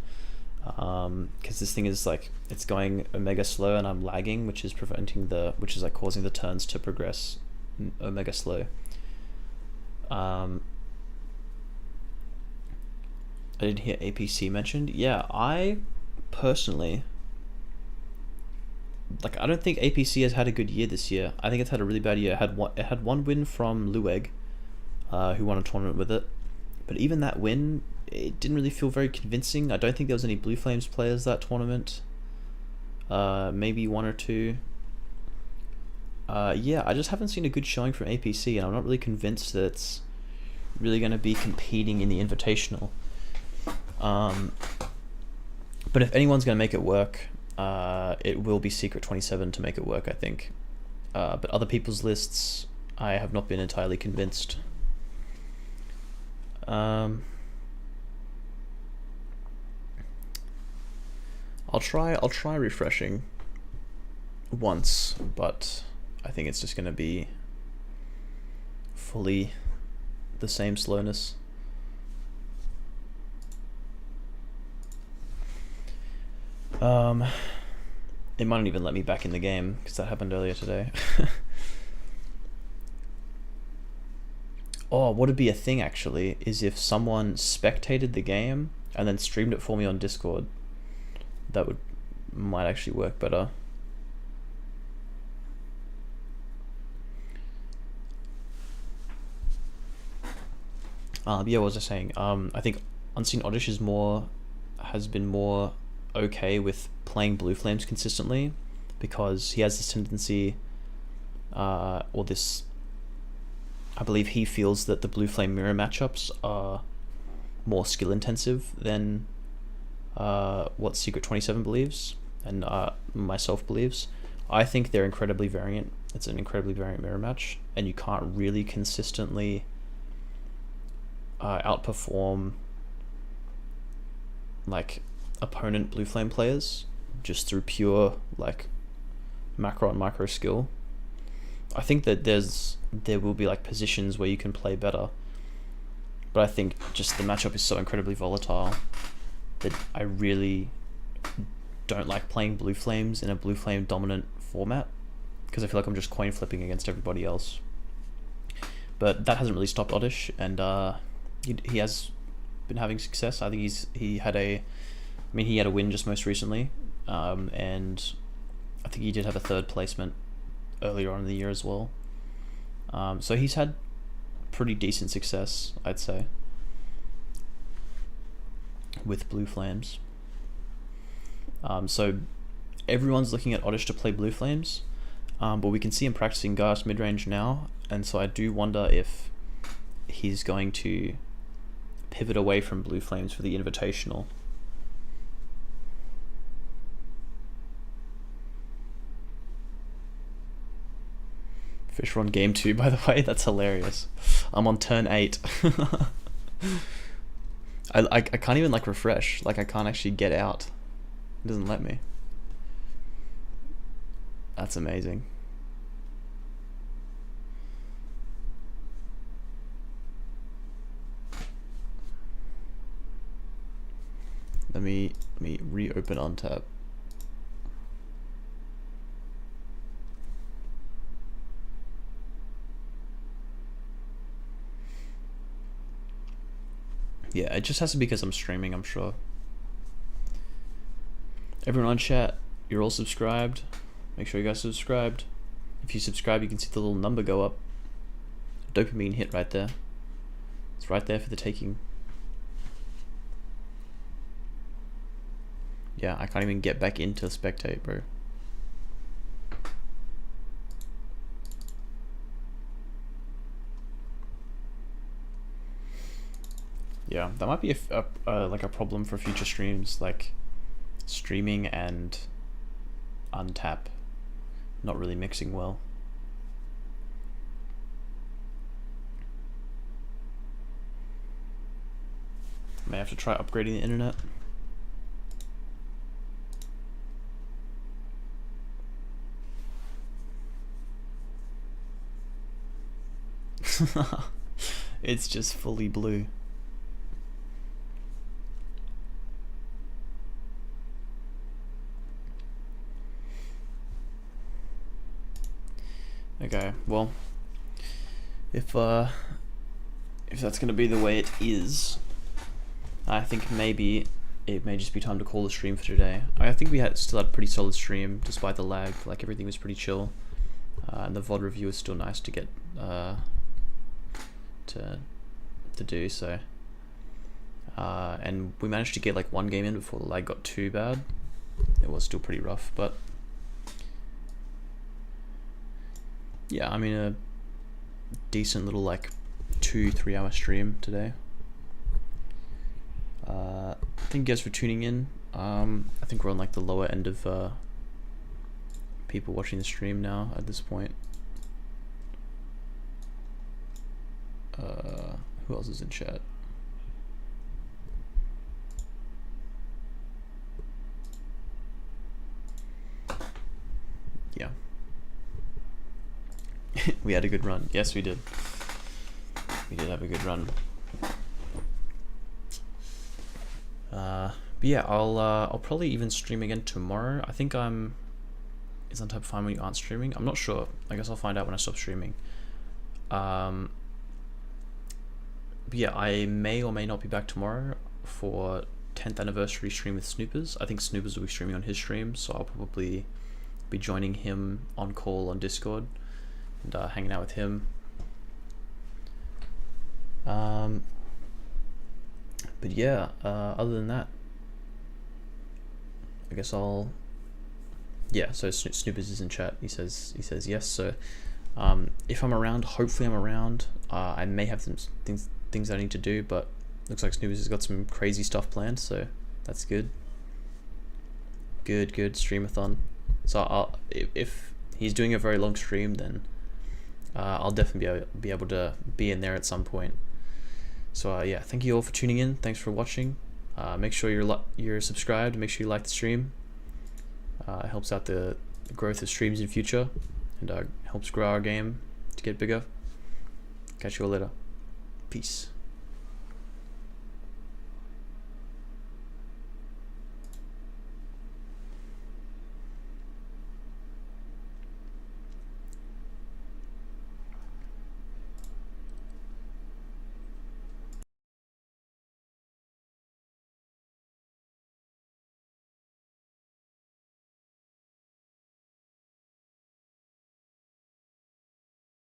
Because this thing is like, it's going omega slow and I'm lagging, which is like causing the turns to progress omega slow. I didn't hear APC mentioned. Yeah, I personally, like, I don't think APC has had a good year this year. I think it's had a really bad year. It had one win from Lueg, who won a tournament with it, but even that win, it didn't really feel very convincing. I don't think there was any Blue Flames players that tournament. Maybe 1 or 2. Yeah, I just haven't seen a good showing from APC, and I'm not really convinced that it's really going to be competing in the Invitational. But if anyone's going to make it work, it will be Secret 27 to make it work, I think. But other people's lists, I have not been entirely convinced. I'll try refreshing once, but I think it's just gonna be fully the same slowness. It might not even let me back in the game because that happened earlier today. Oh, what would be a thing actually is if someone spectated the game and then streamed it for me on Discord. That might actually work better. Yeah, what was I saying? I think Unseen Oddish has been more okay with playing Blue Flames consistently because he has this tendency, I believe he feels that the Blue Flame mirror matchups are more skill intensive than what Secret 27 believes and myself believes. I think they're incredibly variant. It's an incredibly variant mirror match, and you can't really consistently outperform like opponent Blue Flame players just through pure like macro and micro skill. I think that there will be like positions where you can play better, but I think just the matchup is so incredibly volatile that I really don't like playing Blue Flames in a Blue Flame dominant format because I feel like I'm just coin flipping against everybody else. But that hasn't really stopped Oddish, and he has been having success. I think he had a win just most recently, and I think he did have a third placement earlier on in the year as well. So he's had pretty decent success, I'd say, with Blue Flames. So everyone's looking at Oddish to play Blue Flames, but we can see him practicing Gauss mid-range now, and so I do wonder if he's going to pivot away from Blue Flames for the Invitational. Fisher on game 2, by the way. That's hilarious. I'm on turn 8. I can't even like refresh. Like I can't actually get out. It doesn't let me. That's amazing. Let me reopen Untap. Yeah, it just has to be because I'm streaming, I'm sure. Everyone on chat, you're all subscribed. Make sure you guys are subscribed. If you subscribe, you can see the little number go up. Dopamine hit right there. It's right there for the taking. Yeah, I can't even get back into spectate, bro. Yeah, that might be like a problem for future streams, like streaming and Untap not really mixing well. May have to try upgrading the internet. It's just fully blue. Okay, well, if that's gonna be the way it is, I think maybe it may just be time to call the stream for today. I think we still had a pretty solid stream despite the lag. Like everything was pretty chill, and the VOD review is still nice to get to do so. And we managed to get like one game in before the lag got too bad. It was still pretty rough, but yeah, I mean a decent little like 2-3 hour stream today. Thank you guys for tuning in. I think we're on like the lower end of people watching the stream now at this point. Who else is in chat? Yeah. We had a good run. Yes, we did. We did have a good run. But yeah, I'll probably even stream again tomorrow. I think is on type fine when you aren't streaming? I'm not sure. I guess I'll find out when I stop streaming. But yeah, I may or may not be back tomorrow for 10th anniversary stream with Snoopers. I think Snoopers will be streaming on his stream, so I'll probably be joining him on call on Discord and hanging out with him. But yeah, other than that, I guess so Snoopers is in chat. He says yes. So if I'm around, hopefully I'm around. I may have some things I need to do, but looks like Snoopers has got some crazy stuff planned, so that's good. Good streamathon. So if he's doing a very long stream, then I'll definitely be able to be in there at some point. So yeah, thank you all for tuning in. Thanks for watching. Make sure you're subscribed. Make sure you like the stream. It helps out the growth of streams in future, and helps grow our game to get bigger. Catch you all later. Peace.